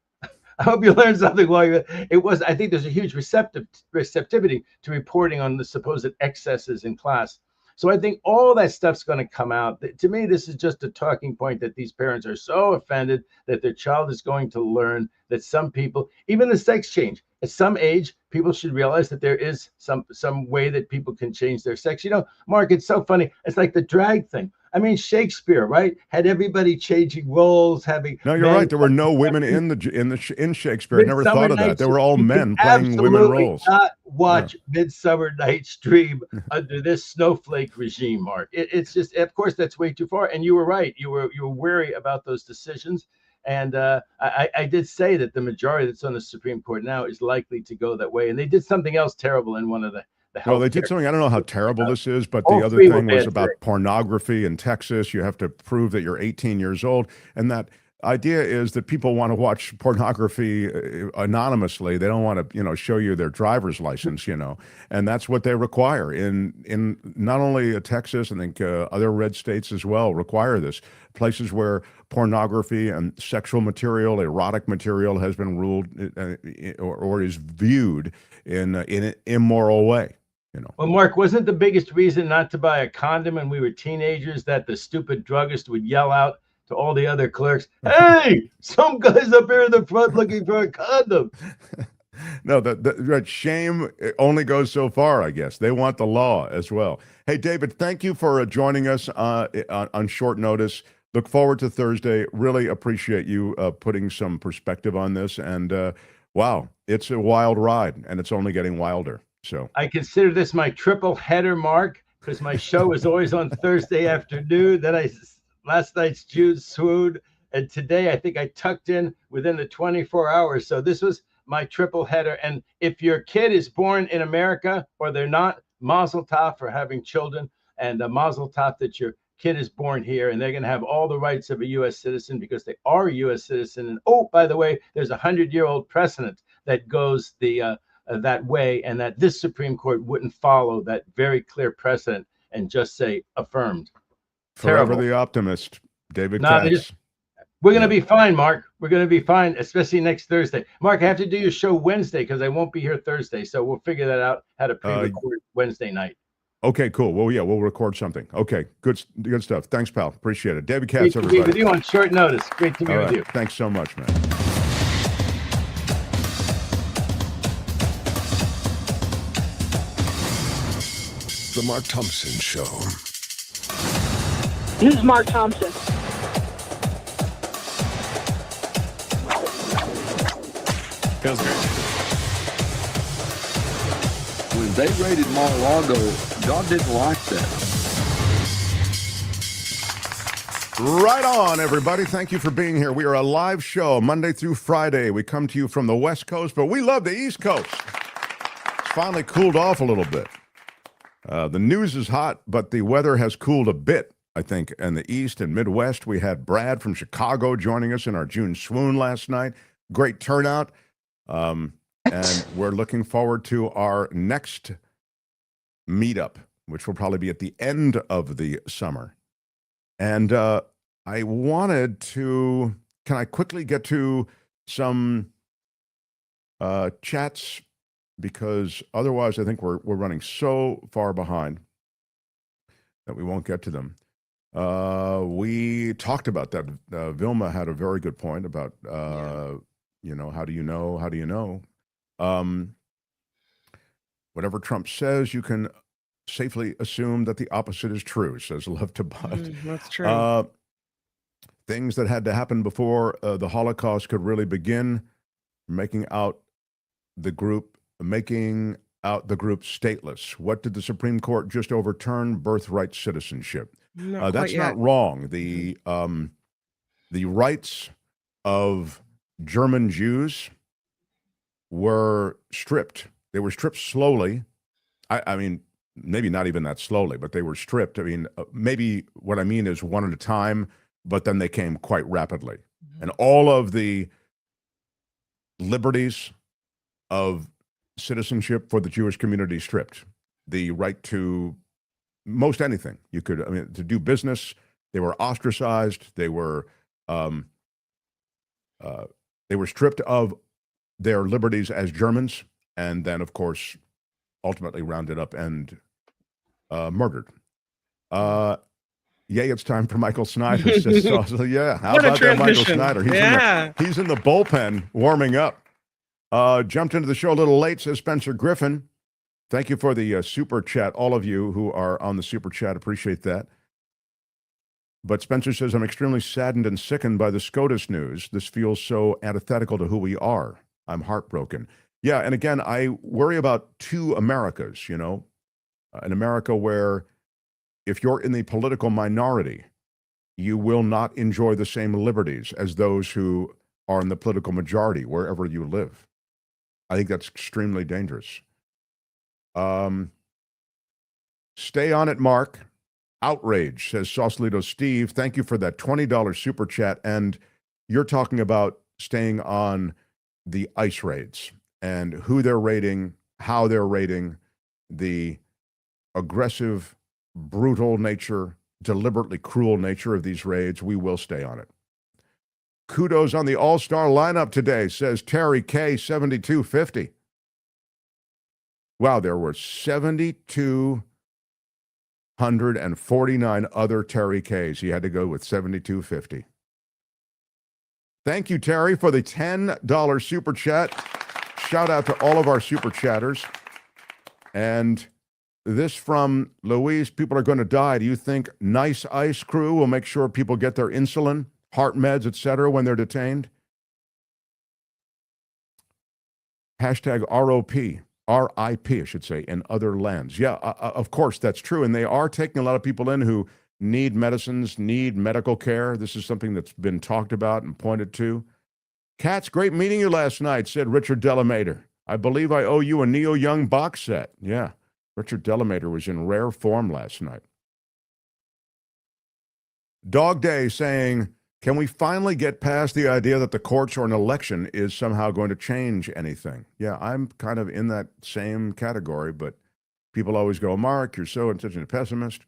I hope you learned something while it was. I think there's a huge receptivity to reporting on the supposed excesses in class. So I think all that stuff's going to come out. To me, this is just a talking point that these parents are so offended that their child is going to learn that some people, even the sex change, at some age, people should realize that there is some way that people can change their sex. Mark, it's so funny. It's like the drag thing. I mean, Shakespeare, right, had everybody changing roles, having. No, you're right. There were no women in Shakespeare. I never thought of that. They were all men playing women roles. Not watch Midsummer Night's Dream under this snowflake regime, Mark. It's just, of course, that's way too far. And you were right. You were wary about those decisions. And I did say that the majority that's on the Supreme Court now is likely to go that way. And they did something else terrible in one of the. Well, they did something. I don't know how terrible this is, but the other thing was about pornography in Texas. You have to prove that you're 18 years old. And that idea is that people want to watch pornography anonymously. They don't want to, show you their driver's license, and that's what they require in not only Texas, I think other red states as well require this. Places where pornography and sexual material, erotic material has been ruled or is viewed in an immoral way. Well, Mark, wasn't the biggest reason not to buy a condom when we were teenagers that the stupid druggist would yell out to all the other clerks, "Hey, some guy's up here in the front looking for a condom"? No, that shame only goes so far, I guess. They want the law as well. Hey, David, thank you for joining us on short notice. Look forward to Thursday. Really appreciate you putting some perspective on this. And wow, it's a wild ride, and it's only getting wilder. So I consider this my triple header, Mark, because my show is always on Thursday afternoon. Then last night's Jude Swoon, and today I think I tucked in within the 24 hours. So this was my triple header. And if your kid is born in America or they're not, mazel tov for having children, and mazel tov that your kid is born here, and they're going to have all the rights of a U.S. citizen because they are a U.S. citizen. And oh, by the way, there's a 100-year-old precedent that goes that way, and that this Supreme Court wouldn't follow that very clear precedent and just say affirmed. Forever Terrible. the optimist, David Katz. We're going to be fine, Mark. We're going to be fine, especially next Thursday. Mark, I have to do your show Wednesday because I won't be here Thursday, so we'll figure that out, how to pre-record Wednesday night. Okay, cool. Well, yeah, we'll record something. Okay, good stuff. Thanks, pal. Appreciate it. David Katz, Great to everybody. be with you on short notice. Great to be All with right. you. Thanks so much, man. The Mark Thompson Show. This is Mark Thompson. Feels great. When they raided Mar-a-Lago, God didn't like that. Right on, everybody. Thank you for being here. We are a live show Monday through Friday. We come to you from the West Coast, but we love the East Coast. It's finally cooled off a little bit. The news is hot, but the weather has cooled a bit, I think, in the East and Midwest. We had Brad from Chicago joining us in our June swoon last night. Great turnout. And we're looking forward to our next meetup, which will probably be at the end of the summer. And I wanted to, can I quickly get to some chats? Because otherwise I think we're running so far behind that we won't get to them. We talked about that. Vilma had a very good point about, how do you know? Whatever Trump says, you can safely assume that the opposite is true, says Love to Bud. That's true. Things that had to happen before the Holocaust could really begin, making out the group stateless. What did the Supreme Court just overturn? Birthright citizenship. That's not wrong. The rights of German Jews were stripped. They were stripped slowly. I mean, maybe not even that slowly, but they were stripped. I mean, maybe what I mean is one at a time, but then they came quite rapidly. And all of the liberties of citizenship for the Jewish community stripped. The right to most anything you could, I mean, to do business. They were ostracized. They were stripped of their liberties as Germans, and then, of course, ultimately rounded up and murdered. Yay, it's time for Michael Snyder. Says, yeah, how about that, Michael Snyder? He's in the bullpen warming up. Jumped into the show a little late, says Spencer Griffin. Thank you for the super chat, all of you who are on the super chat. Appreciate that. But Spencer says, I'm extremely saddened and sickened by the Scotus news. This feels so antithetical to who we are. I'm heartbroken. Yeah, and again, I worry about two Americas, you know, an America where if you're in the political minority, you will not enjoy the same liberties as those who are in the political majority, wherever you live. I think that's extremely dangerous. Stay on it, Mark. Outrage, says Sausalito Steve. Thank you for that $20 super chat. And you're talking about staying on the ICE raids and who they're raiding, how they're raiding, the aggressive, brutal nature, deliberately cruel nature of these raids. We will stay on it. Kudos on the all-star lineup today, says Terry K, 7250. Wow, there were 7,249 other Terry Ks. He had to go with 7250. Thank you, Terry, for the $10 super chat. Shout out to all of our super chatters. And this from Louise, people are going to die. Do you think Nice Ice Crew will make sure people get their insulin, heart meds, etc. when they're detained? Hashtag ROP. RIP, I should say, in other lands. Yeah, of course, that's true. And they are taking a lot of people in who need medicines, need medical care. This is something that's been talked about and pointed to. Katz, great meeting you last night, said Richard Delamater. I believe I owe you a Neil Young box set. Yeah, Richard Delamater was in rare form last night. Dog Day saying, can we finally get past the idea that the courts or an election is somehow going to change anything? Yeah, I'm kind of in that same category, but people always go, Mark, you're such a pessimist.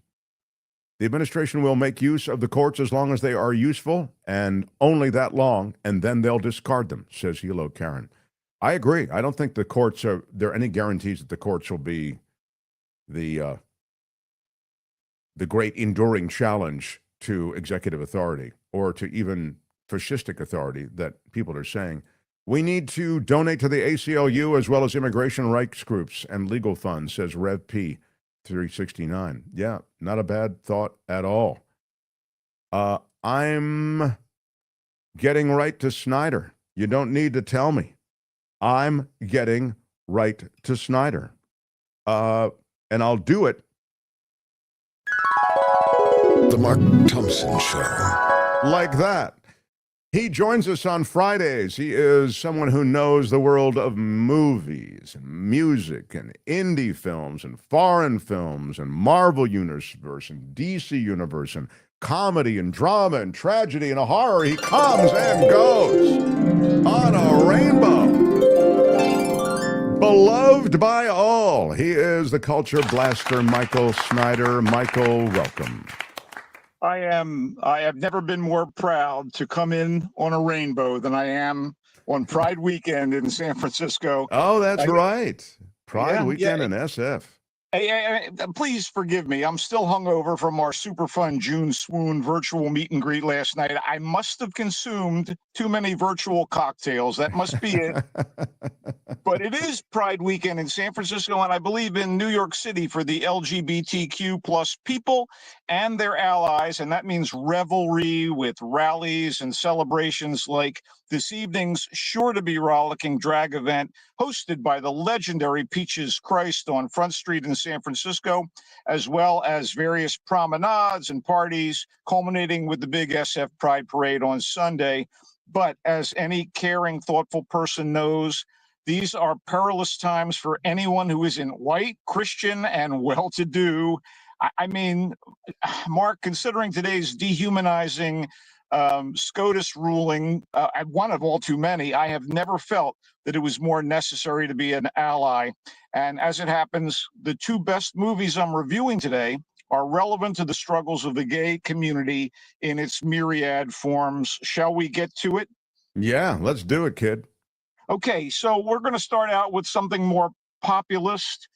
The administration will make use of the courts as long as they are useful, and only that long, and then they'll discard them, says Hilo Karen. I agree. I don't think the courts there are any guarantees that the courts will be the great enduring challenge to executive authority or to even fascistic authority that people are saying. We need to donate to the ACLU as well as immigration rights groups and legal funds, says Rev P 369. Yeah, not a bad thought at all. I'm getting right to Snyder. You don't need to tell me. I'm getting right to Snyder. And I'll do it. The Mark Thompson Show. Like that. He joins us on Fridays. He is someone who knows the world of movies and music and indie films and foreign films and Marvel Universe and DC Universe and comedy and drama and tragedy and horror. He comes and goes on a rainbow. Beloved by all. He is the culture blaster, Michael Snyder. Michael, welcome. I have never been more proud to come in on a rainbow than I am on Pride Weekend in San Francisco. Oh, that's right. Pride Weekend in SF. Hey, please forgive me. I'm still hungover from our super fun June swoon virtual meet and greet last night. I must have consumed too many virtual cocktails. That must be it. But it is Pride weekend in San Francisco, and I believe in New York City for the LGBTQ plus people and their allies. And that means revelry with rallies and celebrations like this evening's sure to be rollicking drag event hosted by the legendary Peaches Christ on Front Street in San Francisco, as well as various promenades and parties culminating with the big SF Pride Parade on Sunday. But as any caring, thoughtful person knows, these are perilous times for anyone who isn't white, Christian, and well-to-do. I mean, Mark, considering today's dehumanizing Scotus ruling, one of all too many, I have never felt that it was more necessary to be an ally. And as it happens, the two best movies I'm reviewing today are relevant to the struggles of the gay community in its myriad forms. Shall we get to it? Yeah, let's do it, kid. Okay, so we're going to start out with something more populist,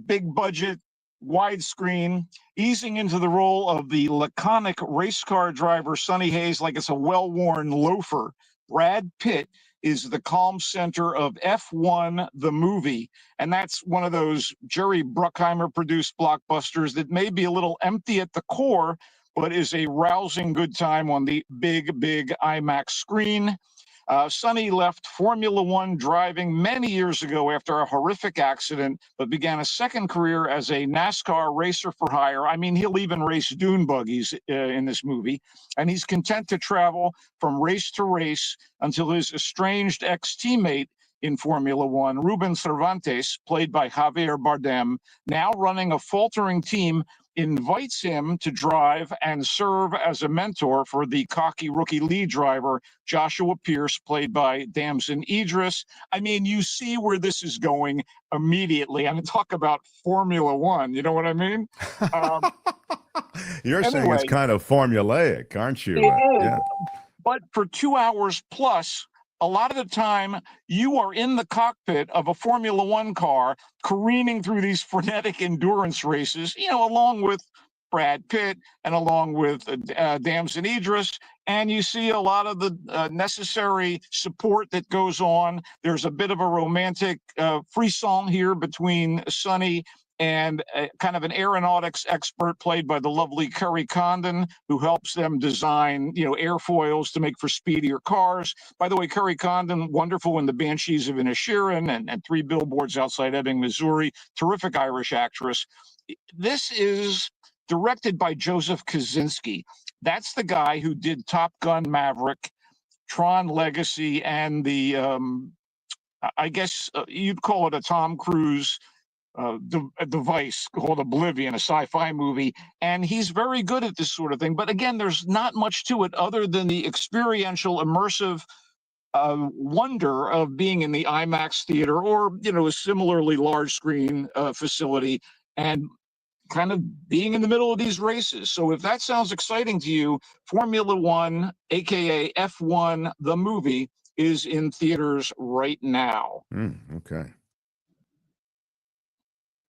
big budget, widescreen, easing into the role of the laconic race car driver Sonny Hayes like it's a well-worn loafer. Brad Pitt is the calm center of F1, the movie. And that's one of those Jerry Bruckheimer-produced blockbusters that may be a little empty at the core, but is a rousing good time on the big, big IMAX screen. Sonny left Formula One driving many years ago after a horrific accident, but began a second career as a NASCAR racer for hire. I mean, he'll even race dune buggies in this movie. And he's content to travel from race to race until his estranged ex-teammate in Formula One, Ruben Cervantes, played by Javier Bardem, now running a faltering team, invites him to drive and serve as a mentor for the cocky rookie lead driver, Joshua Pierce, played by Damson Idris. I mean, you see where this is going immediately. I mean, talk about Formula One, you know what I mean? You're saying it's kind of formulaic, aren't you? Yeah. But for 2 hours plus, a lot of the time, you are in the cockpit of a Formula One car careening through these frenetic endurance races, you know, along with Brad Pitt and along with Damson Idris. And you see a lot of the necessary support that goes on. There's a bit of a romantic frisson here between Sonny and kind of an aeronautics expert played by the lovely Kerry Condon, who helps them design, you know, airfoils to make for speedier cars. By the way, Kerry Condon, wonderful in The Banshees of Inisherin and Three Billboards Outside Ebbing, Missouri. Terrific Irish actress. This is directed by Joseph Kosinski. That's the guy who did Top Gun Maverick, Tron Legacy, and the, I guess you'd call it a Tom Cruise device called Oblivion, a sci-fi movie, and he's very good at this sort of thing. But again, there's not much to it other than the experiential, immersive wonder of being in the IMAX theater or, you know, a similarly large screen facility and kind of being in the middle of these races. So if that sounds exciting to you, Formula One, aka F1, the movie, is in theaters right now. Okay.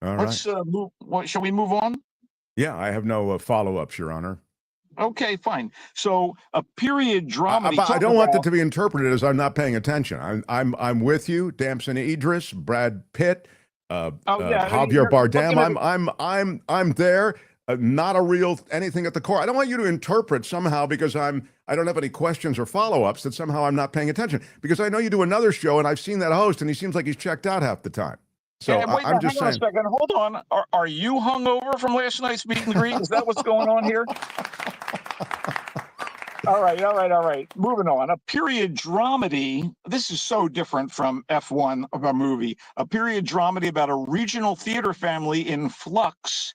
All Let's move. Shall we move on? Yeah, I have no follow-ups, Your Honor. Okay, fine. So a period drama. I don't want that to be interpreted as I'm not paying attention. I'm with you, Damson Idris, Brad Pitt, Javier Bardem. I'm there. Not a real anything at the core. I don't want you to interpret somehow because I don't have any questions or follow-ups that somehow I'm not paying attention, because I know you do another show and I've seen that host and he seems like he's checked out half the time. So I'm just saying. Hang on a second. Hold on. Are you hungover from last night's meet and greet? Is that what's going on here? All right. Moving on. A period dramedy. This is so different from F1 of a movie. A period dramedy about a regional theater family in flux.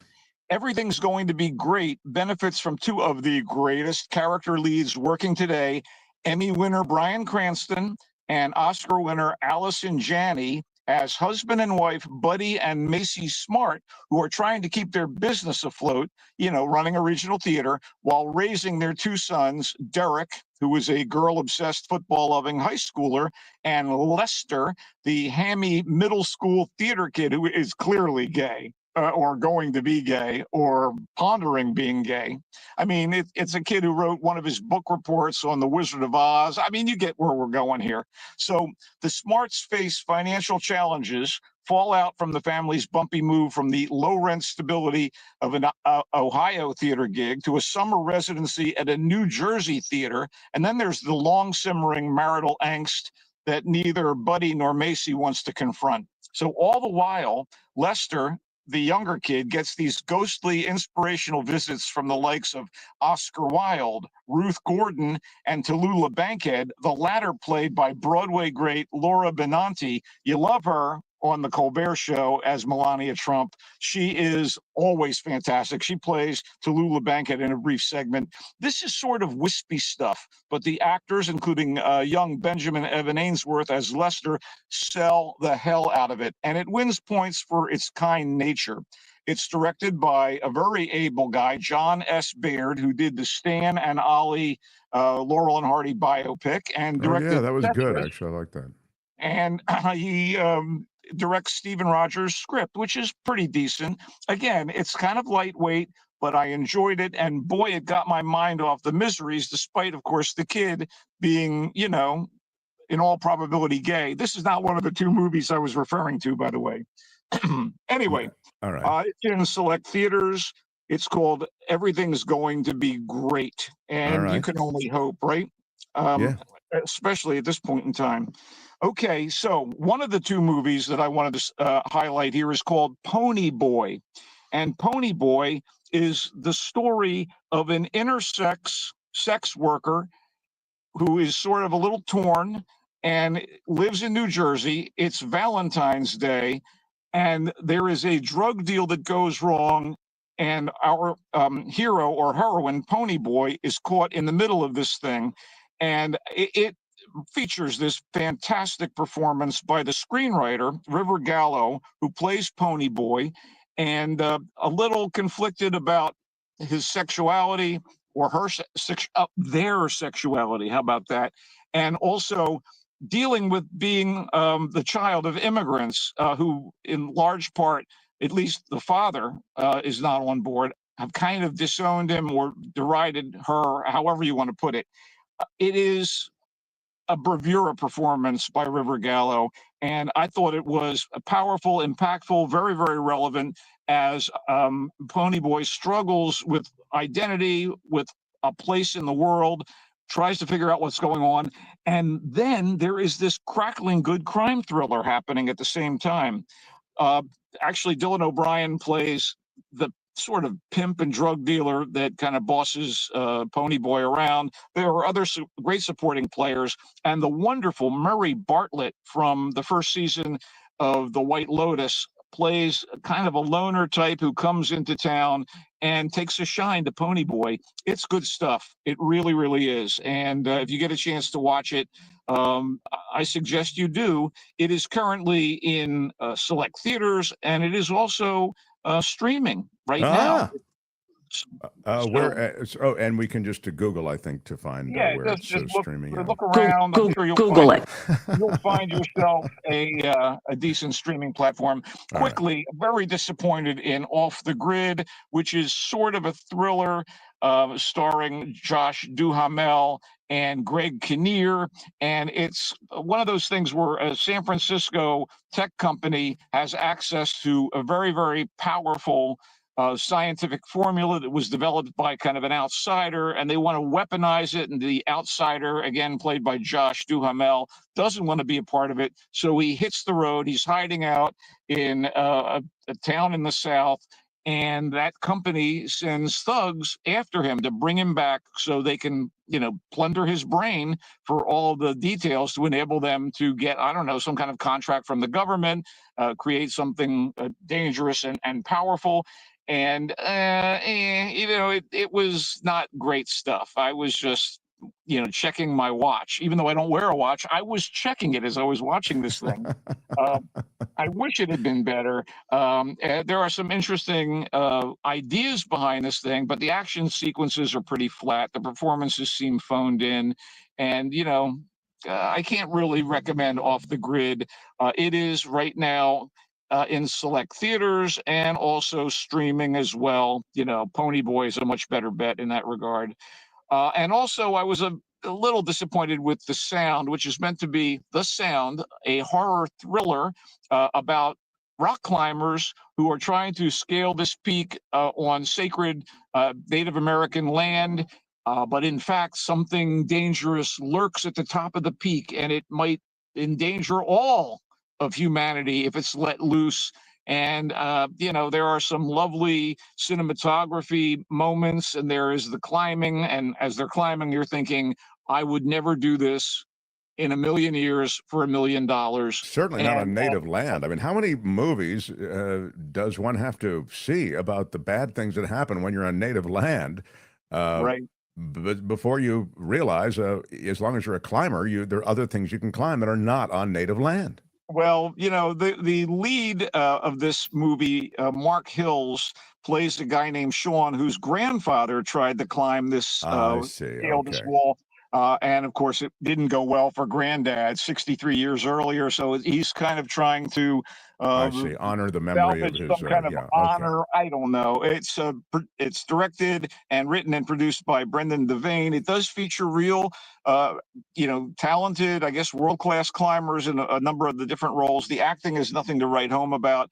Everything's going to be great. Benefits from two of the greatest character leads working today. Emmy winner Bryan Cranston and Oscar winner Allison Janney as husband and wife Buddy and Macy Smart, who are trying to keep their business afloat, you know, running a regional theater while raising their two sons, Derek, who is a girl-obsessed, football-loving high schooler, and Lester, the hammy middle school theater kid who is clearly gay. or going to be gay or pondering being gay. I mean, it's a kid who wrote one of his book reports on the Wizard of Oz. I mean, you get where we're going here. So the Smarts face financial challenges, fallout from the family's bumpy move from the low rent stability of an Ohio theater gig to a summer residency at a New Jersey theater. And then there's the long simmering marital angst that neither Buddy nor Macy wants to confront. So all the while, Lester, the younger kid, gets these ghostly inspirational visits from the likes of Oscar Wilde, Ruth Gordon, and Tallulah Bankhead, the latter played by Broadway great Laura Benanti. You love her on the Colbert Show as Melania Trump. She is always fantastic. She plays Tallulah Bankhead in a brief segment. This is sort of wispy stuff, but the actors, including young Benjamin Evan Ainsworth as Lester, sell the hell out of it, and it wins points for its kind nature. It's directed by a very able guy, John S. Baird, who did the Stan and Ollie Laurel and Hardy biopic and directed. Oh, yeah, that was good. Tetris. Actually, I like that. And he directs Stephen Rogers' script, which is pretty decent. Again, it's kind of lightweight, but I enjoyed it. And boy, it got my mind off the miseries, despite, of course, the kid being, you know, in all probability gay. This is not one of the two movies I was referring to, by the way. Anyway, all right. it's in select theaters. It's called Everything's Going to Be Great. And you can only hope, right? Yeah. Especially at this point in time. Okay, so one of the two movies that I wanted to highlight here is called Pony Boy. And Pony Boy is the story of an intersex sex worker who is sort of a little torn and lives in New Jersey. It's Valentine's Day, and there is a drug deal that goes wrong, and our hero or heroine, Pony Boy, is caught in the middle of this thing. And it features this fantastic performance by the screenwriter, River Gallo, who plays Pony Boy, and a little conflicted about his sexuality or their sexuality. How about that? And also dealing with being the child of immigrants who, in large part, at least the father is not on board, have kind of disowned him or derided her, however you want to put it. It is a bravura performance by River Gallo, and I thought it was powerful, impactful, very, very relevant as Pony Boy struggles with identity, with a place in the world, tries to figure out what's going on, and then there is this crackling good crime thriller happening at the same time. Actually, Dylan O'Brien plays the sort of pimp and drug dealer that kind of bosses Pony Boy around. There are other great supporting players, and the wonderful Murray Bartlett from the first season of The White Lotus plays kind of a loner type who comes into town and takes a shine to Pony Boy. It's good stuff. It really, really is. And if you get a chance to watch it, I suggest you do. It is currently in select theaters, and it is also streaming right now. And we can just Google, I think, to find where it's streaming. Look around. I'm sure you'll find yourself a decent streaming platform. Quickly, very disappointed in Off the Grid, which is sort of a thriller starring Josh Duhamel and Greg Kinnear. And it's one of those things where a San Francisco tech company has access to a very, very powerful scientific formula that was developed by kind of an outsider, and they want to weaponize it. And the outsider, again played by Josh Duhamel, doesn't want to be a part of it. So he hits the road. He's hiding out in a town in the South, and that company sends thugs after him to bring him back so they can, plunder his brain for all the details to enable them to get, I don't know, some kind of contract from the government, create something dangerous and powerful. And, it was not great stuff. I was just, checking my watch. Even though I don't wear a watch, I was checking it as I was watching this thing. I wish it had been better. There are some interesting ideas behind this thing, but the action sequences are pretty flat. The performances seem phoned in. And, I can't really recommend Off the Grid. It is right now in select theaters and also streaming as well. You know, Pony Boy is a much better bet in that regard. And also, I was a little disappointed with The Sound, which is meant to be The Sound, a horror thriller about rock climbers who are trying to scale this peak on sacred Native American land. But in fact, something dangerous lurks at the top of the peak, and it might endanger all of humanity if it's let loose. And, you know, there are some lovely cinematography moments, and there is the climbing. And as they're climbing, you're thinking, I would never do this in a million years for $1 million. Certainly not on native land. I mean, how many movies does one have to see about the bad things that happen when you're on native land? Right. But before you realize, as long as you're a climber, there are other things you can climb that are not on native land. Well, you know, the lead of this movie, Mark Hills, plays a guy named Sean, whose grandfather tried to climb this scale this wall. And of course, it didn't go well for Granddad 63 years earlier. So he's kind of trying to honor the memory of his some kind of honor. I don't know. It's directed and written and produced by Brendan Devane. It does feature real, you know, talented, I guess, world-class climbers in a number of the different roles. The acting is nothing to write home about.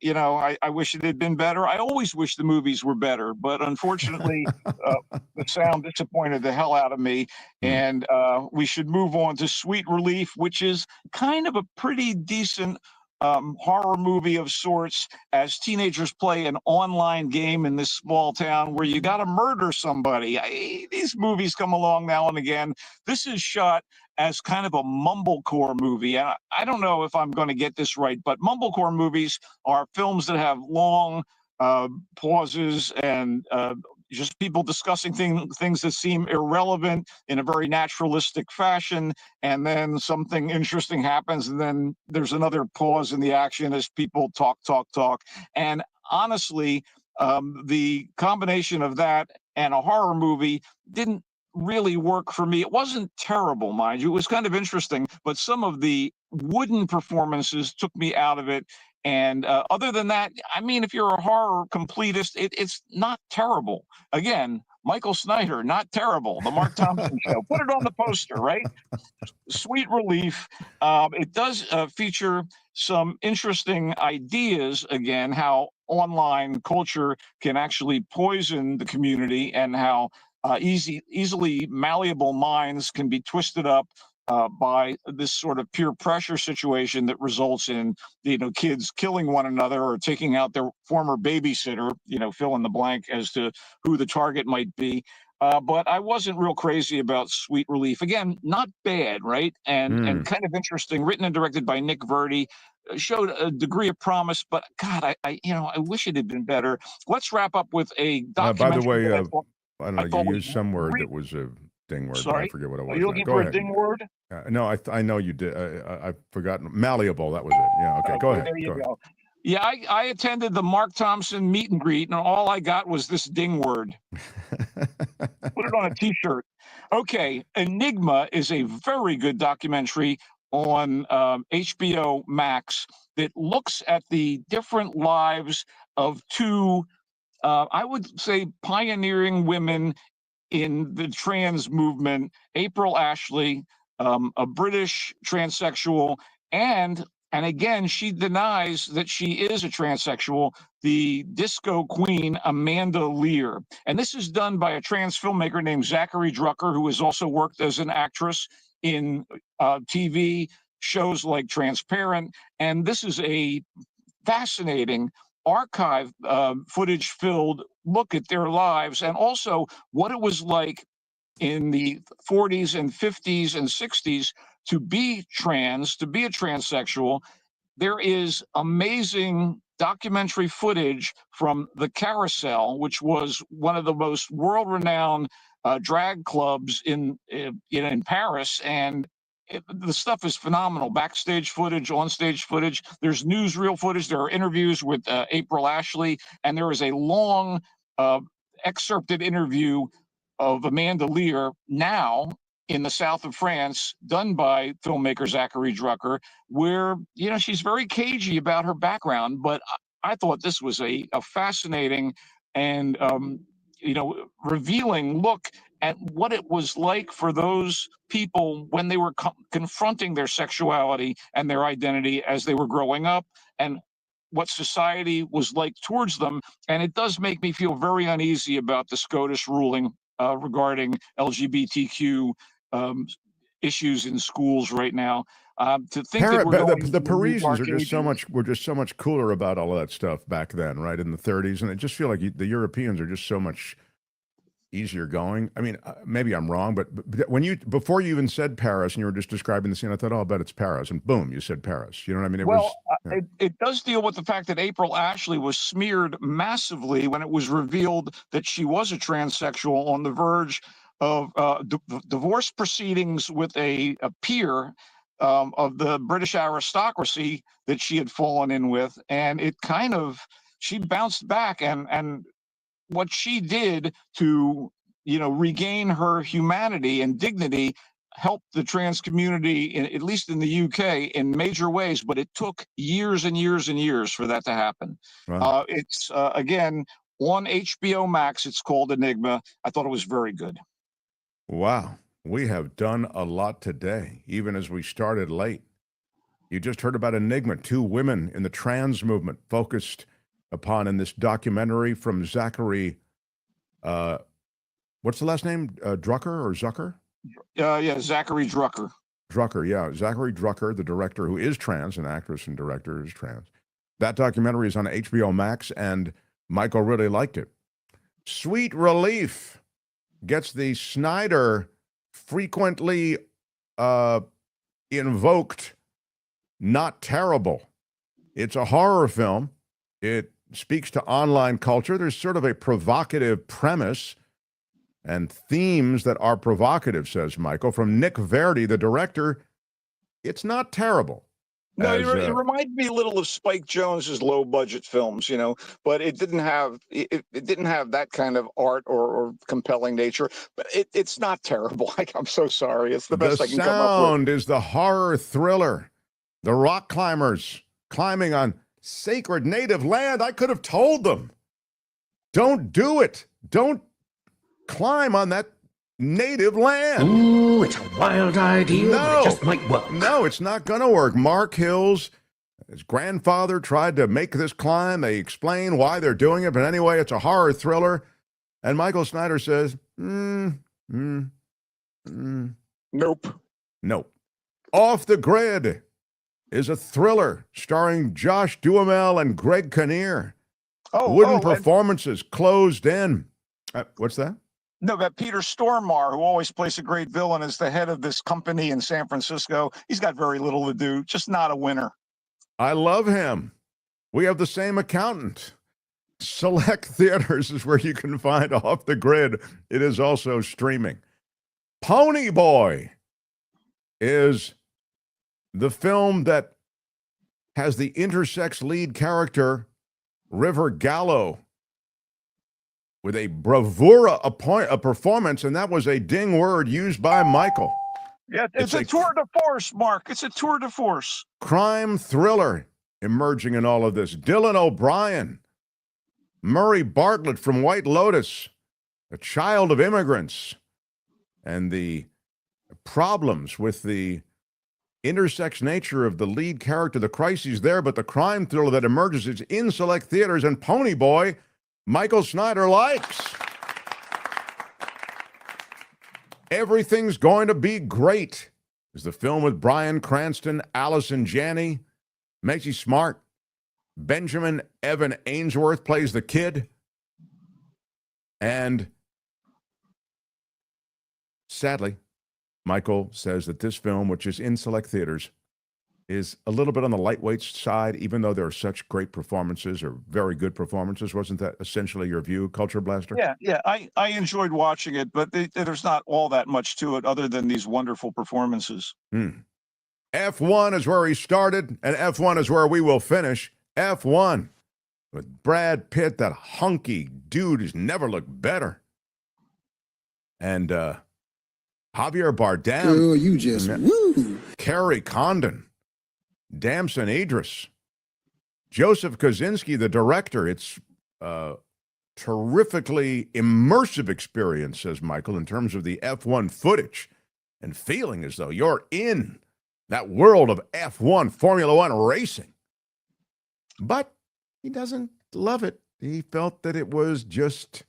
You know, I wish it had been better. I always wish the movies were better, but unfortunately, The Sound disappointed the hell out of me. And we should move on to Sweet Relief, which is kind of a pretty decent horror movie of sorts, as teenagers play an online game in this small town where you got to murder somebody. These movies come along now and again. This is shot as kind of a mumblecore movie. And I don't know if I'm going to get this right, but mumblecore movies are films that have long pauses and just people discussing things that seem irrelevant in a very naturalistic fashion, and then something interesting happens, and then there's another pause in the action as people talk. And honestly, the combination of that and a horror movie didn't really work for me. It wasn't terrible, mind you. It was kind of interesting, but some of the wooden performances took me out of it. And other than that, I mean, if you're a horror completist, it's not terrible. Again, Michael Snyder, not terrible. The Mark Thompson Show. Put it on the poster, right? Sweet Relief. It does feature some interesting ideas, again, how online culture can actually poison the community, and how easily malleable minds can be twisted up by this sort of peer pressure situation that results in, you know, kids killing one another or taking out their former babysitter, you know, fill in the blank as to who the target might be. But I wasn't real crazy about Sweet Relief. Again, not bad, right? And kind of interesting, written and directed by Nick Verdi. Showed a degree of promise, but God, I wish it had been better. Let's wrap up with a documentary. By the way, I don't know, you used some word that was a ding word. Sorry? I forget what it was. Are you looking Go for ahead. a ding word? No, I know you did. I've forgotten. Malleable, that was it. Yeah, okay, go ahead. There you go. Yeah, I attended the Mark Thompson meet and greet, and all I got was this ding word. Put it on a T-shirt. Okay, Enigma is a very good documentary on HBO Max that looks at the different lives of two, I would say, pioneering women in the trans movement. April Ashley, a British transsexual, and again, she denies that she is a transsexual, the disco queen, Amanda Lear. And this is done by a trans filmmaker named Zachary Drucker, who has also worked as an actress in TV shows like Transparent. And this is a fascinating archive footage filled look at their lives, and also what it was like in the 40s and 50s and 60s to be trans, to be a transsexual. There is amazing documentary footage from the Carousel, which was one of the most world-renowned drag clubs in Paris, and the stuff is phenomenal. Backstage footage, onstage footage. There's newsreel footage. There are interviews with April Ashley, and there is a long excerpted interview of Amanda Lear now in the south of France, done by filmmaker Zachary Drucker, where, she's very cagey about her background, but I thought this was a fascinating and, revealing look at what it was like for those people when they were confronting their sexuality and their identity as they were growing up, and what society was like towards them. And it does make me feel very uneasy about the Scotus ruling regarding LGBTQ issues in schools right now. To think that we're going the to new Parisians dark are just so ages. much. Were just so much cooler about all of that stuff back then, right in the 30s, and I just feel like the Europeans are just so much easier going. I mean, maybe I'm wrong, but before you even said Paris and you were just describing the scene, I thought, oh, I bet it's Paris, and boom, you said Paris. You know what I mean? It does deal with the fact that April Ashley was smeared massively when it was revealed that she was a transsexual on the verge of divorce proceedings with a peer of the British aristocracy that she had fallen in with, and she bounced back, and what she did to, regain her humanity and dignity helped the trans community, at least in the UK, in major ways, but it took years and years and years for that to happen. Wow. It's, again, on HBO Max. It's called Enigma. I thought it was very good. Wow. We have done a lot today, even as we started late. You just heard about Enigma, 2 women in the trans movement focused upon in this documentary from Zachary, what's the last name? Drucker or Zucker? Zachary Drucker. Drucker, yeah. Zachary Drucker, the director who is trans, an actress and director is trans. That documentary is on HBO Max, and Michael really liked it. Sweet Relief gets the Snyder frequently invoked not terrible. It's a horror film. It speaks to online culture. There's sort of a provocative premise and themes that are provocative, says Michael. From Nick Verdi, the director, it's not terrible. No, it reminded me a little of Spike Jonze's low budget films, but it didn't have that kind of art or compelling nature. But it's not terrible. I'm so sorry. It's the best I can come up with. The sound is the horror thriller. The rock climbers climbing on sacred native land. I could have told them, don't do it. Don't climb on that native land. Ooh, it's a wild idea, but it just might work. No, it's not going to work. Mark Hills, his grandfather tried to make this climb. They explain why they're doing it, but anyway, it's a horror thriller. And Michael Snyder says, nope. Off the Grid is a thriller starring Josh Duhamel and Greg Kinnear. Wooden performances closed in. What's that? No, that Peter Stormare, who always plays a great villain, is the head of this company in San Francisco. He's got very little to do, just not a winner. I love him. We have the same accountant. Select theaters is where you can find Off the Grid. It is also streaming. Pony Boy is the film that has the intersex lead character, River Gallo, with a bravura a performance, and that was a ding word used by Michael. Yeah, it's a tour de force, Mark. It's a tour de force. Crime thriller emerging in all of this. Dylan O'Brien, Murray Bartlett from White Lotus, a child of immigrants, and the problems with the intersex nature of the lead character, the crises there, but the crime thriller that emerges is in select theaters, and Pony Boy, Michael Snyder likes. Everything's Going to Be Great is the film with Bryan Cranston, Allison Janney, Macy Smart, Benjamin Evan Ainsworth plays the kid, and sadly, Michael says that this film, which is in select theaters, is a little bit on the lightweight side, even though there are such great performances or very good performances. Wasn't that essentially your view, Culture Blaster? Yeah. I enjoyed watching it, but there's not all that much to it other than these wonderful performances. F1 is where he started, and F1 is where we will finish. F1 with Brad Pitt, that hunky dude who's never looked better. And Javier Bardem. Girl, you just woo. Carrie Condon. Damson Idris. Joseph Kosinski, the director. It's terrifically immersive experience, says Michael, in terms of the F1 footage and feeling as though you're in that world of F1, Formula One racing. But he doesn't love it. He felt that it was just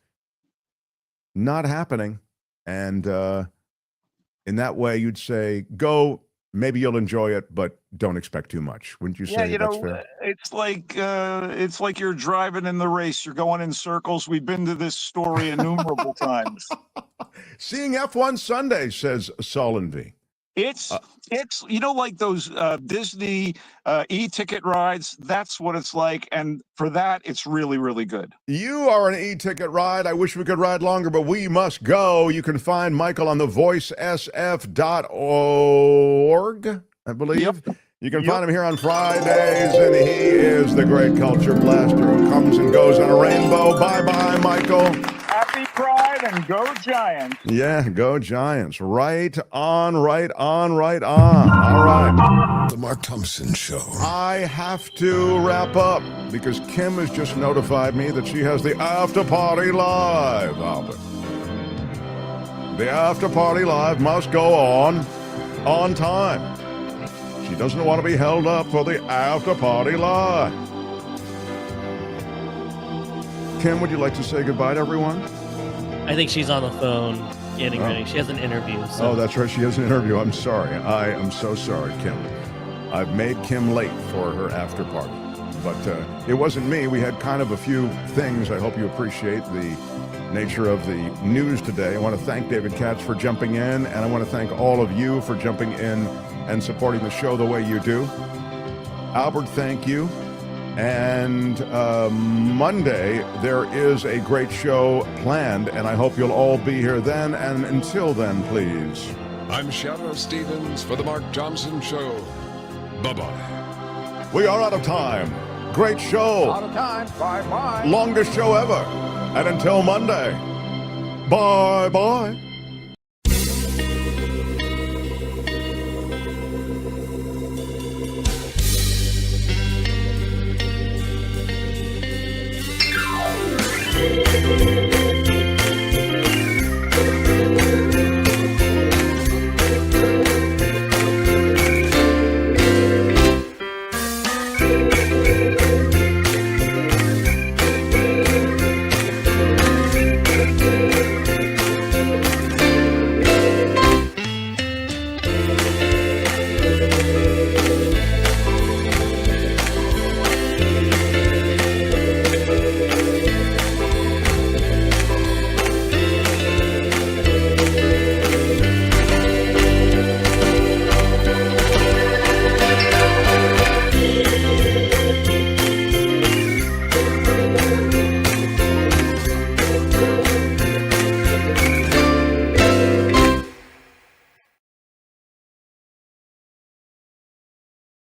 not happening. And in that way, you'd say, go, maybe you'll enjoy it, but don't expect too much. Wouldn't you say that's fair? It's like you're driving in the race. You're going in circles. We've been to this story innumerable times. Seeing F1 Sunday, says Solenby. It's like those Disney e-ticket rides. That's what it's like, and for that, it's really, really good. You are an e-ticket ride. I wish we could ride longer, but we must go. You can find Michael on thevoicesf.org, I believe. Yep. You can find him here on Fridays, and he is the great culture blaster who comes and goes on a rainbow. Bye-bye, Michael. Happy Pride and go Giants. Yeah, go Giants. Right on, right on, right on. All right. The Mark Thompson Show. I have to wrap up because Kim has just notified me that she has the After Party Live, Albert. The After Party Live must go on time. She doesn't want to be held up for the After Party Live. Kim, would you like to say goodbye to everyone? I think she's on the phone getting ready. She has an interview. So. Oh, that's right. She has an interview. I'm sorry. I am so sorry, Kim. I've made Kim late for her after party. But it wasn't me. We had kind of a few things. I hope you appreciate the nature of the news today. I want to thank David Katz for jumping in, and I want to thank all of you for jumping in and supporting the show the way you do. Albert, thank you. And Monday, there is a great show planned, and I hope you'll all be here then. And until then, please. I'm Shadow Stevens for the Mark Thompson Show. Bye-bye. We are out of time. Great show. Out of time. Bye-bye. Longest show ever. And until Monday, bye-bye.